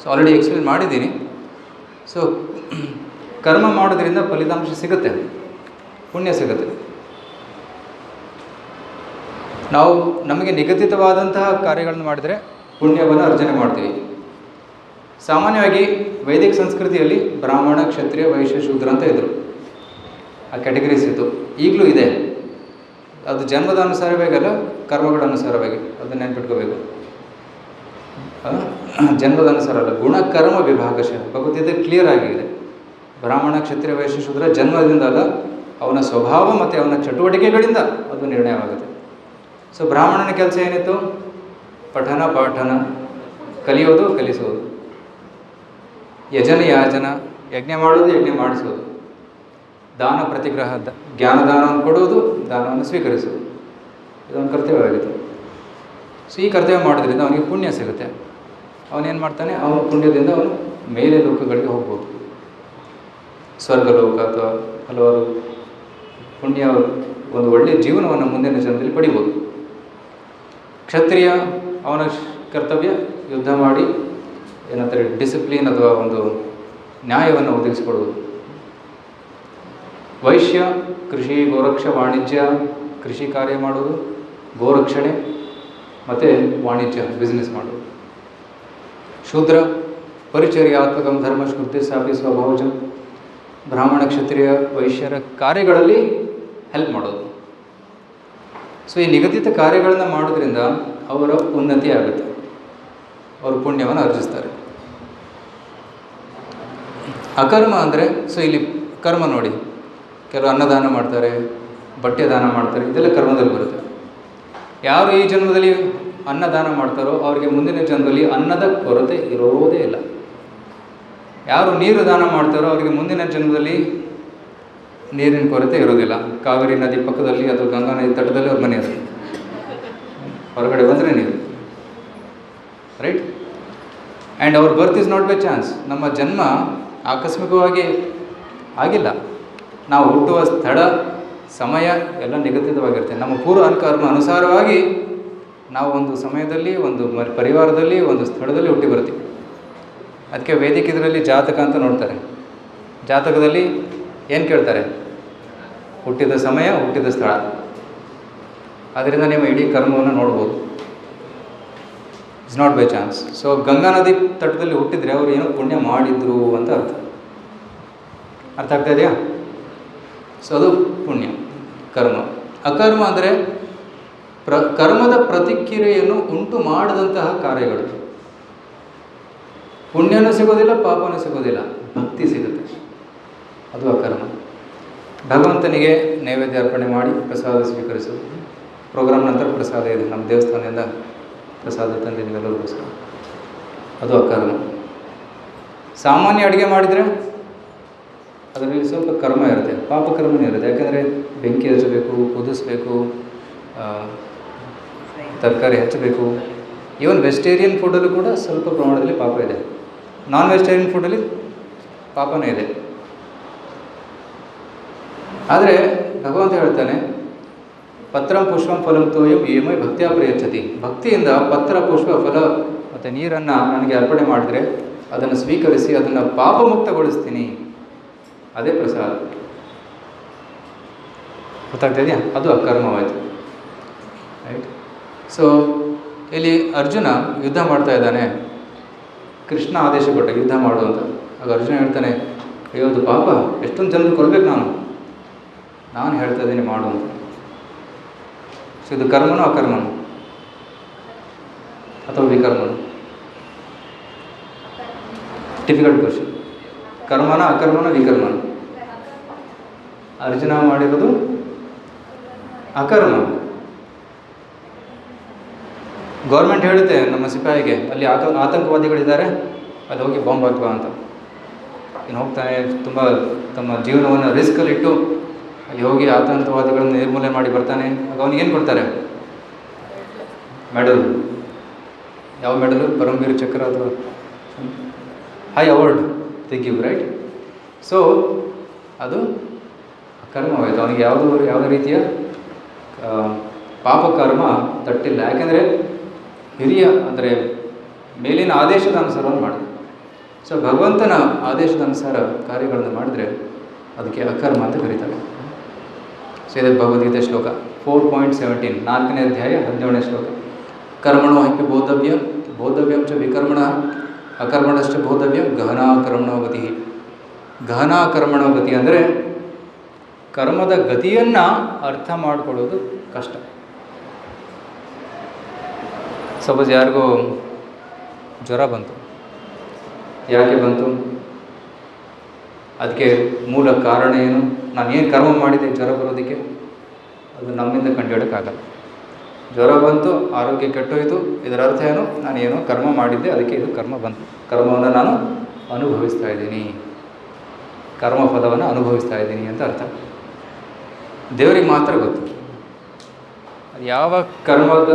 ಸೊ ಆಲ್ರೆಡಿ ಎಕ್ಸ್ಪ್ಲೇನ್ ಮಾಡಿದ್ದೀನಿ. ಸೊ ಕರ್ಮ ಮಾಡೋದ್ರಿಂದ ಫಲಿತಾಂಶ ಸಿಗುತ್ತೆ, ಪುಣ್ಯ ಸಿಗುತ್ತೆ. ನಾವು ನಮಗೆ ನಿಗದಿತವಾದಂತಹ ಕಾರ್ಯಗಳನ್ನು ಮಾಡಿದರೆ ಪುಣ್ಯವನ್ನು ಅರ್ಜನೆ ಮಾಡ್ತೀವಿ. ಸಾಮಾನ್ಯವಾಗಿ ವೈದಿಕ ಸಂಸ್ಕೃತಿಯಲ್ಲಿ ಬ್ರಾಹ್ಮಣ, ಕ್ಷತ್ರಿಯ, ವೈಶ್ಯ, ಶೂದ್ರ ಅಂತ ಇದ್ದರು. ಆ ಕ್ಯಾಟಗರೀಸ್ ಇತ್ತು, ಈಗಲೂ ಇದೆ. ಅದು ಜನ್ಮದ ಅನುಸಾರವಾಗಲ್ಲ, ಕರ್ಮಗಳ ಅನುಸಾರವಾಗಿ, ಅದನ್ನು ನೆನ್ಪಿಟ್ಕೋಬೇಕು. ಜನ್ಮದ ಅನುಸಾರ ಅಲ್ಲ, ಗುಣ ಕರ್ಮ ವಿಭಾಗಶಃ ಭಗವದ್ಗೀತೆ ಕ್ಲಿಯರ್ ಆಗಿದೆ. ಬ್ರಾಹ್ಮಣ, ಕ್ಷತ್ರಿಯ, ವೈಶ್ಯ, ಶೂದ್ರ ಜನ್ಮದಿಂದ ಅಲ್ಲ, ಅವನ ಸ್ವಭಾವ ಮತ್ತು ಅವನ ಚಟುವಟಿಕೆಗಳಿಂದ ಅದು ನಿರ್ಣಯವಾಗುತ್ತೆ. ಸೊ ಬ್ರಾಹ್ಮಣನ ಕೆಲಸ ಏನಿತ್ತು? ಪಠನ ಪಾಠನ, ಕಲಿಯೋದು, ಕಲಿಸೋದು, ಯಜನ ಯಾಜನ, ಯಜ್ಞ ಮಾಡೋದು, ಯಜ್ಞ ಮಾಡಿಸೋದು, ದಾನ ಪ್ರತಿಗ್ರಹ, ಜ್ಞಾನದಾನವನ್ನು ಕೊಡುವುದು, ದಾನವನ್ನು ಸ್ವೀಕರಿಸೋದು, ಇದೊಂದು ಕರ್ತವ್ಯವಾಗಿತ್ತು. ಸೊ ಈ ಕರ್ತವ್ಯ ಮಾಡೋದ್ರಿಂದ ಅವನಿಗೆ ಪುಣ್ಯ ಸಿಗುತ್ತೆ. ಅವನೇನು ಮಾಡ್ತಾನೆ? ಅವನ ಪುಣ್ಯದಿಂದ ಅವನು ಮೇಲೆ ಲೋಕಗಳಿಗೆ ಹೋಗ್ಬೋದು, ಸ್ವರ್ಗಲೋಕ ಅಥವಾ ಹಲವಾರು ಪುಣ್ಯ, ಒಂದು ಒಳ್ಳೆಯ ಜೀವನವನ್ನು ಮುಂದಿನ ಜನ್ಮದಲ್ಲಿ ಪಡಿಬೋದು. ಕ್ಷತ್ರಿಯ ಅವನ ಕರ್ತವ್ಯ ಯುದ್ಧ ಮಾಡಿ ಏನಂತಾರೆ ಡಿಸಿಪ್ಲಿನ್ ಅಥವಾ ಒಂದು ನ್ಯಾಯವನ್ನು ಒದಗಿಸಿಕೊಡುವುದು. ವೈಶ್ಯ ಕೃಷಿ, ಗೋರಕ್ಷ, ವಾಣಿಜ್ಯ, ಕೃಷಿ ಕಾರ್ಯ ಮಾಡೋದು, ಗೋರಕ್ಷಣೆ ಮತ್ತು ವಾಣಿಜ್ಯ ಬಿಸ್ನೆಸ್ ಮಾಡೋದು. ಶೂದ್ರ ಪರಿಚರ್ಯಾತ್ಮಕಂ ಧರ್ಮ ಸ್ಮೃತಿ ಸ್ಥಾಪಿ ಸ್ವಭಾವಜಂ, ಬ್ರಾಹ್ಮಣ, ಕ್ಷತ್ರಿಯ, ವೈಶ್ಯರ ಕಾರ್ಯಗಳಲ್ಲಿ ಹೆಲ್ಪ್ ಮಾಡೋದು. ಸೊ ಈ ನಿಗದಿತ ಕಾರ್ಯಗಳನ್ನು ಮಾಡೋದ್ರಿಂದ ಅವರ ಉನ್ನತಿ ಆಗುತ್ತೆ, ಅವರು ಪುಣ್ಯವನ್ನು ಅರ್ಜಿಸ್ತಾರೆ. ಅಕರ್ಮ ಅಂದರೆ, ಸೊ ಇಲ್ಲಿ ಕರ್ಮ ನೋಡಿ, ಕೆಲವು ಅನ್ನದಾನ ಮಾಡ್ತಾರೆ, ಬಟ್ಟೆ ದಾನ ಮಾಡ್ತಾರೆ, ಇದೆಲ್ಲ ಕರ್ಮದಲ್ಲಿ ಬರುತ್ತೆ. ಯಾರು ಈ ಜನ್ಮದಲ್ಲಿ ಅನ್ನದಾನ ಮಾಡ್ತಾರೋ ಅವರಿಗೆ ಮುಂದಿನ ಜನ್ಮದಲ್ಲಿ ಅನ್ನದ ಕೊರತೆ ಇರೋದೇ ಇಲ್ಲ. ಯಾರು ನೀರು ದಾನ ಮಾಡ್ತಾರೋ ಅವರಿಗೆ ಮುಂದಿನ ಜನ್ಮದಲ್ಲಿ ನೀರಿನ ಕೊರತೆ ಇರೋದಿಲ್ಲ. ಕಾವೇರಿ ನದಿ ಪಕ್ಕದಲ್ಲಿ ಅಥವಾ ಗಂಗಾ ನದಿ ತಟದಲ್ಲಿ ಅವ್ರ ಮನೆ ಇರುತ್ತೆ, ಹೊರಗಡೆ ಬಂದರೆ ನೀರು, right. And our birth is not by chance. ನಮ್ಮ ಜನ್ಮ ಆಕಸ್ಮಿಕವಾಗಿ ಆಗಿಲ್ಲ. ನಾವು ಹುಟ್ಟುವ ಸ್ಥಳ, ಸಮಯ ಎಲ್ಲ ನಿಗದಿತವಾಗಿರುತ್ತೆ. ನಮ್ಮ ಪೂರ್ವ ಕರ್ಮ ಅನುಸಾರವಾಗಿ ನಾವು ಒಂದು ಸಮಯದಲ್ಲಿ, ಒಂದು ಪರಿವಾರದಲ್ಲಿ, ಒಂದು ಸ್ಥಳದಲ್ಲಿ ಹುಟ್ಟಿ ಬರ್ತೀವಿ. ಅದಕ್ಕೆ ವೇದಿಕ ಇದರಲ್ಲಿ ಜಾತಕ ಅಂತ ನೋಡ್ತಾರೆ. ಜಾತಕದಲ್ಲಿ ಏನು ಕೇಳ್ತಾರೆ? ಹುಟ್ಟಿದ ಸಮಯ, ಹುಟ್ಟಿದ ಸ್ಥಳ. ಅದರಿಂದ ನೀವು ಇಡೀ ಕರ್ಮವನ್ನು ನೋಡ್ಬೋದು. It's not by chance. So Ganga ನದಿ ತಟದಲ್ಲಿ ಹುಟ್ಟಿದರೆ ಅವರು ಏನೋ ಪುಣ್ಯ ಮಾಡಿದ್ರು ಅಂತ ಅರ್ಥ ಆಗ್ತಾ ಇದೆಯಾ? ಸೊ ಅದು ಪುಣ್ಯ, ಕರ್ಮ. ಅಕರ್ಮ ಅಂದರೆ ಕರ್ಮದ ಪ್ರತಿಕ್ರಿಯೆಯನ್ನು ಉಂಟು ಮಾಡಿದಂತಹ ಕಾರ್ಯಗಳು. ಪುಣ್ಯನೂ ಸಿಗೋದಿಲ್ಲ, ಪಾಪನೂ ಸಿಗೋದಿಲ್ಲ, ಭಕ್ತಿ ಸಿಗುತ್ತೆ, ಅದು ಅಕರ್ಮ. ಭಗವಂತನಿಗೆ ನೈವೇದ್ಯ ಅರ್ಪಣೆ ಮಾಡಿ ಪ್ರಸಾದ ಸ್ವೀಕರಿಸೋದು. ಪ್ರೋಗ್ರಾಮ್ ನಂತರ ಪ್ರಸಾದ ಇದೆ, ನಮ್ಮ ದೇವಸ್ಥಾನದಿಂದ ಪ್ರಸಾದ ತಂದಿದ್ದೀವಿ ಎಲ್ಲರಿಗೋಸ್ಕರ, ಅದು ಅಕರ್ಮ. ಸಾಮಾನ್ಯ ಅಡುಗೆ ಮಾಡಿದರೆ ಅದರಲ್ಲಿ ಸ್ವಲ್ಪ ಕರ್ಮ ಇರುತ್ತೆ, ಪಾಪಕರ್ಮನೇ ಇರುತ್ತೆ. ಯಾಕೆಂದರೆ ಬೆಂಕಿ ಹಚ್ಚಬೇಕು, ಕುದಿಸ್ಬೇಕು, ತರಕಾರಿ ಹಚ್ಚಬೇಕು. ಈವನ್ ವೆಜಿಟೇರಿಯನ್ ಫುಡ್ಡಲ್ಲೂ ಕೂಡ ಸ್ವಲ್ಪ ಪ್ರಮಾಣದಲ್ಲಿ ಪಾಪ ಇದೆ. ನಾನ್ ವೆಜಿಟೇರಿಯನ್ ಫುಡ್ಡಲ್ಲಿ ಪಾಪನೇ ಇದೆ. ಆದರೆ ಭಗವಂತ ಹೇಳ್ತಾನೆ, ಪತ್ರಂ ಪುಷ್ಪಂ ಫಲಂ ತೋಯಂ ಏಮೈ ಭಕ್ತಿಯ ಪ್ರಯಚ್ಛತಿ. ಭಕ್ತಿಯಿಂದ ಪತ್ರ, ಪುಷ್ಪ, ಫಲ ಮತ್ತು ನೀರನ್ನು ನನಗೆ ಅರ್ಪಣೆ ಮಾಡಿದರೆ ಅದನ್ನು ಸ್ವೀಕರಿಸಿ ಅದನ್ನು ಪಾಪಮುಕ್ತಗೊಳಿಸ್ತೀನಿ. ಅದೇ ಪ್ರಸಾದ. ಗೊತ್ತಾಗ್ತಾ ಇದೆಯಾ? ಅದು ಅಕರ್ಮವಾಯಿತು, ರೈಟ್. ಸೊ ಇಲ್ಲಿ ಅರ್ಜುನ ಯುದ್ಧ ಮಾಡ್ತಾ ಇದ್ದಾನೆ. ಕೃಷ್ಣ ಆದೇಶ ಕೊಟ್ಟ ಯುದ್ಧ ಮಾಡು ಅಂತ. ಆಗ ಅರ್ಜುನ ಹೇಳ್ತಾನೆ, ಅಯ್ಯೋ ಅದು ಪಾಪ, ಎಷ್ಟೊಂದು ಜನರು ಕೊಡಬೇಕು, ನಾನು ಹೇಳ್ತಾ ಇದ್ದೀನಿ ಮಾಡು ಅಂತ. ಸೊ ಇದು ಕರ್ಮನೋ ಅಕರ್ಮನೋ ಅಥವಾ ವಿಕರ್ಮನೋ? Difficult question. ಕರ್ಮನ, ಅಕರ್ಮನ, ವಿಕರ್ಮನ? ಅರ್ಜುನ ಮಾಡಿರೋದು ಅಕರ್ಮ. ಗೌರ್ಮೆಂಟ್ ಹೇಳುತ್ತೆ ನಮ್ಮ ಸಿಪಾಯಿಗೆ, ಅಲ್ಲಿ ಆತಂಕವಾದಿಗಳಿದ್ದಾರೆ, ಅಲ್ಲಿ ಹೋಗಿ ಬಾಂಬ್ ಹಾಕುವ ಅಂತ. ಇನ್ನು ಹೋಗ್ತಾನೆ, ತುಂಬ ತಮ್ಮ ಜೀವನವನ್ನು ರಿಸ್ಕಲ್ಲಿಟ್ಟು ಅಲ್ಲಿ ಹೋಗಿ ಆತಂಕವಾದಿಗಳನ್ನು ನಿರ್ಮೂಲನೆ ಮಾಡಿ ಬರ್ತಾನೆ. ಆಗ ಅವನಿಗೇನು ಕೊಡ್ತಾರೆ? ಮೆಡಲ್. ಯಾವ ಮೆಡಲು? ಪರಮವೀರ ಚಕ್ರ ಅಥವಾ high award they give, right. So ಅದು ಅಕರ್ಮವಾಯಿತು. ಅವನಿಗೆ ಯಾವುದೇ ರೀತಿಯ ಪಾಪಕರ್ಮ ತಟ್ಟಿಲ್ಲ. ಯಾಕೆಂದರೆ ಹಿರಿಯ ಅಂದರೆ ಮೇಲಿನ ಆದೇಶದ ಅನುಸಾರ ಮಾಡಿದೆ. ಸೊ ಭಗವಂತನ ಆದೇಶದ ಅನುಸಾರ ಕಾರ್ಯಗಳನ್ನು ಮಾಡಿದರೆ ಅದಕ್ಕೆ ಅಕರ್ಮ ಅಂತ ಕರೀತಾರೆ. ಸೊ ಇದು ಭಗವದ್ಗೀತೆ ಶ್ಲೋಕ 4.17, 4ನೇ ಅಧ್ಯಾಯ 17ನೇ ಶ್ಲೋಕ. ಕರ್ಮಣೋ ಹಿ ಬೋಧವ್ಯಂ ಚ ವಿಕರ್ಮಣ ಅಕರ್ಮಣಶ್ಚ ಬೋಧವ್ಯಂ ಗಹನಾ ಕರ್ಮಣೋ ಗತಿ. ಗಹನಾ ಕರ್ಮಣೋ ಗತಿ ಅಂದರೆ ಕರ್ಮದ ಗತಿಯನ್ನು ಅರ್ಥ ಮಾಡಿಕೊಳ್ಳೋದು ಕಷ್ಟ. ಸಪೋಸ್ ಯಾರಿಗೂ ಜ್ವರ ಬಂತು, ಯಾಕೆ ಬಂತು? ಅದಕ್ಕೆ ಮೂಲ ಕಾರಣ ಏನು? ನಾನು ಏನು ಕರ್ಮ ಮಾಡಿದೆ ಜ್ವರ ಬರೋದಕ್ಕೆ? ಅದು ನಮ್ಮಿಂದ ಕಂಡುಹಿಡೋಕ್ಕಾಗಲ್ಲ. ಜ್ವರ ಬಂತು, ಆರೋಗ್ಯ ಕೆಟ್ಟೋಯಿತು, ಇದರ ಅರ್ಥ ಏನು? ನಾನು ಏನೋ ಕರ್ಮ ಮಾಡಿದ್ದೆ, ಅದಕ್ಕೆ ಇದು ಕರ್ಮ ಬಂತು. ಕರ್ಮವನ್ನು ನಾನು ಅನುಭವಿಸ್ತಾ ಇದ್ದೀನಿ, ಕರ್ಮಫಲವನ್ನು ಅನುಭವಿಸ್ತಾ ಇದ್ದೀನಿ ಅಂತ ಅರ್ಥ. ದೇವರಿಗೆ ಮಾತ್ರ ಗೊತ್ತು ಅದು ಯಾವ ಕರ್ಮದ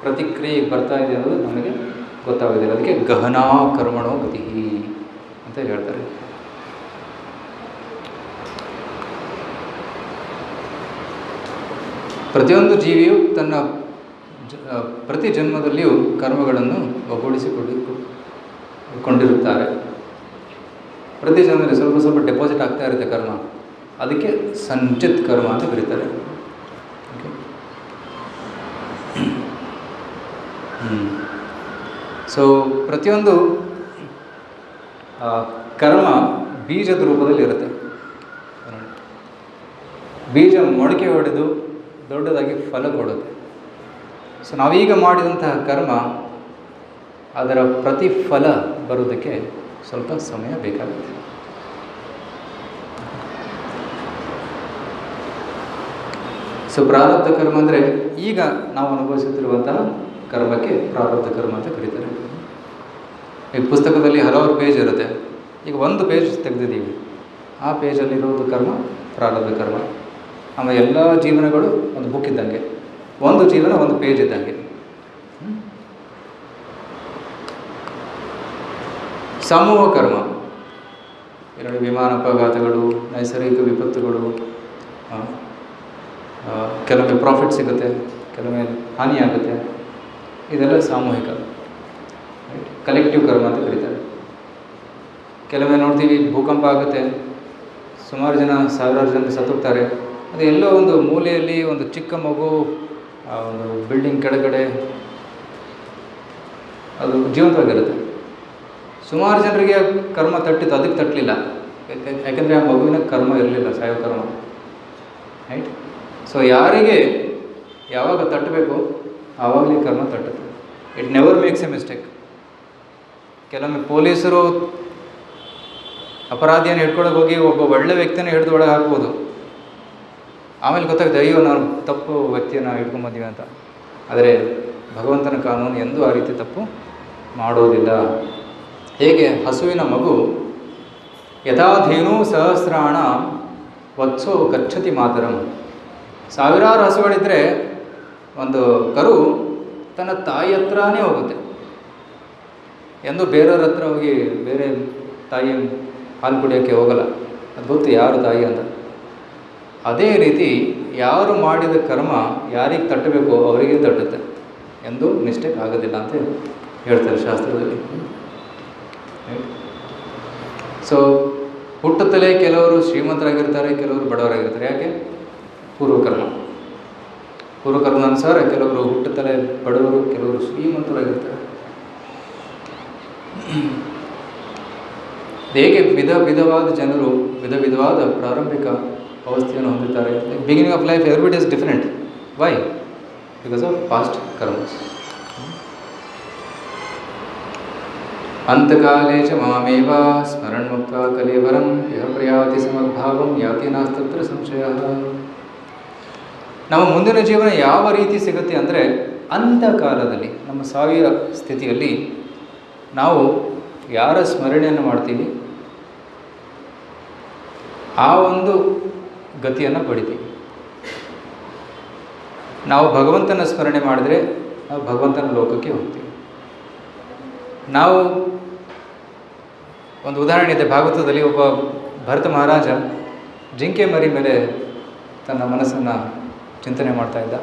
ಪ್ರತಿಕ್ರಿಯೆ ಬರ್ತಾ ಇದೆ ಅನ್ನೋದು ನಮಗೆ ಗೊತ್ತಾಗೋದಿಲ್ಲ. ಅದಕ್ಕೆ ಗಹನಾ ಕರ್ಮಣೋ ಗತಿ ಅಂತ ಹೇಳ್ತಾರೆ. ಪ್ರತಿಯೊಂದು ಜೀವಿಯು ತನ್ನ ಪ್ರತಿ ಜನ್ಮದಲ್ಲಿಯೂ ಕರ್ಮಗಳನ್ನು ಒಗ್ಗೂಡಿಸಿಕೊಂಡಿರುತ್ತಾರೆ. ಪ್ರತಿ ಜನ್ಮದಲ್ಲಿ ಸ್ವಲ್ಪ ಸ್ವಲ್ಪ ಡೆಪಾಸಿಟ್ ಆಗ್ತಾ ಇರುತ್ತೆ ಕರ್ಮ. ಅದಕ್ಕೆ ಸಂಚಿತ್ ಕರ್ಮ ಅಂತ ಕರೀತಾರೆ. ಸೊ ಪ್ರತಿಯೊಂದು ಕರ್ಮ ಬೀಜದ ರೂಪದಲ್ಲಿ ಇರುತ್ತೆ. ಬೀಜ ಮೊಳಕೆ ಹೊಡೆದು ದೊಡ್ಡದಾಗಿ ಫಲ ಕೊಡುತ್ತೆ. ಸೊ ನಾವೀಗ ಮಾಡಿದಂತಹ ಕರ್ಮ ಅದರ ಪ್ರತಿಫಲ ಬರೋದಕ್ಕೆ ಸ್ವಲ್ಪ ಸಮಯ ಬೇಕಾಗುತ್ತೆ. ಸೊ ಪ್ರಾರಬ್ಧ ಕರ್ಮ ಅಂದರೆ ಈಗ ನಾವು ಅನುಭವಿಸುತ್ತಿರುವಂತಹ ಕರ್ಮಕ್ಕೆ ಪ್ರಾರಬ್ಧ ಕರ್ಮ ಅಂತ ಕರೀತಾರೆ. ಈ ಪುಸ್ತಕದಲ್ಲಿ ಹಲವಾರು ಪೇಜ್ ಇರುತ್ತೆ. ಈಗ ಒಂದು ಪೇಜ್ ತೆಗೆದಿದ್ದೀವಿ, ಆ ಪೇಜಲ್ಲಿರೋದು ಕರ್ಮ ಪ್ರಾರಬ್ಧ ಕರ್ಮ. ಆಮೇಲೆ ಎಲ್ಲ ಜೀವನಗಳು ಒಂದು ಬುಕ್ ಇದ್ದಂಗೆ, ಒಂದು ಜೀವನ ಒಂದು ಪೇಜ್ ಇದ್ದಂಗೆ. ಸಮೂಹ ಕರ್ಮ, ಎರಡು ವಿಮಾನ ಅಪಘಾತಗಳು, ನೈಸರ್ಗಿಕ ವಿಪತ್ತುಗಳು, ಕೆಲವೊಮ್ಮೆ ಪ್ರಾಫಿಟ್ ಸಿಗುತ್ತೆ, ಕೆಲವೊಮ್ಮೆ ಹಾನಿಯಾಗುತ್ತೆ, ಇದೆಲ್ಲ ಸಾಮೂಹಿಕ ಕಲೆಕ್ಟಿವ್ ಕರ್ಮ ಅಂತ ಕರೀತಾರೆ. ಕೆಲವೊಮ್ಮೆ ನೋಡ್ತೀವಿ ಭೂಕಂಪ ಆಗುತ್ತೆ, ಸುಮಾರು ಜನ ಸಾವಿರಾರು ಜನ ಸತ್ತೋಗ್ತಾರೆ. ಅದು ಎಲ್ಲೋ ಒಂದು ಮೂಲೆಯಲ್ಲಿ ಒಂದು ಚಿಕ್ಕ ಮಗು ಒಂದು ಬಿಲ್ಡಿಂಗ್ ಕೆಳಗಡೆ ಅದು ಜೀವಂತವಾಗಿರುತ್ತೆ. ಸುಮಾರು ಜನರಿಗೆ ಕರ್ಮ ತಟ್ಟಿತ್ತು, ಅದಕ್ಕೆ ತಟ್ಟಲಿಲ್ಲ, ಯಾಕೆಂದರೆ ಆ ಮಗುವಿನ ಕರ್ಮ ಇರಲಿಲ್ಲ, ಸಾಯೋ ಕರ್ಮ. ರೈಟ್. ಸೊ ಯಾರಿಗೆ ಯಾವಾಗ ತಟ್ಟಬೇಕು ಆವಾಗಲೇ ಕರ್ಮ ತಟ್ಟುತ್ತೆ. It never makes a mistake. ಕೆಲವೊಮ್ಮೆ ಪೊಲೀಸರು ಅಪರಾಧಿಯನ್ನು ಹಿಡ್ಕೊಳಕ್ಕೆ ಹೋಗಿ ಒಬ್ಬ ಒಳ್ಳೆ ವ್ಯಕ್ತಿನ ಹಿಡಿದು ಒಳಗೆ ಹಾಕ್ಬೋದು, ಆಮೇಲೆ ಗೊತ್ತಾಗುತ್ತೆ ಅಯ್ಯೋ ನಾವು ತಪ್ಪು ವ್ಯಕ್ತಿಯನ್ನು ಹಿಡ್ಕೊಂಬಂದೀವಿ ಅಂತ. ಆದರೆ ಭಗವಂತನ ಕಾನೂನು ಎಂದೂ ಆ ರೀತಿ ತಪ್ಪು ಮಾಡೋದಿಲ್ಲ. ಹೇಗೆ ಹಸುವಿನ ಮಗು ಯಥಾಧೇನು ಸಹಸ್ರಾಣ ವತ್ಸೋ ಗಚ್ಚತಿ ಮಾತರಂ. ಸಾವಿರಾರು ಹಸುಗಳಿದ್ದರೆ ಒಂದು ಕರು ತನ್ನ ತಾಯಿ ಹತ್ರನೇ ಹೋಗುತ್ತೆ, ಎಂದು ಬೇರೆಯವ್ರ ಹತ್ರ ಹೋಗಿ ಬೇರೆ ತಾಯಿ ಹಾಲು ಕುಡಿಯೋಕ್ಕೆ ಹೋಗಲ್ಲ. ಅದು ಗೊತ್ತು ಯಾರು ತಾಯಿ ಅಂತ. ಅದೇ ರೀತಿ ಯಾರು ಮಾಡಿದ ಕರ್ಮ ಯಾರಿಗೆ ತಟ್ಟಬೇಕೋ ಅವರಿಗೆ ತಟ್ಟುತ್ತೆ, ಎಂದು ಮಿಸ್ಟೇಕ್ ಆಗೋದಿಲ್ಲ ಅಂತ ಹೇಳ್ತಾರೆ ಶಾಸ್ತ್ರದಲ್ಲಿ. ಸೊ ಹುಟ್ಟುತ್ತಲೇ ಕೆಲವರು ಶ್ರೀಮಂತರಾಗಿರ್ತಾರೆ, ಕೆಲವರು ಬಡವರಾಗಿರ್ತಾರೆ. ಯಾಕೆ? ಪೂರ್ವಕರ್ಮ. ಪೂರ್ವಕರ್ಮಾನುಸಾರ ಕೆಲವರು ಹುಟ್ಟುತ್ತಲೇ ಬಡವರು, ಕೆಲವರು ಶ್ರೀಮಂತರಾಗಿರ್ತಾರೆ. ಹೇಗೆ ವಿಧವಾದ ಜನರು ವಿಧವಾದ ಪ್ರಾರಂಭಿಕ ಅವಸ್ಥೆಯನ್ನು ಹೊಂದಿದ್ದಾರೆ. Beginning of life everybody is different. Why? Because of past karmas. ಅಂತಕಾಲೇ ಚ ಮಾಮೇವ ಸ್ಮರಣ್ಮುಕ್ತ ಕಲೇವರಂ ಯಹ ಪ್ರಯಾತಿ ಸಮದ್ಭಾವಂ ಯಾತಿ ನಾಸ್ತತ್ರ ಸಂಶಯ. ನಮ್ಮ ಮುಂದಿನ ಜೀವನ ಯಾವ ರೀತಿ ಸಿಗುತ್ತೆ ಅಂದರೆ, ಅಂತ್ಯಕಾಲದಲ್ಲಿ ನಮ್ಮ ಸಾವಿನ ಸ್ಥಿತಿಯಲ್ಲಿ ನಾವು ಯಾರ ಸ್ಮರಣೆಯನ್ನು ಮಾಡ್ತೀವಿ ಆ ಒಂದು ಗತಿಯನ್ನು ಪಡಿತೀವಿ. ನಾವು ಭಗವಂತನ ಸ್ಮರಣೆ ಮಾಡಿದರೆ ನಾವು ಭಗವಂತನ ಲೋಕಕ್ಕೆ ಹೋಗ್ತೀವಿ. ನಾವು ಒಂದು ಉದಾಹರಣೆ ಇದೆ ಭಾಗವತದಲ್ಲಿ. ಒಬ್ಬ ಭರತ ಮಹಾರಾಜ ಜಿಂಕೆ ಮರಿ ಮೇಲೆ ತನ್ನ ಮನಸ್ಸನ್ನು ಚಿಂತನೆ ಮಾಡ್ತಾ ಇದ್ದ,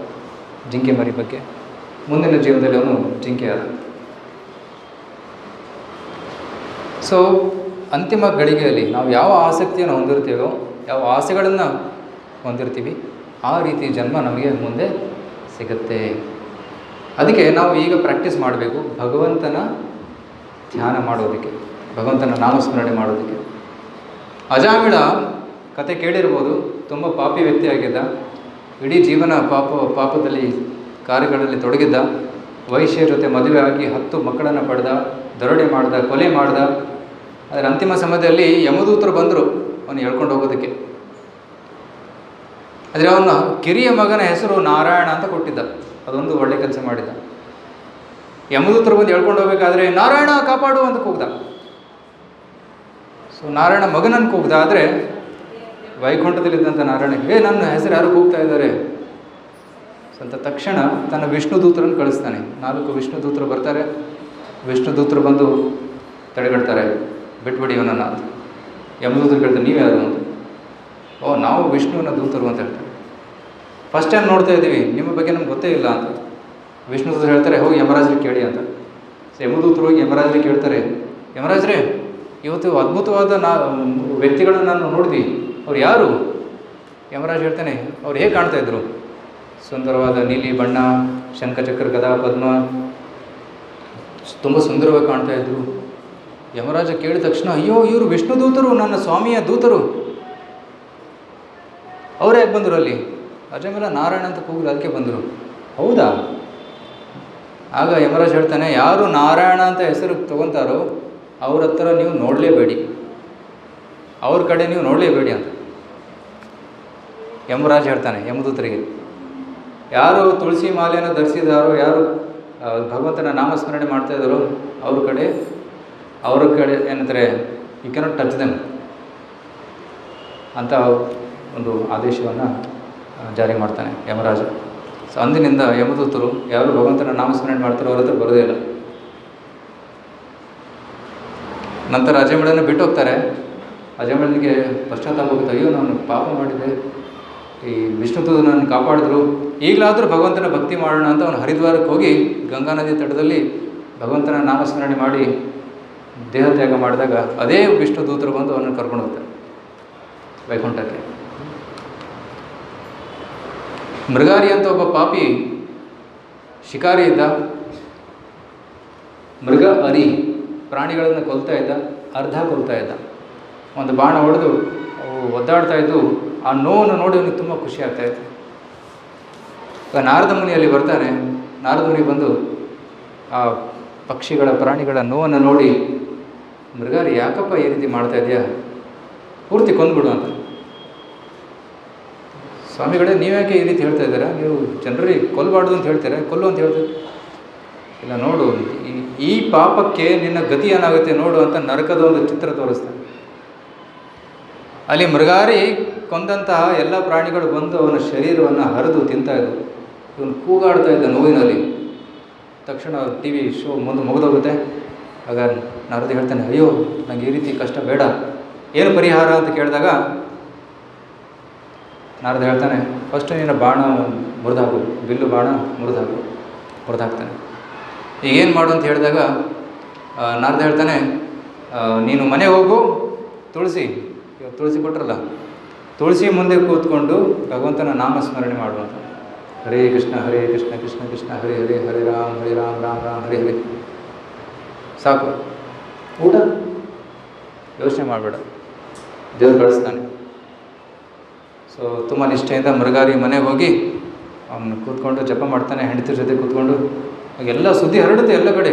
ಜಿಂಕೆ ಮರಿ ಬಗ್ಗೆ. ಮುಂದಿನ ಜೀವನದಲ್ಲಿ ಅವನು ಜಿಂಕೆ ಆದ. ಸೊ ಅಂತಿಮ ಗಳಿಗೆಯಲ್ಲಿ ನಾವು ಯಾವ ಆಸಕ್ತಿಯನ್ನು ಹೊಂದಿರ್ತೀವೋ, ಯಾವ ಆಸೆಗಳನ್ನು ಹೊಂದಿರ್ತೀವಿ, ಆ ರೀತಿ ಜನ್ಮ ನಮಗೆ ಮುಂದೆ ಸಿಗುತ್ತೆ. ಅದಕ್ಕೆ ನಾವು ಈಗ ಪ್ರಾಕ್ಟೀಸ್ ಮಾಡಬೇಕು ಭಗವಂತನ ಧ್ಯಾನ ಮಾಡೋದಕ್ಕೆ, ಭಗವಂತನ ನಾಮಸ್ಮರಣೆ ಮಾಡೋದಕ್ಕೆ. ಅಜಾಮಿಳ ಕತೆ ಕೇಳಿರ್ಬೋದು. ತುಂಬ ಪಾಪಿ ವ್ಯಕ್ತಿಯಾಗಿದ್ದ, ಇಡೀ ಜೀವನ ಪಾಪದಲ್ಲಿ ಕಾರ್ಯಗಳಲ್ಲಿ ತೊಡಗಿದ್ದ. ವೈಶ್ಯ ಜೊತೆ ಮದುವೆ ಆಗಿ 10 ಮಕ್ಕಳನ್ನು ಪಡೆದ, ದರೋಡೆ ಮಾಡ್ದ, ಕೊಲೆ ಮಾಡ್ದ. ಅದರ ಅಂತಿಮ ಸಮಯದಲ್ಲಿ ಯಮದೂತರು ಬಂದರು ಅವನು ಹೇಳ್ಕೊಂಡು ಹೋಗೋದಕ್ಕೆ. ಆದರೆ ಅವನ ಕಿರಿಯ ಮಗನ ಹೆಸರು ನಾರಾಯಣ ಅಂತ ಕೊಟ್ಟಿದ್ದ. ಅದೊಂದು ಒಳ್ಳೆ ಕೆಲಸ ಮಾಡಿದ್ದ. ಯಮದೂತರು ಬಂದು ಹೇಳ್ಕೊಂಡು ಹೋಗ್ಬೇಕಾದ್ರೆ ನಾರಾಯಣ ಕಾಪಾಡು ಅಂತ ಕೂಗ್ದ. ಸೊ ನಾರಾಯಣ ಮಗನನ್ನು ಕೂಗ್ದ. ಆದರೆ ವೈಕುಂಠದಲ್ಲಿದ್ದಂಥ ನಾರಾಯಣ ನನ್ನ ಹೆಸರು ಯಾರು ಕೂಗ್ತಾ ಇದ್ದಾರೆ ಅಂತ ತಕ್ಷಣ ತನ್ನ ವಿಷ್ಣು ದೂತರನ್ನು ಕಳಿಸ್ತಾನೆ. 4 ವಿಷ್ಣು ದೂತರು ಬರ್ತಾರೆ. ವಿಷ್ಣು ದೂತರು ಬಂದು ತಡೆಗಟ್ತಾರೆ, ಬಿಟ್ಬಿಡಿ ಇವನನ್ನು ಅಂತ. ಯಮದೂತರು ಕೇಳ್ತಾರೆ ನೀವು ಯಾರು ಅಂತ. ನಾವು ವಿಷ್ಣುವಿನ ದೂತರು ಅಂತ ಹೇಳ್ತಾರೆ. ಫಸ್ಟ್ ಟೈಮ್ ನೋಡ್ತಾ ಇದ್ದೀವಿ, ನಿಮ್ಮ ಬಗ್ಗೆ ನಮ್ಗೆ ಗೊತ್ತೇ ಇಲ್ಲ ಅಂತ. ವಿಷ್ಣು ದೂತರು ಹೇಳ್ತಾರೆ ಹೋಗಿ ಯಮರಾಜರಿಗೆ ಕೇಳಿ ಅಂತ. ಯಮದೂತರು ಹೋಗಿ ಯಮರಾಜರಿಗೆ ಕೇಳ್ತಾರೆ, ಯಮರಾಜರೇ ಇವತ್ತು ಅದ್ಭುತವಾದ ವ್ಯಕ್ತಿಗಳನ್ನು ನಾನು ನೋಡಿದ್ವಿ, ಅವ್ರು ಯಾರು? ಯಮರಾಜ್ ಹೇಳ್ತಾನೆ ಅವ್ರು ಹೇಗೆ ಕಾಣ್ತಾ ಇದ್ರು? ಸುಂದರವಾದ ನೀಲಿ ಬಣ್ಣ, ಶಂಖಚಕ್ರ ಗದಾ ಪದ್ಮ, ತುಂಬ ಸುಂದರವಾಗಿ ಕಾಣ್ತಾ ಇದ್ರು. ಯಮರಾಜ ಕೇಳಿದ ತಕ್ಷಣ ಅಯ್ಯೋ ಇವರು ವಿಷ್ಣು ದೂತರು, ನನ್ನ ಸ್ವಾಮಿಯ ದೂತರು, ಅವರೇ ಯಾಕೆ ಬಂದರು ಅಲ್ಲಿ? ಅಜಮೇಲ ನಾರಾಯಣ ಅಂತ ಕೂಗಲು ಅದಕ್ಕೆ ಬಂದರು. ಹೌದಾ? ಆಗ ಯಮರಾಜ್ ಹೇಳ್ತಾನೆ ಯಾರು ನಾರಾಯಣ ಅಂತ ಹೆಸರು ತಗೊತಾರೋ ಅವ್ರ ಹತ್ರ ನೀವು ನೋಡಲೇಬೇಡಿ, ಅವ್ರ ಕಡೆ ನೀವು ನೋಡಲೇಬೇಡಿ ಅಂತ ಯಮರಾಜ್ ಹೇಳ್ತಾನೆ ಯಮದೂತರಿಗೆ. ಯಾರು ತುಳಸಿ ಮಾಲೆಯನ್ನು ಧರಿಸಿದಾರೋ, ಯಾರು ಭಗವಂತನ ನಾಮಸ್ಮರಣೆ ಮಾಡ್ತಾ ಇದ್ದಾರೋ ಅವ್ರ ಕಡೆ ಏನಂತಾರೆ, ಯು ಕ್ಯಾನಾಟ್ ಟಚ್ ದೆಮ್ ಅಂತ ಒಂದು ಆದೇಶವನ್ನು ಜಾರಿ ಮಾಡ್ತಾನೆ ಯಮರಾಜ. ಸೊ ಅಂದಿನಿಂದ ಯಮದೂತರು ಯಾರು ಭಗವಂತನ ನಾಮಸ್ಮರಣೆ ಮಾಡ್ತಾರೋ ಅವ್ರ ಹತ್ರ ಬರೋದೇ ಇಲ್ಲ. ನಂತರ ಅಜಯಮಳನ್ನು ಬಿಟ್ಟು ಹೋಗ್ತಾರೆ. ಅಜಯಮಳನಿಗೆ ಪಶ್ಚಾತ್ತಾಪ ಹೋಗುತ್ತೆ, ಅಯ್ಯೋ ನಾನು ಪಾಪ ಮಾಡಿದೆ, ಈ ವಿಷ್ಣುದೂತ ನನ್ನ ಕಾಪಾಡಿದ್ರು, ಈಗಲಾದರೂ ಭಗವಂತನ ಭಕ್ತಿ ಮಾಡೋಣ ಅಂತ ಅವನು ಹರಿದ್ವಾರಕ್ಕೆ ಹೋಗಿ ಗಂಗಾ ನದಿ ತಟದಲ್ಲಿ ಭಗವಂತನ ನಾಮಸ್ಮರಣೆ ಮಾಡಿ ದೇಹತ್ಯಾಗ ಮಾಡಿದಾಗ ಅದೇ ವಿಷ್ಣುದೂತರು ಬಂದು ಅವನನ್ನು ಕರ್ಕೊಂಡು ಹೋಗ್ತಾರೆ ವೈಕುಂಠಕ್ಕೆ. ಮೃಗಾರಿ ಅಂತ ಒಬ್ಬ ಪಾಪಿ ಶಿಕಾರಿ ಇದ್ದ, ಮೃಗ ಅರಿ ಪ್ರಾಣಿಗಳನ್ನು ಕೊಲ್ತಾ ಇದ್ದ, ಅರ್ಧ ಕೊಲ್ತಾ ಇದ್ದ. ಒಂದು ಬಾಣ ಹೊಡೆದು ಅವು ಒದ್ದಾಡ್ತಾ ಇದ್ದು, ಆ ನೋವನ್ನು ನೋಡಿ ಅವನಿಗೆ ತುಂಬ ಖುಷಿ ಆಗ್ತಾಯಿತ್ತು. ಈಗ ನಾರದ ಮುನಿಯಲ್ಲಿ ಬರ್ತಾನೆ. ನಾರದ ಮುನಿ ಬಂದು ಆ ಪಕ್ಷಿಗಳ ಪ್ರಾಣಿಗಳ ನೋವನ್ನು ನೋಡಿ, ಮೃಗಾರಿ ಯಾಕಪ್ಪ ಈ ರೀತಿ ಮಾಡ್ತಾ ಇದೆಯಾ, ಪೂರ್ತಿ ಕೊಂದ್ಬಿಡು ಅಂತ. ಸ್ವಾಮಿಗಳೇ, ನೀವ್ಯಾಕೆ ಈ ರೀತಿ ಹೇಳ್ತಾ ಇದ್ದೀರಾ, ನೀವು ಜನರಿಗೆ ಕೊಲ್ಲಬಾರ್ದು ಅಂತ ಹೇಳ್ತೀರಾ, ಕೊಲ್ಲು ಅಂತ ಹೇಳ್ತೀರಿ. ಇಲ್ಲ ನೋಡು, ಈ ಪಾಪಕ್ಕೆ ನಿನ್ನ ಗತಿ ಏನಾಗುತ್ತೆ ನೋಡು ಅಂತ ನರಕದ ಒಂದು ಚಿತ್ರ ತೋರಿಸ್ತಾನೆ. ಅಲ್ಲಿ ಮೃಗಾರಿ ಕೊಂದಂತಹ ಎಲ್ಲ ಪ್ರಾಣಿಗಳು ಬಂದು ಅವನ ಶರೀರವನ್ನು ಹರಿದು ತಿಂತಾ ಇದ್ದವು. ಇವನು ಕೂಗಾಡ್ತಾ ಇದ್ದ ನೋವಿನಲ್ಲಿ. ತಕ್ಷಣ ಟಿ ವಿ ಶೋ ಮುಂದೆ ಮುಗಿದೋಗುತ್ತೆ. ಆಗ ನಾರದ ಹೇಳ್ತಾನೆ, ಅಯ್ಯೋ ನನಗೆ ಈ ರೀತಿ ಕಷ್ಟ ಬೇಡ, ಏನು ಪರಿಹಾರ ಅಂತ ಕೇಳಿದಾಗ ನಾರದ ಹೇಳ್ತಾನೆ, ಫಸ್ಟ್ ನಿನ್ನ ಬಾಣ ಮುರಿದಾಕು, ಬಿಲ್ಲು ಬಾಣ ಮುರಿದಾಕ್ತಾನೆ. ಈಗ ಏನು ಮಾಡು ಅಂತ ಹೇಳಿದಾಗ ನಾರದ ಹೇಳ್ತಾನೆ, ನೀನು ಮನೆ ಹೋಗು, ತುಳಸಿ ಕೊಟ್ರಲ್ಲ, ತುಳಸಿ ಮುಂದೆ ಕೂತ್ಕೊಂಡು ಭಗವಂತನ ನಾಮಸ್ಮರಣೆ ಮಾಡುವಂಥ. ಹರೇ ಕೃಷ್ಣ ಕೃಷ್ಣ ಕೃಷ್ಣ ಹರೇ ಹರೇ, ಹರೇ ರಾಮ್ ರಾಮ್ ರಾಮ್ ಹರೇ ಹರೇ. ಸಾಕು, ಊಟ ಯೋಚನೆ ಮಾಡಬೇಡ, ದೇವ್ರು ಕಳಿಸ್ತಾನೆ. ಸೊ ತುಂಬ ನಿಷ್ಠೆಯಿಂದ ಮೃಗಾರಿ ಮನೆಗೆ ಹೋಗಿ ಅವನು ಕೂತ್ಕೊಂಡು ಜಪ ಮಾಡ್ತಾನೆ, ಹೆಂಡತಿ ಜೊತೆ ಕೂತ್ಕೊಂಡು. ಎಲ್ಲ ಸುದ್ದಿ ಹರಡುತ್ತೆ ಎಲ್ಲ ಕಡೆ,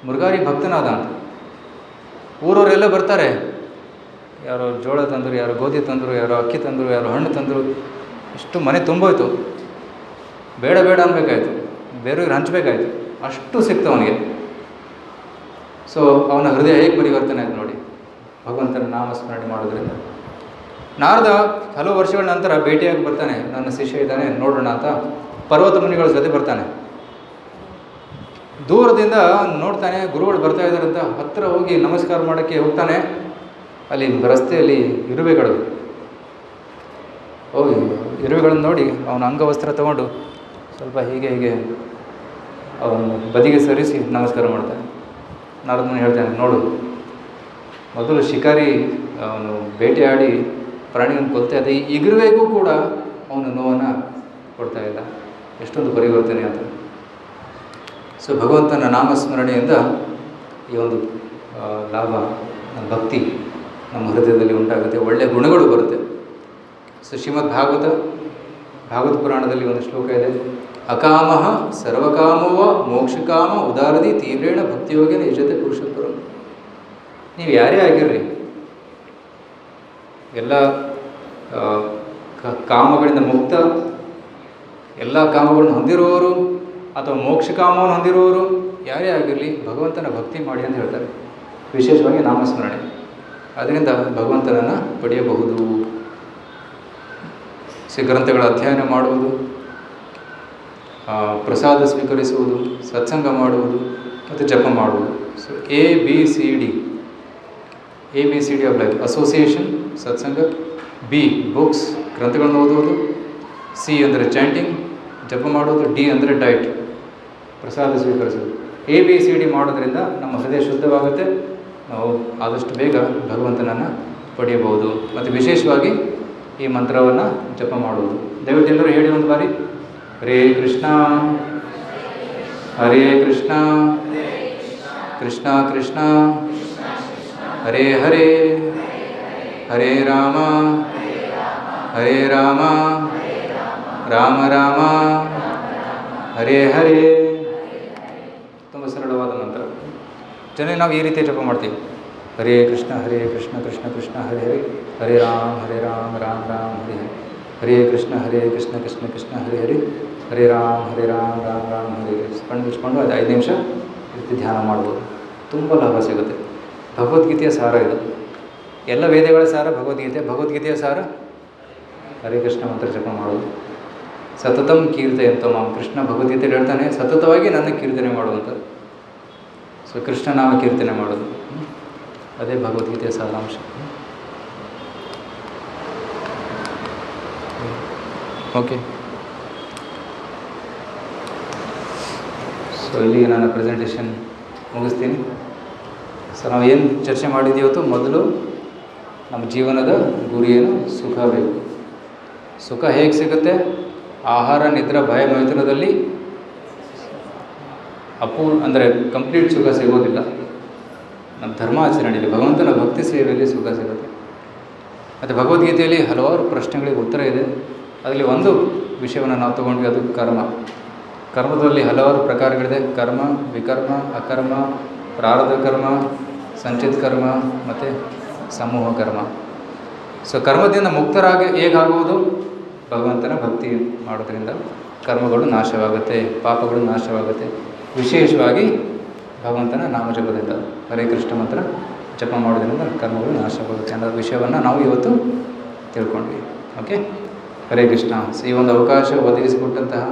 ಮೃಗಾರಿ ಭಕ್ತನಾದ ಅಂತ. ಊರವರೆಲ್ಲ ಬರ್ತಾರೆ, ಯಾರೋ ಜೋಳ ತಂದರು, ಯಾರೋ ಗೋಧಿ ತಂದರು, ಯಾರೋ ಅಕ್ಕಿ ತಂದರು, ಯಾರೋ ಹಣ್ಣು ತಂದರು. ಇಷ್ಟು ಮನೆ ತುಂಬೋಯ್ತು. ಬೇಡ ಅನ್ಬೇಕಾಯ್ತು, ಬೇರೆಯವ್ರಿಗೆ ಹಂಚಬೇಕಾಯ್ತು, ಅಷ್ಟು ಸಿಕ್ತು ಅವನಿಗೆ. ಸೊ ಅವನ ಹೃದಯ ಹೇಗೆ ಪರಿವರ್ತನೆ ಆಯ್ತು ನೋಡಿ, ಭಗವಂತನ ನಾಮಸ್ಮರಣೆ ಮಾಡೋದ್ರಿಂದ. ನಾರದ ಹಲವು ವರ್ಷಗಳ ನಂತರ ಭೇಟಿಯಾಗಿ ಬರ್ತಾನೆ, ನನ್ನ ಶಿಷ್ಯ ಇದ್ದಾನೆ ನೋಡೋಣ ಅಂತ ಪರ್ವತ ಮುನಿಗಳ ಜೊತೆ ಬರ್ತಾನೆ. ದೂರದಿಂದ ನೋಡ್ತಾನೆ, ಗುರುಗಳು ಬರ್ತಾ ಇದ್ದಾರಂತ ಹತ್ತಿರ ಹೋಗಿ ನಮಸ್ಕಾರ ಮಾಡೋಕ್ಕೆ ಹೋಗ್ತಾನೆ. ಅಲ್ಲಿ ರಸ್ತೆಯಲ್ಲಿ ಇರುವೆಗಳು, ಹೋಗಿ ಇರುವೆಗಳನ್ನು ನೋಡಿ ಅವನ ಅಂಗವಸ್ತ್ರ ತಗೊಂಡು ಸ್ವಲ್ಪ ಹೀಗೆ ಅವನು ಬದಿಗೆ ಸರಿಸಿ ನಮಸ್ಕಾರ ಮಾಡ್ತಾನೆ. ನಾರದನು ಹೇಳ್ತಾನೆ, ನೋಡು, ಮೊದಲು ಶಿಕಾರಿ ಅವನು ಬೇಟೆಯಾಡಿ ಪ್ರಾಣಿಯನ್ನು ಕೊಲ್ತಾ ಇದ್ದ, ಈ ಇರುವೆಗೂ ಕೂಡ ಅವನು ನೋವನ್ನು ಕೊಡ್ತಾ ಇಲ್ಲ. ಎಷ್ಟೊಂದು ಪರಿವರ್ತನೆ ಅಂತ. ಸೊ ಭಗವಂತನ ನಾಮಸ್ಮರಣೆಯಿಂದ ಈ ಒಂದು ಲಾಭ, ಭಕ್ತಿ ನಮ್ಮ ಹೃದಯದಲ್ಲಿ ಉಂಟಾಗುತ್ತೆ, ಒಳ್ಳೆಯ ಗುಣಗಳು ಬರುತ್ತೆ. ಸೊ ಶ್ರೀಮದ್ ಭಾಗವತ ಪುರಾಣದಲ್ಲಿ ಒಂದು ಶ್ಲೋಕ ಇದೆ, ಅಕಾಮಃ ಸರ್ವಕಾಮವ ಮೋಕ್ಷಕಾಮ ಉದಾರದಿ ತೀವ್ರೇಣ ಭಕ್ತಿಯೋಗೇನ ಯಜತೆ ಪುರುಷೋತ್ತರಂ. ನೀವು ಯಾರೇ ಆಗಿರ್ರಿ, ಎಲ್ಲ ಕಾಮಗಳಿಂದ ಮುಕ್ತ, ಎಲ್ಲ ಕಾಮಗಳನ್ನು ಹೊಂದಿರುವವರು ಅಥವಾ ಮೋಕ್ಷಕಾಮವನ್ನು ಹೊಂದಿರುವವರು ಯಾರೇ ಆಗಿರಲಿ, ಭಗವಂತನ ಭಕ್ತಿ ಮಾಡಿ ಅಂತ ಹೇಳ್ತಾರೆ. ವಿಶೇಷವಾಗಿ ನಾಮಸ್ಮರಣೆ, ಅದರಿಂದ ಭಗವಂತನನ್ನು ಪಡೆಯಬಹುದು. ಗ್ರಂಥಗಳ ಅಧ್ಯಯನ ಮಾಡುವುದು, ಪ್ರಸಾದ ಸ್ವೀಕರಿಸುವುದು, ಸತ್ಸಂಗ ಮಾಡುವುದು ಮತ್ತು ಜಪ ಮಾಡುವುದು. So ABCD of life: association, ಸತ್ಸಂಗ; B ಬುಕ್ಸ್, ಗ್ರಂಥಗಳನ್ನು ಓದುವುದು; C ಅಂದರೆ ಚಾಂಟಿಂಗ್, ಜಪ ಮಾಡೋದು; D ಅಂದರೆ ಡಯಟ್, ಪ್ರಸಾದ ಸ್ವೀಕರಿಸೋದು. ABCD ಮಾಡೋದ್ರಿಂದ ನಮ್ಮ ಹೃದಯ ಶುದ್ಧವಾಗುತ್ತೆ, ನಾವು ಆದಷ್ಟು ಬೇಗ ಭಗವಂತನನ್ನು ಪಡೆಯಬಹುದು. ಮತ್ತು ವಿಶೇಷವಾಗಿ ಈ ಮಂತ್ರವನ್ನು ಜಪ ಮಾಡುವುದು. ದಯವಿಟ್ಟು ಎಲ್ಲರೂ ಹೇಳಿ ಒಂದು ಬಾರಿ: ಹರೇ ಕೃಷ್ಣ ಹರೇ ಕೃಷ್ಣ ಕೃಷ್ಣ ಕೃಷ್ಣ ಹರೇ ಹರೇ, ಹರೇ ರಾಮ ಹರೇ ರಾಮ ರಾಮ ರಾಮ ಹರೇ ಹರೇ. ತುಂಬ ಸರಳವಾದ ಮಂತ್ರ. ನಾವು ಈ ರೀತಿ ಜಪ ಮಾಡ್ತೀವಿ: ಹರೇ ಕೃಷ್ಣ ಕೃಷ್ಣ ಕೃಷ್ಣ ಹರೇ ಹರೇ, ಹರೇ ರಾಮ ರಾಮ ರಾಮ ಹರೇ ಹರೇ. ಹರೇ ಕೃಷ್ಣ ಕೃಷ್ಣ ಕೃಷ್ಣ ಹರೇ ಹರೇ ಹರೇ ರಾಮ್ ರಾಮ್ ರಾಮ್ ಹರೇ ಹರೇ. ಕಣ್ಣು ಮುಚ್ಕೊಂಡು ಅದು 5 ನಿಮಿಷ ರೀತಿ ಧ್ಯಾನ ಮಾಡ್ಬೋದು. ತುಂಬ ಲಾಭ ಸಿಗುತ್ತೆ. ಭಗವದ್ಗೀತೆಯ ಸಾರ ಇದು. ಎಲ್ಲ ವೇದಗಳ ಸಾರ ಭಗವದ್ಗೀತೆಯ ಸಾರ ಹರೇ ಕೃಷ್ಣ ಮಂತ್ರ ಜಪ ಮಾಡೋದು. ಸತತಂ ಕೀರ್ತಯಂತ ಮಾಂ. ಕೃಷ್ಣ ಭಗವದ್ಗೀತೆಯಲ್ಲಿ ಹೇಳ್ತಾನೆ, ಸತತವಾಗಿ ನನ್ನ ಕೀರ್ತನೆ ಮಾಡುವಂಥ. ಸೊ ಕೃಷ್ಣನಾಮ ಕೀರ್ತನೆ ಮಾಡೋದು, ಅದೇ ಭಗವದ್ಗೀತೆಯ ಸಾರಾಂಶ. ಓಕೆ, ಸೊ ಇಲ್ಲಿಗೆ ನನ್ನ ಪ್ರೆಸೆಂಟೇಷನ್ ಮುಗಿಸ್ತೀನಿ. ಸೊ ನಾವು ಏನು ಚರ್ಚೆ ಮಾಡಿದ್ದೀವಿ ಇವತ್ತು, ಮೊದಲು ನಮ್ಮ ಜೀವನದ ಗುರಿ ಏನು? ಸುಖ ಬೇಕು. ಸುಖ ಹೇಗೆ ಸಿಗುತ್ತೆ? ಆಹಾರ, ನಿದ್ರೆ, ಭಯ, ಮೈಥುನದಲ್ಲಿ ಅಂದರೆ ಕಂಪ್ಲೀಟ್ ಸುಖ ಸಿಗೋದಿಲ್ಲ. ನಮ್ಮ ಧರ್ಮಾಚರಣೆಯಲ್ಲಿ, ಭಗವಂತನ ಭಕ್ತಿ ಸೇವೆಯಲ್ಲಿ ಸುಖ ಸಿಗುತ್ತೆ. ಮತ್ತು ಭಗವದ್ಗೀತೆಯಲ್ಲಿ ಹಲವಾರು ಪ್ರಶ್ನೆಗಳಿಗೆ ಉತ್ತರ ಇದೆ. ಅದರಲ್ಲಿ ಒಂದು ವಿಷಯವನ್ನು ನಾವು ತಗೊಂಡ್ವಿ, ಅದು ಕರ್ಮ. ಕರ್ಮದಲ್ಲಿ ಹಲವಾರು ಪ್ರಕಾರಗಳಿದೆ. ಕರ್ಮ, ವಿಕರ್ಮ, ಅಕರ್ಮ, ಪ್ರಾರಬ್ಧ ಕರ್ಮ, ಸಂಚಿತ್ ಕರ್ಮ ಮತ್ತು ಸಮೂಹ ಕರ್ಮ. ಸೊ ಕರ್ಮದಿಂದ ಮುಕ್ತರಾಗಿ ಹೇಗಾಗುವುದು? ಭಗವಂತನ ಭಕ್ತಿ ಮಾಡೋದ್ರಿಂದ ಕರ್ಮಗಳು ನಾಶವಾಗುತ್ತೆ, ಪಾಪಗಳು ನಾಶವಾಗುತ್ತೆ. ವಿಶೇಷವಾಗಿ ಭಗವಂತನ ನಾಮಜಪದಿಂದ, ಹರೇ ಕೃಷ್ಣ ಮಂತ್ರ ಜಪ ಮಾಡೋದ್ರಿಂದ ಕರ್ಮಗಳು ನಾಶವಾಗುತ್ತೆ ಅನ್ನೋ ವಿಷಯವನ್ನು ನಾವು ಇವತ್ತು ತಿಳ್ಕೊಂಡ್ವಿ. ಓಕೆ, ಹರೇ ಕೃಷ್ಣ. ಸೊ ಈ ಒಂದು ಅವಕಾಶ ಒದಗಿಸಿಕೊಟ್ಟಂತಹ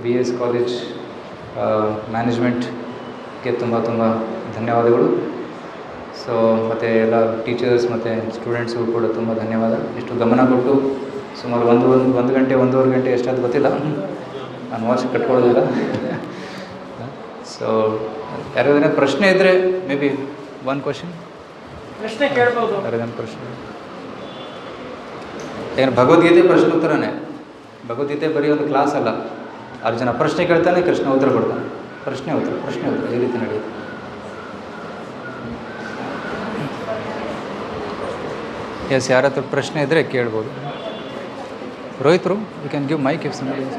BS ಕಾಲೇಜ್ ಮ್ಯಾನೇಜ್ಮೆಂಟ್ಗೆ ತುಂಬ ಧನ್ಯವಾದಗಳು. ಸೊ ಮತ್ತು ಎಲ್ಲ ಟೀಚರ್ಸ್ ಮತ್ತು ಸ್ಟೂಡೆಂಟ್ಸ್ಗೂ ಕೂಡ ತುಂಬ ಧನ್ಯವಾದ. ಇಷ್ಟು ಗಮನ ಕೊಟ್ಟು ಸುಮಾರು ಒಂದು ಗಂಟೆ, 1.5 ಗಂಟೆ ಎಷ್ಟಾದ್ರು ಗೊತ್ತಿಲ್ಲ, ನಾನು ವಾಚ್ ಕಟ್ಕೊಳ್ಳೋದಿಲ್ಲ. ಸೊ ಯಾರಾದ್ರೂ ಪ್ರಶ್ನೆ ಇದ್ದರೆ ಮೇ ಬಿ 1 ಕ್ವಶನ್ ಪ್ರಶ್ನೆ ಕೇಳ್ಬೋದು. ಯಾರಾದ್ರೂ ಪ್ರಶ್ನೆ? ಏನು ಭಗವದ್ಗೀತೆ ಪ್ರಶ್ನೋತ್ತರನೇ. ಭಗವದ್ಗೀತೆ ಬರೀ ಒಂದು ಕ್ಲಾಸ್ ಅಲ್ಲ. ಅರ್ಜುನ ಪ್ರಶ್ನೆ ಕೇಳ್ತಾನೆ, ಕೃಷ್ಣ ಉತ್ತರ ಕೊಡ್ತಾನೆ. ಪ್ರಶ್ನೆ ಉತ್ತರ ಈ ರೀತಿ ನಡೆಯುತ್ತೆ. ಎಸ್, ಯಾರ ಹತ್ರ ಪ್ರಶ್ನೆ ಇದ್ದರೆ ಕೇಳ್ಬೋದು. ರೋಹಿತ್ರು, you can give mic if somebody is.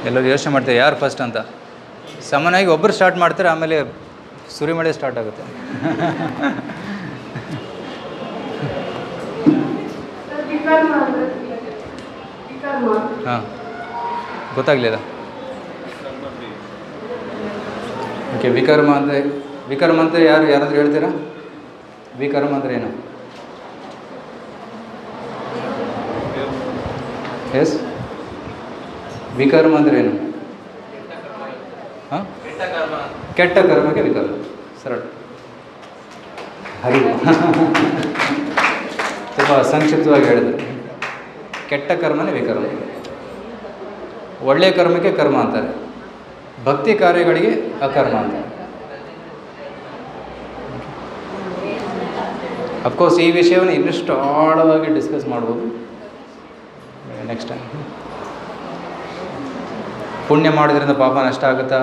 ಎಲ್ಲರೂ ಯೋಚನೆ ಮಾಡ್ತಾರೆ ಯಾರು ಫಸ್ಟ್ ಅಂತ. ಸಾಮಾನ್ಯವಾಗಿ ಒಬ್ಬರು ಸ್ಟಾರ್ಟ್ ಮಾಡ್ತಾರೆ, ಆಮೇಲೆ ಸುರಿಮಳೆ ಸ್ಟಾರ್ಟ್ ಆಗುತ್ತೆ. ಹಾಂ, ಗೊತ್ತಾಗಲಿಲ್ಲ. ಓಕೆ, ವಿಕರ್ಮ ಅಂದರೆ ಯಾರಾದರೂ ಹೇಳ್ತೀರಾ? ವಿಕರ್ಮ ಅಂದರೆ ಏನು? ಎಸ್, ವಿಕರ್ಮ ಅಂದರೆ ಏನು? ಹಾಂ, ಕೆಟ್ಟ ಕರ್ಮಕ್ಕೆ ವಿಕರ್ಮ. ಸರಳ, ಹರಿವು. ತುಂಬ ಸಂಕ್ಷಿಪ್ತವಾಗಿ ಹೇಳಿದರೆ ಕೆಟ್ಟ ಕರ್ಮನೇ ವಿಕರ್ಮ. ಒಳ್ಳೆಯ ಕರ್ಮಕ್ಕೆ ಕರ್ಮ ಅಂತಾರೆ, ಭಕ್ತಿ ಕಾರ್ಯಗಳಿಗೆ ಅಕರ್ಮ ಅಂತಾರೆ. ಅಫ್ಕೋರ್ಸ್ ಈ ವಿಷಯವನ್ನು ಇನ್ನಷ್ಟು ಆಳವಾಗಿ ಡಿಸ್ಕಸ್ ಮಾಡ್ಬೋದು ನೆಕ್ಸ್ಟ್ ಟೈಮ್. ಪುಣ್ಯ ಮಾಡೋದ್ರಿಂದ ಪಾಪ ನಷ್ಟ ಆಗುತ್ತಾ?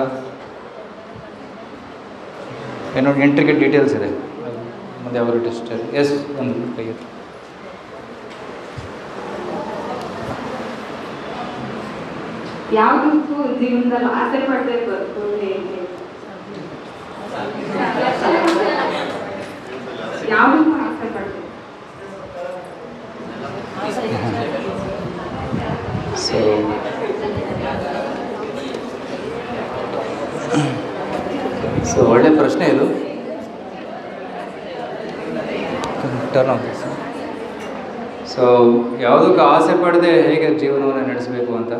ಏನೋ ಇಂಟ್ರಿಕೇಟ್ ಡೀಟೇಲ್ಸ್ ಇದೆ ಮುಂದೆ ಅವರು ಟೆಸ್ಟ್. ಎಸ್, ಒಂದು ಕೈ. ಯಾವುದಕ್ಕೂ ಜೀವನದಲ್ಲಿ ಆಸೆ ಪಡಬೇಕು. ಯಾವುದಕ್ಕೂ ಆಸೆ ಪಡಬೇಕು. ಸೊ ಒಳ್ಳೆ ಪ್ರಶ್ನೆ ಇದು. Turn off. ಸೊ ಯಾವುದಕ್ಕೂ ಆಸೆ ಪಡದೆ ಹೇಗೆ ಜೀವನವನ್ನು ನಡೆಸಬೇಕು ಅಂತ.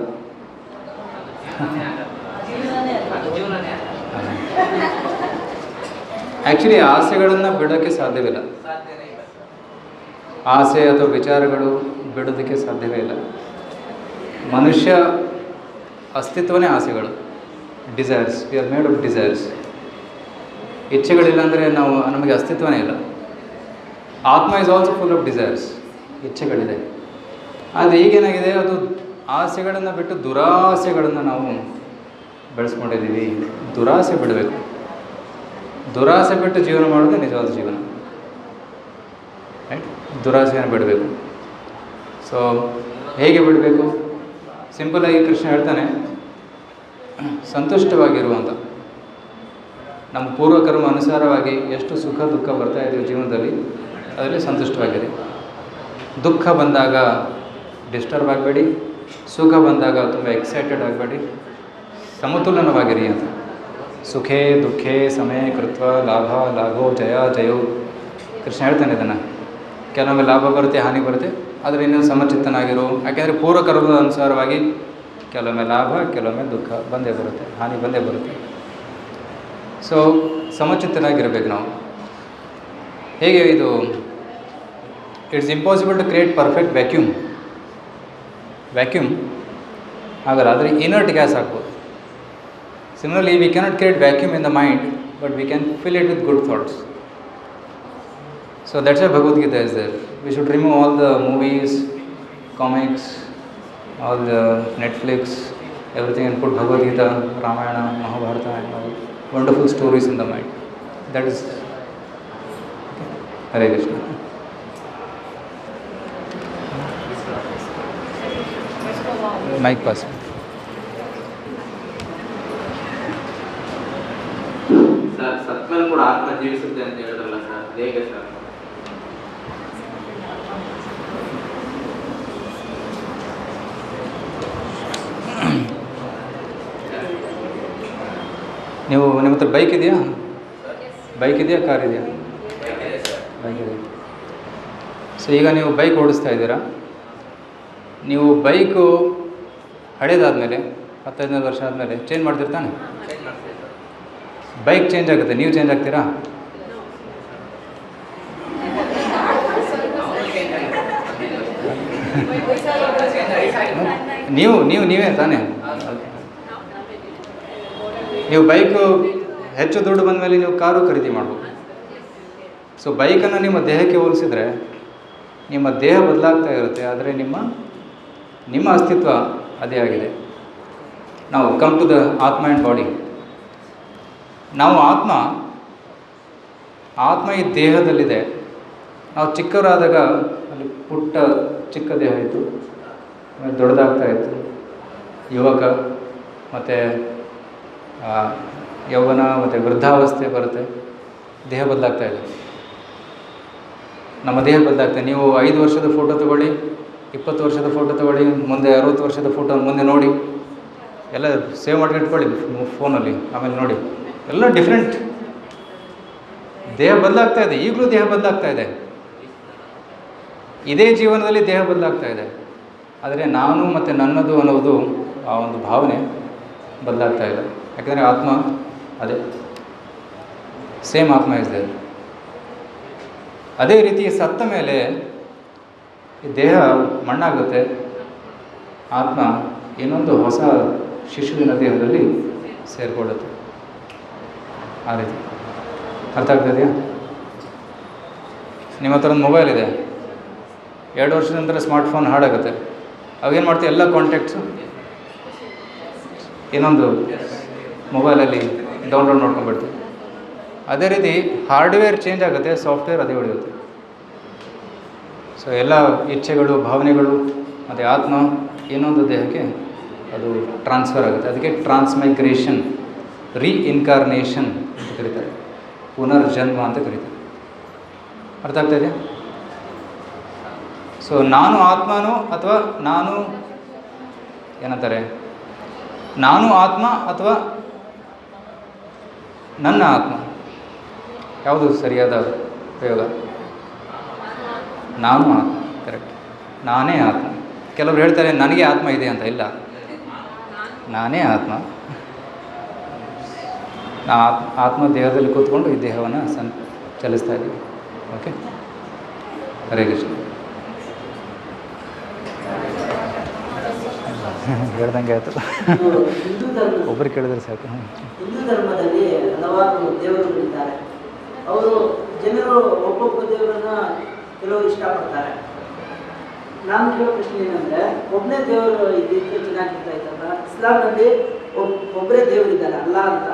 ಆ್ಯಕ್ಚುಲಿ ಆಸೆಗಳನ್ನು ಬಿಡೋಕ್ಕೆ ಸಾಧ್ಯವಿಲ್ಲ. ಆಸೆ ಅಥವಾ ವಿಚಾರಗಳು ಬಿಡೋದಕ್ಕೆ ಸಾಧ್ಯವೇ ಇಲ್ಲ. ಮನುಷ್ಯ ಅಸ್ತಿತ್ವನೇ ಆಸೆಗಳು. Desires, we are made of desires. ಇಚ್ಛೆಗಳಿಲ್ಲ ಅಂದರೆ ನಮಗೆ ಅಸ್ತಿತ್ವನೇ ಇಲ್ಲ. Atma is also full of desires. ಇಚ್ಛೆಗಳಿದೆ. ಆದರೆ ಈಗೇನಾಗಿದೆ, ಅದು ಆಸೆಗಳನ್ನು ಬಿಟ್ಟು ದುರಾಸೆಗಳನ್ನು ನಾವು ಬೆಳೆಸ್ಕೊಂಡಿದ್ದೀವಿ. ದುರಾಸೆ ಬಿಡಬೇಕು. ದುರಾಸೆ ಬಿಟ್ಟು ಜೀವನ ಮಾಡೋದು ನಿಜವಾದ ಜೀವನ. ರೈಟ್. ದುರಾಸೆಯನ್ನು ಬಿಡಬೇಕು. ಸೊ ಹೇಗೆ ಬಿಡಬೇಕು? ಸಿಂಪಲಾಗಿ ಕೃಷ್ಣ ಹೇಳ್ತಾನೆ, ಸಂತುಷ್ಟವಾಗಿರುವಂಥ ನಮ್ಮ ಪೂರ್ವಕರ್ಮ ಅನುಸಾರವಾಗಿ ಎಷ್ಟು ಸುಖ ದುಃಖ ಬರ್ತಾ ಇದ್ದೀವಿ ಜೀವನದಲ್ಲಿ, ಅದರಲ್ಲಿ ಸಂತುಷ್ಟವಾಗಿರಿ. ದುಃಖ ಬಂದಾಗ ಡಿಸ್ಟರ್ಬ್ ಆಗಬೇಡಿ, ಸುಖ ಬಂದಾಗ ತುಂಬ ಎಕ್ಸೈಟೆಡ್ ಆಗಬೇಡಿ, ಸಮತುಲನವಾಗಿರಿ ಅಂತ. ಸುಖೇ ದುಃಖೇ ಸಮೇ ಕೃತ್ವ ಲಾಭ ಲಾಭೋ ಜಯ ಜಯೋ. ಕೃಷ್ಣ ಹೇಳ್ತಾನೆ ಇದನ್ನು. ಕೆಲವೊಮ್ಮೆ ಲಾಭ ಬರುತ್ತೆ, ಹಾನಿ ಬರುತ್ತೆ, ಆದರೆ ಇನ್ನೂ ಸಮಚಿತ್ತನಾಗಿರು. ಯಾಕೆಂದರೆ ಪೂರ್ವಕರ್ಮದ ಅನುಸಾರವಾಗಿ ಕೆಲವೊಮ್ಮೆ ಲಾಭ, ಕೆಲವೊಮ್ಮೆ ದುಃಖ ಬಂದೇ ಬರುತ್ತೆ, ಹಾನಿ ಬಂದೇ ಬರುತ್ತೆ. ಸೊ ಸಮಚಿತ್ತನಾಗಿರಬೇಕು ನಾವು. ಹೇಗೆ ಇದು it's impossible to create perfect vacuum ಆಗಲ್ಲ, ಆದರೆ ಇನರ್ಟ್ ಗ್ಯಾಸ್ ಹಾಕ್ಬೋದು. Similarly, we cannot create vacuum in the mind, but we can fill it with good thoughts. So that's why Bhagavad Gita is there. We should remove all the movies, comics, all the Netflix, everything, and put Bhagavad Gita, Ramayana, Mahabharata, and all wonderful stories in the mind. That is Hare Krishna. Mic pass. Sir, ಸತ್ಮೇಲೆ ಕೂಡ ಆತ್ಮ ಜೀವಿಸುತ್ತೆ ಅಂತ ಹೇಳಿದ್ರಲ್ಲ sir, ಹೇಗೆ sir? ನೀವು ನಿಮ್ಮ ಹತ್ರ bike ಇದೆಯಾ? ಬೈಕ್ ಇದೆಯಾ, ಕಾರ್ ಇದೆಯಾ? ಬೈಕ್ ಇದೆ. ಸೊ ಈಗ ನೀವು ಬೈಕ್ ಓಡಿಸ್ತಾ ಇದ್ದೀರಾ. ನೀವು ಬೈಕು ಹಳೇದಾದಮೇಲೆ 15 ವರ್ಷ ಆದಮೇಲೆ ಚೇಂಜ್ ಮಾಡ್ತಿರ್ತಾನೆ. ಬೈಕ್ ಚೇಂಜ್ ಆಗುತ್ತೆ, ನೀವು ಚೇಂಜ್ ಆಗ್ತೀರಾ? ನೀವೇ ತಾನೇ. ನೀವು ಬೈಕು ಹೆಚ್ಚು ದುಡ್ಡು ಬಂದ ಮೇಲೆ ನೀವು ಕಾರು ಖರೀದಿ ಮಾಡ್ಬೋದು. ಸೊ ಬೈಕನ್ನು ನಿಮ್ಮ ದೇಹಕ್ಕೆ ಹೋಲಿಸಿದರೆ ನಿಮ್ಮ ದೇಹ ಬದಲಾಗ್ತಾ ಇರುತ್ತೆ, ಆದರೆ ನಿಮ್ಮ ಅಸ್ತಿತ್ವ ಅದೇ ಆಗಿದೆ. ನಾವು ಕಮ್ ಟು ದ ಆತ್ಮ ಆ್ಯಂಡ್ ಬಾಡಿ. ನಾವು ಆತ್ಮ ಈ ದೇಹದಲ್ಲಿದೆ. ನಾವು ಚಿಕ್ಕವರಾದಾಗ ಅಲ್ಲಿ ಪುಟ್ಟ ಚಿಕ್ಕ ದೇಹ ಇತ್ತು, ಆಮೇಲೆ ದೊಡ್ಡದಾಗ್ತಾ ಇತ್ತು. ಯುವಕ ಮತ್ತು ಯೌವನ ಮತ್ತು ವೃದ್ಧಾವಸ್ಥೆ ಬರುತ್ತೆ, ದೇಹ ಬದಲಾಗ್ತಾ ಇದೆ. ನಮ್ಮ ದೇಹ ಬದಲಾಗ್ತದೆ. ನೀವು 5 ವರ್ಷದ ಫೋಟೋ ತೊಗೊಳ್ಳಿ, 20 ವರ್ಷದ ಫೋಟೋ ತೊಗೊಳ್ಳಿ, ಮುಂದೆ 60 ವರ್ಷದ ಫೋಟೋ ಮುಂದೆ ನೋಡಿ, ಎಲ್ಲ ಸೇವ್ ಮಾಡಿ ಇಟ್ಕೊಳ್ಳಿ ಫೋನಲ್ಲಿ, ಆಮೇಲೆ ನೋಡಿ, ಎಲ್ಲ ಡಿಫ್ರೆಂಟ್. ದೇಹ ಬದಲಾಗ್ತಾ ಇದೆ, ಈಗಲೂ ದೇಹ ಬದಲಾಗ್ತಾ ಇದೆ. ಇದೇ ಜೀವನದಲ್ಲಿ ದೇಹ ಬದಲಾಗ್ತಾ ಇದೆ, ಆದರೆ ನಾನು ಮತ್ತು ನನ್ನದು ಅನ್ನೋದು ಆ ಒಂದು ಭಾವನೆ ಬದಲಾಗ್ತಾ ಇಲ್ಲ. ಯಾಕಂದರೆ ಆತ್ಮ ಅದೇ ಸೇಮ್ ಆತ್ಮ ಇದೆ. ಅದೇ ರೀತಿ ಸತ್ತ ಮೇಲೆ ಈ ದೇಹ ಮಣ್ಣಾಗುತ್ತೆ, ಆತ್ಮ ಇನ್ನೊಂದು ಹೊಸ ಶಿಶುವಿನ ದೇಹದಲ್ಲಿ ಸೇರಿಕೊಳ್ಳುತ್ತೆ. ಆ ರೀತಿ ಅರ್ಥ ಆಗ್ತಾಯಿದೆಯಾ? ನಿಮ್ಮ ಹತ್ರ ಒಂದು ಮೊಬೈಲ್ ಇದೆ, 2 ವರ್ಷದ ನಂತರ ಸ್ಮಾರ್ಟ್ಫೋನ್ ಹಾಳಾಗುತ್ತೆ. ಅವಾಗೇನು ಮಾಡ್ತೀವಿ? ಎಲ್ಲ ಕಾಂಟ್ಯಾಕ್ಟ್ಸು ಇನ್ನೊಂದು ಮೊಬೈಲಲ್ಲಿ ಡೌನ್ಲೋಡ್ ಮಾಡ್ಕೊಂಡ್ಬಿಡ್ತೀವಿ. ಅದೇ ರೀತಿ ಹಾರ್ಡ್ವೇರ್ ಚೇಂಜ್ ಆಗುತ್ತೆ, ಸಾಫ್ಟ್ವೇರ್ ಅದೇ ಉಳಿಯುತ್ತೆ. ಸೊ ಎಲ್ಲ ಇಚ್ಛೆಗಳು, ಭಾವನೆಗಳು ಮತ್ತು ಆತ್ಮ ಇನ್ನೊಂದು ದೇಹಕ್ಕೆ ಅದು ಟ್ರಾನ್ಸ್ಫರ್ ಆಗುತ್ತೆ. ಅದಕ್ಕೆ ಟ್ರಾನ್ಸ್ಮೈಗ್ರೇಷನ್, ರೀಇನ್ಕಾರ್ನೇಷನ್ ಅಂತ ಕರೀತಾರೆ, ಪುನರ್ಜನ್ಮ ಅಂತ ಕರೀತಾರೆ. ಅರ್ಥ ಆಗ್ತಾಯಿದೆ? ಸೊ ನಾನು ಆತ್ಮನೋ ಅಥವಾ ನಾನು ಆತ್ಮ ಅಥವಾ ನನ್ನ ಆತ್ಮ, ಯಾವುದು ಸರಿಯಾದ ಪ್ರಯೋಗ? ನಾನು ಆತ್ಮ, ಕರೆಕ್ಟ್. ನಾನೇ ಆತ್ಮ. ಕೆಲವರು ಹೇಳ್ತಾರೆ ನನಗೆ ಆತ್ಮ ಇದೆ ಅಂತ. ಇಲ್ಲ, ನಾನೇ ಆತ್ಮ. ಆತ್ಮ ದೇಹದಲ್ಲಿ ಕೂತ್ಕೊಂಡು ಈ ದೇಹವನ್ನು ಚಲಿಸ್ತಾ ಇದ್ದೀವಿ. ಓಕೆ, ಹರೇ ಕೃಷ್ಣ. ಹೇಳ್ದಂಗೆ ಆಯಿತು. ಒಬ್ಬರು ಕೇಳಿದ್ರೆ ಸಾಕು. ಹಿಂದೂ ಧರ್ಮದಲ್ಲಿ ಹಲವಾರು ದೇವರುಗಳಿದ್ದಾರೆ. ಅವರು ಜನರು ಒಬ್ಬೊಬ್ಬ ದೇವರನ್ನ ಕೆಲವರು ಇಷ್ಟಪಡ್ತಾರೆ. ನಾನು ಕೇಳೋ ಪ್ರಶ್ನೆ ಏನಂದರೆ, ಒಬ್ಬನೇ ದೇವರು ಇದ್ದಿದ್ದು ಚೆನ್ನಾಗಿರ್ತಾ ಇದ್ದಲ್ಲ. ಇಸ್ಲಾಂನಲ್ಲಿ ಒಬ್ಬರೇ ದೇವರಿದ್ದಾರೆ, ಅಲ್ಲಾ ಅಂತ.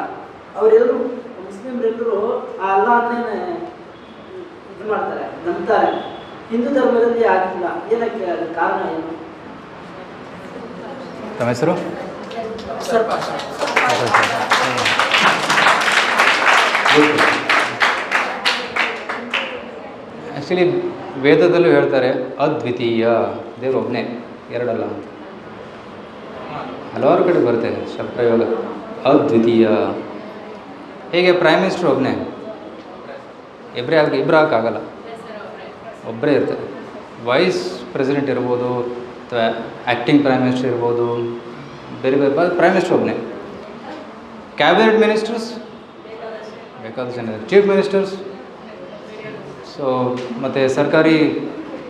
ಅವರೆಲ್ಲರೂ ಮುಸ್ಲಿಮರೆಲ್ಲರೂ ಆ ಅಲ್ಲಾಹನ್ನೇ ಇದು ಮಾಡ್ತಾರೆ, ನಂಬ್ತಾರೆ. ಹಿಂದೂ ಧರ್ಮದಲ್ಲಿ ಆಗಿಲ್ಲ, ಏನಕ್ಕೆ ಅದು ಕಾರಣ ಏನು? ತಮ್ಮ ಹೆಸರು? ಆ್ಯಕ್ಚುಲಿ ವೇದದಲ್ಲೂ ಹೇಳ್ತಾರೆ ಅದ್ವಿತೀಯ, ದೇವರು ಒಬ್ಬನೇ, ಎರಡಲ್ಲ ಅಂತ. ಹಲವಾರು ಕಡೆ ಬರುತ್ತೆ ಶಬ್ದಪ್ರಯೋಗ ಅದ್ವಿತೀಯ. ಹೇಗೆ ಪ್ರೈಮ್ ಮಿನಿಸ್ಟರ್ ಒಬ್ಬನೇ, ಇಬ್ಬರು ಹಾಕಾಗಲ್ಲ, ಒಬ್ಬರೇ ಇರ್ತಾರೆ. ವೈಸ್ ಪ್ರೆಸಿಡೆಂಟ್ ಇರ್ಬೋದು ಅಥವಾ ಆ್ಯಕ್ಟಿಂಗ್ ಪ್ರೈಮ್ ಮಿನಿಸ್ಟರ್ ಇರ್ಬೋದು, ಬೇರೆ ಬೇರೆ ಪ್ರೈಮ್ ಮಿನಿಸ್ಟರ್ ಒಬ್ಬನೇ. ಕ್ಯಾಬಿನೆಟ್ ಮಿನಿಸ್ಟರ್ಸ್ ಬೇಕಾದಷ್ಟು ಜನ, ಚೀಫ್ ಮಿನಿಸ್ಟರ್ಸ್, ಸೊ ಮತ್ತು ಸರ್ಕಾರಿ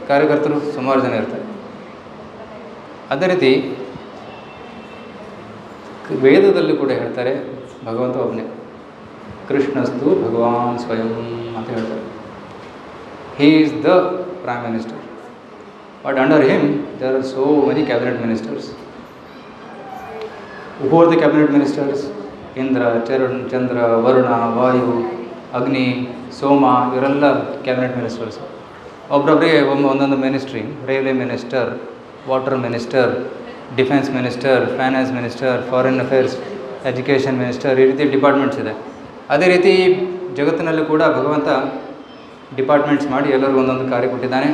ಕಾರ್ಯಕರ್ತರು ಸುಮಾರು ಜನ ಇರ್ತಾರೆ. ಅದೇ ರೀತಿ ವೇದದಲ್ಲೂ ಕೂಡ ಹೇಳ್ತಾರೆ ಭಗವಂತ ಒಬ್ಬನೇ, ಕೃಷ್ಣಸ್ತು ಭಗವಾನ್ ಸ್ವಯಂ ಅಂತ ಹೇಳ್ತಾರೆ. He is the prime minister, but under him there are so many cabinet ministers. Who are the cabinet ministers? Indra, Chandra, Varuna, Vayu, Agni, Soma, ಇವರೆಲ್ಲ ಕ್ಯಾಬಿನೆಟ್ ಮಿನಿಸ್ಟರ್ಸ್. ಒಬ್ಬೊಬ್ಬರಿಗೆ ಒಂದೊಂದು ministry, railway minister, water minister, defence minister, finance minister, foreign affairs, education minister, ಈ ರೀತಿ departments ಇದೆ. ಅದೇ ರೀತಿ ಜಗತ್ತಿನಲ್ಲೂ ಕೂಡ ಭಗವಂತ ಡಿಪಾರ್ಟ್ಮೆಂಟ್ಸ್ ಮಾಡಿ ಎಲ್ಲರಿಗೂ ಒಂದೊಂದು ಕಾರ್ಯ ಕೊಟ್ಟಿದ್ದಾನೆ.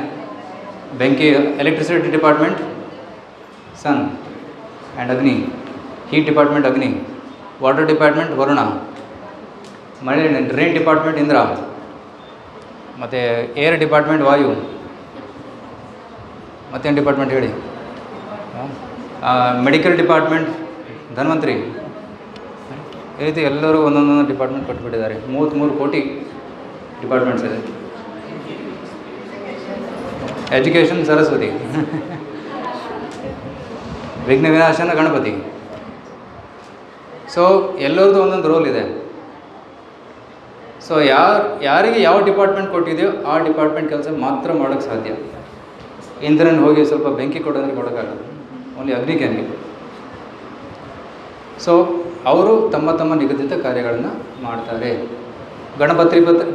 ಬೆಂಕಿ, ಎಲೆಕ್ಟ್ರಿಸಿಟಿ ಡಿಪಾರ್ಟ್ಮೆಂಟ್ ಸನ್ ಆ್ಯಂಡ್ ಅಗ್ನಿ, ಹೀಟ್ ಡಿಪಾರ್ಟ್ಮೆಂಟ್ ಅಗ್ನಿ, ವಾಟರ್ ಡಿಪಾರ್ಟ್ಮೆಂಟ್ ವರುಣ, ಮಳೆ ರೈನ್ ಡಿಪಾರ್ಟ್ಮೆಂಟ್ ಇಂದ್ರ, ಮತ್ತು ಏರ್ ಡಿಪಾರ್ಟ್ಮೆಂಟ್ ವಾಯು, ಮತ್ತೇನು ಡಿಪಾರ್ಟ್ಮೆಂಟ್ ಹೇಳಿ, ಮೆಡಿಕಲ್ ಡಿಪಾರ್ಟ್ಮೆಂಟ್ ಧನ್ವಂತರಿ. ಈ ರೀತಿ ಎಲ್ಲರೂ ಒಂದೊಂದೊಂದು ಡಿಪಾರ್ಟ್ಮೆಂಟ್ ಕೊಟ್ಟುಬಿಟ್ಟಿದ್ದಾರೆ. 33 ಕೋಟಿ ಡಿಪಾರ್ಟ್ಮೆಂಟ್ಸ್ ಇದೆ. ಎಜುಕೇಷನ್ ಸರಸ್ವತಿ, ವಿಘ್ನ ವಿನಾಶನ ಗಣಪತಿ. ಸೊ ಎಲ್ಲರದ್ದು ಒಂದೊಂದು ರೋಲ್ ಇದೆ. ಸೊ ಯಾರಿಗೆ ಯಾವ ಡಿಪಾರ್ಟ್ಮೆಂಟ್ ಕೊಟ್ಟಿದೆಯೋ ಆ ಡಿಪಾರ್ಟ್ಮೆಂಟ್ ಕೆಲಸ ಮಾತ್ರ ಮಾಡೋಕ್ಕೆ ಸಾಧ್ಯ. ಇಂದ್ರನ ಹೋಗಿ ಸ್ವಲ್ಪ ಬೆಂಕಿ ಕೊಡೋದ್ರೆ ಕೊಡೋಕ್ಕಾಗಲ್ಲ, ಓನ್ಲಿ ಅಗ್ನಿ ಕ್ಯಾನ್ ಗಿವ್. ಸೊ ಅವರು ತಮ್ಮ ತಮ್ಮ ನಿಗದಿತ ಕಾರ್ಯಗಳನ್ನು ಮಾಡ್ತಾರೆ.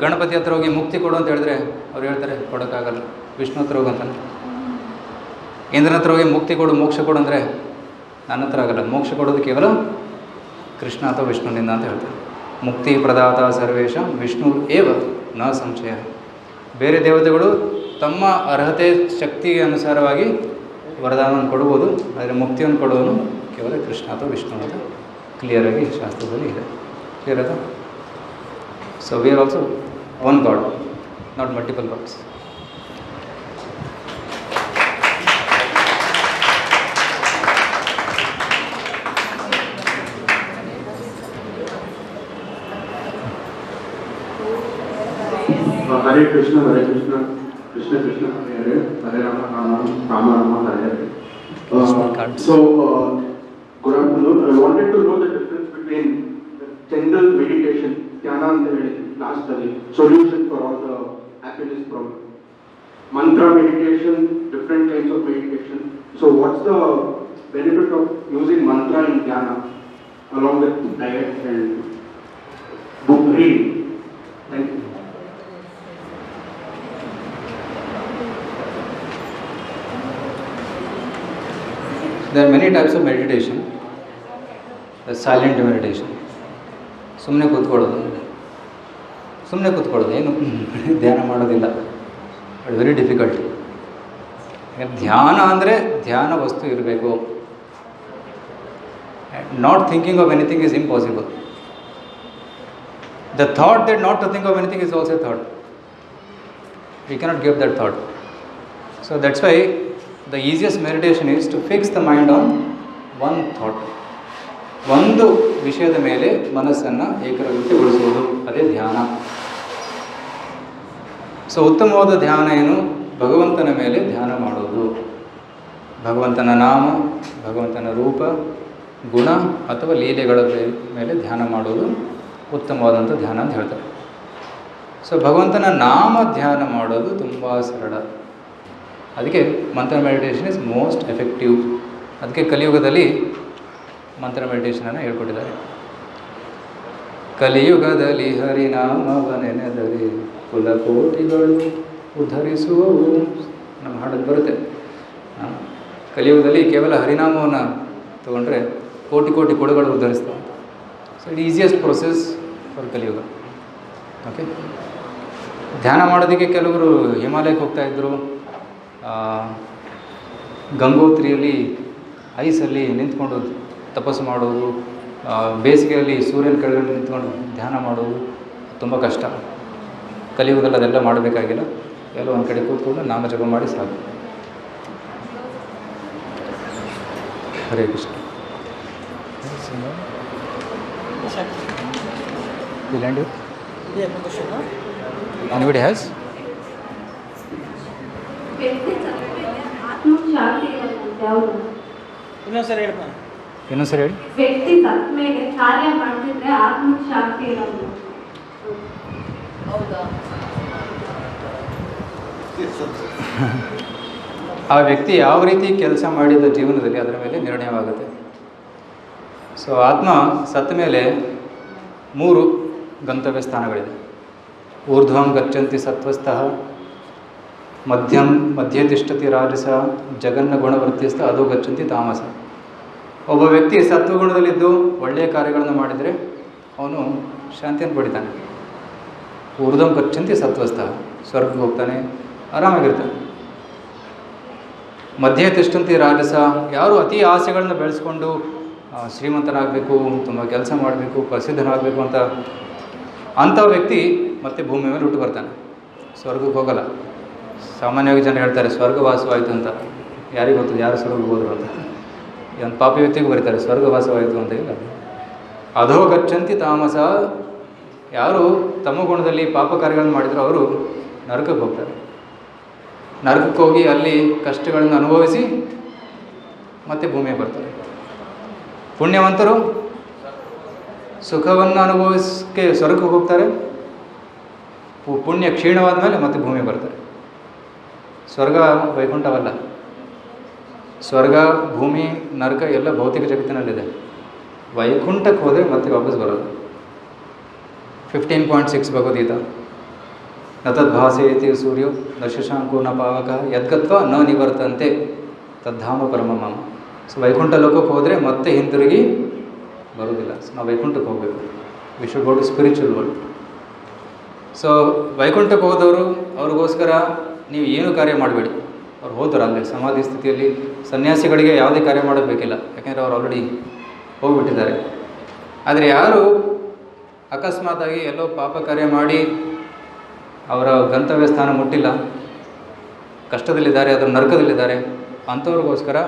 ಗಣಪತಿ ಹತ್ರ ಹೋಗಿ ಮುಕ್ತಿ ಕೊಡು ಅಂತ ಹೇಳಿದ್ರೆ ಅವ್ರು ಹೇಳ್ತಾರೆ ಕೊಡೋಕ್ಕಾಗಲ್ಲ, ವಿಷ್ಣು ಹತ್ರ ಹೋಗಂತಾನೆ. ಇಂದ್ರನ ಹತ್ರ ಹೋಗಿ ಮುಕ್ತಿ ಕೊಡು, ಮೋಕ್ಷ ಕೊಡು ಅಂದರೆ ನನ್ನ ಹತ್ರ ಆಗಲ್ಲ, ಮೋಕ್ಷ ಕೊಡೋದು ಕೇವಲ ಕೃಷ್ಣ ಅಥವಾ ವಿಷ್ಣುವಿನಿಂದ ಅಂತ ಹೇಳ್ತಾರೆ. ಮುಕ್ತಿ ಪ್ರದಾತ ಸರ್ವೇಶ ವಿಷ್ಣು ಏವ ನ ಸಂಶಯ. ಬೇರೆ ದೇವತೆಗಳು ತಮ್ಮ ಅರ್ಹತೆ ಶಕ್ತಿಗೆ ಅನುಸಾರವಾಗಿ ವರದಾನವನ್ನು ಕೊಡ್ಬೋದು, ಆದರೆ ಮುಕ್ತಿಯನ್ನು ಕೊಡೋನು ಕೇವಲ ಕೃಷ್ಣ ಅಥವಾ ವಿಷ್ಣು ಅಂತ ಕ್ಲಿಯರಾಗಿ ಶಾಸ್ತ್ರದಲ್ಲಿ ಇದೆ. ಕ್ಲಿಯರ್ ಆಯಿತಾ? So we are also one god, not multiple gods. Hare Krishna, Krishna Krishna, Hare Hare Rama, Rama Rama, Hare Hare. Good afternoon. I wanted to know the difference between general meditation, dhyana and last solution for all the happiness problem. Mantra meditation, different kinds of meditation. So what's the benefit of using mantra in dhyana along with diet and book reading? Thank you. There are many types of meditation. The silent meditation. ಸುಮ್ಮನೆ ಕೂತ್ಕೊಳ್ಳೋದು ಏನು ಧ್ಯಾನ ಮಾಡೋದಿಲ್ಲ. It very difficult. ಧ್ಯಾನ ಅಂದರೆ ಧ್ಯಾನ ವಸ್ತು ಇರಬೇಕು. Not thinking of anything is impossible. The thought that not to think of anything is also thought. We cannot give that thought. So that's why the easiest meditation is to fix the mind on one thought. ಒಂದು ವಿಷಯದ ಮೇಲೆ ಮನಸ್ಸನ್ನು ಏಕಾಗ್ರತೆಗೊಳಿಸುವುದು, ಅದೇ ಧ್ಯಾನ. So ಉತ್ತಮವಾದ ಧ್ಯಾನ ಏನು? ಭಗವಂತನ ಮೇಲೆ ಧ್ಯಾನ ಮಾಡೋದು. ಭಗವಂತನ ನಾಮ, ಭಗವಂತನ ರೂಪ, ಗುಣ ಅಥವಾ ಲೀಲೆಗಳ ಮೇಲೆ ಧ್ಯಾನ ಮಾಡೋದು ಉತ್ತಮವಾದಂಥ ಧ್ಯಾನ ಅಂತ ಹೇಳ್ತಾರೆ. ಸೊ ಭಗವಂತನ ನಾಮ ಧ್ಯಾನ ಮಾಡೋದು ತುಂಬ ಸರಳ. ಅದಕ್ಕೆ ಮಂತ್ರ ಮೆಡಿಟೇಷನ್ ಇಸ್ ಮೋಸ್ಟ್ ಎಫೆಕ್ಟಿವ್. ಅದಕ್ಕೆ ಕಲಿಯುಗದಲ್ಲಿ ಮಂತ್ರ ಮೆಡಿಟೇಷನನ್ನು ಹೇಳ್ಕೊಟ್ಟಿದ್ದಾರೆ. ಕಲಿಯುಗದಲ್ಲಿ ಹರಿನಾಮವ ನೆನೆದರೆ ಕುಲಕೋಟಿಗಳು ಉದ್ಧರಿಸುವವು ನಮ್ಮ ಹಾಡಲ್ಲಿ ಬರುತ್ತೆ. ಕಲಿಯುಗದಲ್ಲಿ ಕೇವಲ ಹರಿನಾಮವನ್ನು ತಗೊಂಡ್ರೆ ಕೋಟಿ ಕೋಟಿ ಕೊಡುಗಳು ಉದ್ಧರಿಸ್ತವೆ. So it easiest process for Kaliyuga. Okay, ಧ್ಯಾನ ಮಾಡೋದಕ್ಕೆ ಕೆಲವರು ಹಿಮಾಲಯಕ್ಕೆ ಹೋಗ್ತಾಯಿದ್ರು, ಗಂಗೋತ್ರಿಯಲ್ಲಿ ಐಸಲ್ಲಿ ನಿಂತ್ಕೊಂಡು ತಪಸ್ಸು ಮಾಡೋದು, ಬೇಸಿಗೆಯಲ್ಲಿ ಸೂರ್ಯನ ಕೆಳಗಡೆ ನಿಂತ್ಕೊಂಡು ಧ್ಯಾನ ಮಾಡೋದು ತುಂಬ ಕಷ್ಟ. ಕಲಿಯುಗದಲ್ಲಿ ಅದೆಲ್ಲ ಮಾಡಬೇಕಾಗಿಲ್ಲ, ಎಲ್ಲ ಒಂದು ಕಡೆ ಕೂತ್ಕೊಂಡು ನಾಮ ಜಪ ಮಾಡಿ ಸಾಕು. ಹರೇ ಕೃಷ್ಣ. Anybody has? ಆತ್ಮಶಾಂತಿ ಇರೋದಂತೆ ಹೌದು. ಇನ್ನೊಂದ್ಸರಿ ಹೇಳ್ಪ. ಇನ್ನೊಂದ್ಸರಿ ಹೇಳಿ. ವ್ಯಕ್ತಿ ಸತ್ತ ಮೇಲೆ ಕಾರ್ಯ ಮಾಡ್ತಿದ್ರೆ ಆತ್ಮಕ್ಕೆ ಶಾಂತಿ ಇರೋದು. ಆ ವ್ಯಕ್ತಿ ಯಾವ ರೀತಿ ಕೆಲಸ ಮಾಡಿದ ಜೀವನದಲ್ಲಿ ಅದರ ಮೇಲೆ ನಿರ್ಣಯವಾಗುತ್ತೆ. ಸೊ ಆತ್ಮ ಸತ್ತ ಮೇಲೆ 3 ಗಂತವ್ಯ ಸ್ಥಾನಗಳಿದೆ. ಊರ್ಧ್ವಂ ಗಚ್ಚಂತಿ ಸತ್ವಸ್ಥಃ, ಮಧ್ಯೆ ತಿಷ್ಠತಿ ರಾಜಸ, ಜಗನ್ನ ಗುಣವೃತ್ತಿಸ್ಥ ಅದೋ ಗಚ್ಚಂತಿ ತಾಮಸ. ಒಬ್ಬ ವ್ಯಕ್ತಿ ಸತ್ವಗುಣದಲ್ಲಿದ್ದು ಒಳ್ಳೆಯ ಕಾರ್ಯಗಳನ್ನು ಮಾಡಿದರೆ ಅವನು ಶಾಂತಿಯನ್ನು ಪಡಿತಾನೆ. ಊರ್ಧ್ವಂ ಗಚ್ಚಂತಿ ಸತ್ವಸ್ಥಃ, ಸ್ವರ್ಗಕ್ಕೆ ಹೋಗ್ತಾನೆ, ಆರಾಮಾಗಿರ್ತಾನೆ. ಮಧ್ಯೆ ತಿಷ್ಠಂತಿ ರಾಜಸ, ಯಾರು ಅತಿ ಆಸೆಗಳನ್ನು ಬೆಳೆಸ್ಕೊಂಡು ಶ್ರೀಮಂತನಾಗಬೇಕು, ತುಂಬ ಕೆಲಸ ಮಾಡಬೇಕು, ಪ್ರಸಿದ್ಧನಾಗಬೇಕು ಅಂಥ ವ್ಯಕ್ತಿ ಮತ್ತೆ ಭೂಮಿ ಮೇಲೆ ಹುಟ್ಟು ಬರ್ತಾನೆ, ಸ್ವರ್ಗಕ್ಕೆ ಹೋಗಲ್ಲ. ಸಾಮಾನ್ಯವಾಗಿ ಜನ ಹೇಳ್ತಾರೆ ಸ್ವರ್ಗವಾಸವಾಯಿತು ಅಂತ. ಯಾರಿಗೆ ಗೊತ್ತು ಯಾರು ಸ್ವರ್ಗಕ್ಕೆ ಹೋದರು ಅಂತ? ಒಂದು ಪಾಪಿ ವ್ಯಕ್ತಿಗೂ ಬರೀತಾರೆ ಸ್ವರ್ಗವಾಸವಾಯಿತು ಅಂತ. ಇಲ್ಲ, ಅಧೋ ಗಚ್ಚಂತಿ ತಾಮಸ, ಯಾರು ತಮ್ಮ ಗುಣದಲ್ಲಿ ಪಾಪ ಕಾರ್ಯಗಳನ್ನು ಮಾಡಿದ್ರು ಅವರು ನರಕಕ್ಕೆ ಹೋಗ್ತಾರೆ. ನರಕಕ್ಕೆ ಹೋಗಿ ಅಲ್ಲಿ ಕಷ್ಟಗಳನ್ನು ಅನುಭವಿಸಿ ಮತ್ತೆ ಭೂಮಿಗೆ ಬರ್ತಾರೆ. ಪುಣ್ಯವಂತರು ಸುಖವನ್ನು ಅನುಭವಿಸಕ್ಕೆ ಸ್ವರ್ಗಕ್ಕೆ ಹೋಗ್ತಾರೆ, ಪುಣ್ಯ ಕ್ಷೀಣವಾದ ಮೇಲೆ ಮತ್ತೆ ಭೂಮಿಗೆ ಬರ್ತಾರೆ. ಸ್ವರ್ಗ ವೈಕುಂಠವಲ್ಲ. ಸ್ವರ್ಗ, ಭೂಮಿ, ನರಕ ಎಲ್ಲ ಭೌತಿಕ ಜಗತ್ತಿನಲ್ಲಿದೆ. ವೈಕುಂಠಕ್ಕೆ ಹೋದರೆ ಮತ್ತೆ ವಾಪಸ್ ಬರೋದು. 15.6 ಭಗವದ್ಗೀತಾ. ನತದ್ಭಾಸೇತಿ ಸೂರ್ಯೋ ನ ಶಶಾಂಕೋ ನ ಪಾವಕ ಯದ್ಗತ್ವ ನ ನಿವರ್ತಂತೆ ತದ್ಧಾಮ ಪರಮಮಮ. ಸೊ ವೈಕುಂಠ ಲೋಕಕ್ಕೆ ಹೋದರೆ ಮತ್ತೆ ಹಿಂತಿರುಗಿ ಬರೋದಿಲ್ಲ. ಸೊ ನಾವು ವೈಕುಂಠಕ್ಕೆ ಹೋಗಬೇಕು. We should go to spiritual world. So ವೈಕುಂಠಕ್ಕೆ ಹೋದವರು ಅವ್ರಿಗೋಸ್ಕರ ನೀವು ಏನು ಕಾರ್ಯ ಮಾಡಬೇಡಿ. ಅವ್ರು ಹೋದರು ಅಲ್ಲೇ ಸಮಾಧಿ ಸ್ಥಿತಿಯಲ್ಲಿ. ಸನ್ಯಾಸಿಗಳಿಗೆ ಯಾವುದೇ ಕಾರ್ಯ ಮಾಡಬೇಕಿಲ್ಲ, ಯಾಕೆಂದರೆ ಅವ್ರು ಆಲ್ರೆಡಿ ಹೋಗಿಬಿಟ್ಟಿದ್ದಾರೆ. ಆದರೆ ಯಾರು ಅಕಸ್ಮಾತಾಗಿ ಎಲ್ಲೋ ಪಾಪ ಕಾರ್ಯ ಮಾಡಿ ಅವರ ಗಂತವ್ಯ ಸ್ಥಾನ ಮುಟ್ಟಿಲ್ಲ, ಕಷ್ಟದಲ್ಲಿದ್ದಾರೆ, ಅದರ ನರಕದಲ್ಲಿದ್ದಾರೆ, ಅಂಥವ್ರಿಗೋಸ್ಕರ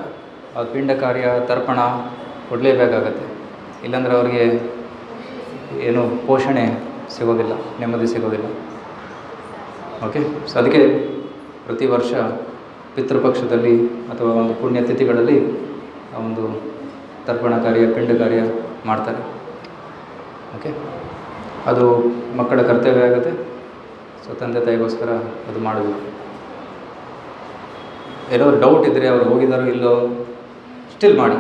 ಅವ್ರ ಪಿಂಡ ಕಾರ್ಯ, ತರ್ಪಣ ಕೊಡಲೇಬೇಕಾಗತ್ತೆ. ಇಲ್ಲಾಂದರೆ ಅವ್ರಿಗೆ ಏನು ಪೋಷಣೆ ಸಿಗೋದಿಲ್ಲ, ನೆಮ್ಮದಿ ಸಿಗೋದಿಲ್ಲ. ಓಕೆ, ಸೊ ಅದಕ್ಕೆ ಪ್ರತಿ ವರ್ಷ ಪಿತೃಪಕ್ಷದಲ್ಲಿ ಅಥವಾ ಒಂದು ಪುಣ್ಯತಿಥಿಗಳಲ್ಲಿ ಆ ಒಂದು ತರ್ಪಣ ಕಾರ್ಯ, ಪಿಂಡ ಕಾರ್ಯ ಮಾಡ್ತಾರೆ. ಓಕೆ, ಅದು ಮಕ್ಕಳ ಕರ್ತವ್ಯ ಆಗುತ್ತೆ. ಸೊ ತಂದೆ ತಾಯಿಗೋಸ್ಕರ ಅದು ಮಾಡಬೇಕು. ಏನೋ ಡೌಟ್ ಇದ್ದರೆ ಅವ್ರು ಹೋಗಿದ್ದಾರೋ ಇಲ್ಲೋ ಸ್ಟಿಲ್ ಮಾಡಿ.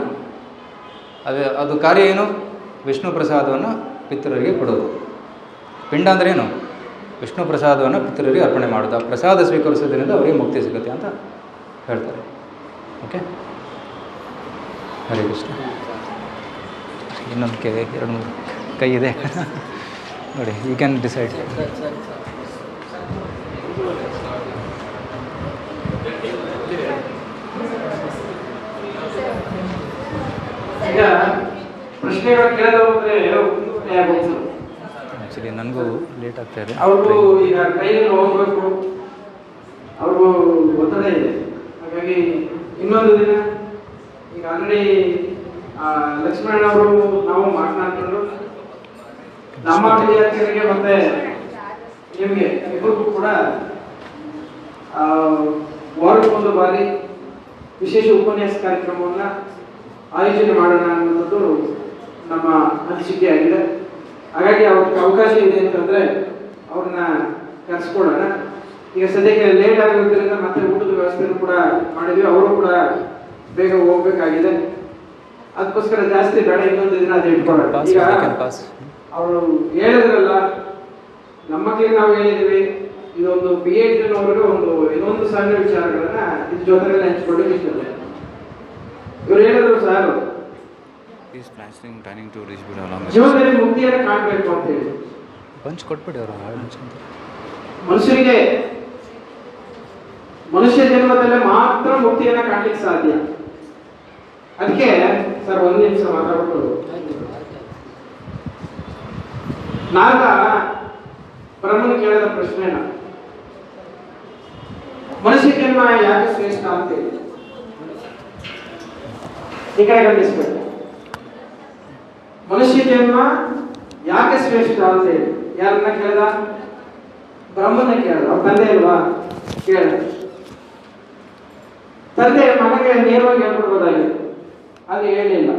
ಅದು ಕಾರ್ಯ ಏನು? ವಿಷ್ಣು ಪ್ರಸಾದವನ್ನು ಪಿತೃರಿಗೆ ಕೊಡೋದು. ಪಿಂಡ ಅಂದರೆ ಏನು? ವಿಷ್ಣು ಪ್ರಸಾದವನ್ನು ಪಿತೃರಿಗೆ ಅರ್ಪಣೆ ಮಾಡೋದು. ಆ ಪ್ರಸಾದ ಸ್ವೀಕರಿಸೋದ್ರಿಂದ ಅವರಿಗೆ ಮುಕ್ತಿ ಸಿಗುತ್ತೆ ಅಂತ ಹೇಳ್ತಾರೆ. ಓಕೆ, ಹರೇ ಕೃಷ್ಣ. ಇನ್ನೊಂದು 2-3 ಕೈ ಇದೆ ನೋಡಿ, ಯು ಕ್ಯಾನ್ ಡಿಸೈಡ್. ಈಗ ಪ್ರಶ್ನೆಗಳು ಕೇಳದ ಹೋದ್ರೆ ಆ್ಯಕ್ಚುಲಿ ನನಗೂ ಲೇಟ್ ಆಗ್ತಾ ಇದೆ. ಅವರು ಈಗ ಕೈಯಲ್ಲಿ ಹೋಗ್ಬೇಕು, ಅವ್ರಿಗೂ ಒತ್ತಡ ಇದೆ. ಹಾಗಾಗಿ ಇನ್ನೊಂದು ದಿನ ಈಗ ಆಲ್ರೆಡಿ ಲಕ್ಷ್ಮಣ ಅವರು ನಾವು ಮಾತನಾಡ್ಕೊಂಡು ನಮ್ಮ ವಿದ್ಯಾರ್ಥಿಗಳಿಗೆ ಮತ್ತೆ ನಿಮಗೆ ಇಬ್ಬರಿಗೂ ಕೂಡ ವಾರಕ್ಕೊಂದು ಬಾರಿ ವಿಶೇಷ ಉಪನ್ಯಾಸ ಕಾರ್ಯಕ್ರಮವನ್ನು ಆಯೋಜನೆ ಮಾಡೋಣ ಅನ್ನೋದು ನಮ್ಮ ಅನಿಸಿಕೆ ಆಗಿದೆ. ಹಾಗಾಗಿ ಅವ್ರಿಗೆ ಅವಕಾಶ ಇದೆ ಅಂತಂದರೆ ಅವ್ರನ್ನ ಕರೆಸ್ಕೊಳ್ಳೋಣ. ಈಗ ಸದ್ಯಕ್ಕೆ ಲೇಟ್ ಆಗಿರೋದ್ರಿಂದ ಮತ್ತೆ ಊಟದ ವ್ಯವಸ್ಥೆನೂ ಕೂಡ ಮಾಡಿದ್ವಿ. ಅವರು ಕೂಡ ಬೇಗ ಹೋಗ್ಬೇಕಾಗಿದೆ. ಅದಕ್ಕೋಸ್ಕರ ಜಾಸ್ತಿ ಬೇಡ, ಇನ್ನೊಂದು ದಿನ ಅದು ಇಟ್ಕೊಳ್ಳೋಣ. ಈಗ ಅವರು ಹೇಳಿದ್ರಲ್ಲ, ನಮ್ಮ ಮಕ್ಕಳಿಗೆ ನಾವು ಹೇಳಿದ್ದೀವಿ, ಇದೊಂದು PhD ಇನ್ನೊಂದು ಸಣ್ಣ ವಿಚಾರಗಳನ್ನ ಇದ್ರ ಜೊತೆಗೆಲ್ಲ ಹಂಚ್ಕೊಳ್ಳಿಕ್ಕೆ ಇಷ್ಟದೆ. ಇವ್ರು ಹೇಳಿದ್ರು ಸರ್, ಜೀವನದಲ್ಲಿ ಮುಕ್ತಿಯನ್ನು ಕಾಣಬೇಕು ಅಂತ ಹೇಳಿ ಬಂಚ್ ಕೊಟ್ಬಿಡಿ ಅವರು ಮನುಷ್ಯರಿಗೆ ಮನುಷ್ಯ ಜನ್ಮದಲ್ಲೇ ಮಾತ್ರ ಮುಕ್ತಿಯನ್ನ ಕಾಣಲಿಕ್ಕೆ ಸಾಧ್ಯ. ಅದಕ್ಕೆ ಸರ್ ಒಂದು ನಿಮಿಷ ಮಾತಾಡ್ಬಿಟ್ಟು, ನಾರದ ಬ್ರಹ್ಮನ ಕೇಳಿದ ಪ್ರಶ್ನೆನ ಮನುಷ್ಯ ಜನ್ಮ ಯಾಕೆ ಶ್ರೇಷ್ಠ ಅಂತೇಳಿ ಈ ಕಡೆ ಗಮನಿಸ್ಬೇಕು. ಮನುಷ್ಯ ಜನ್ಮ ಯಾಕೆ ಶ್ರೇಷ್ಠ ಅಂತೇಳಿ ಯಾರನ್ನ ಕೇಳ್ದ? ಬ್ರಹ್ಮನ ಕೇಳ್ದ. ಅವ್ರ ತಂದೆ ಅಲ್ವಾ? ಕೇಳ. ತಂದೆ ಮಗನಿಗೆ ನೇರವಾಗಿ ಹೇಳ್ಬಿಡ್ಬೋದಾಗಿತ್ತು, ಅದು ಹೇಳಿಲ್ಲ.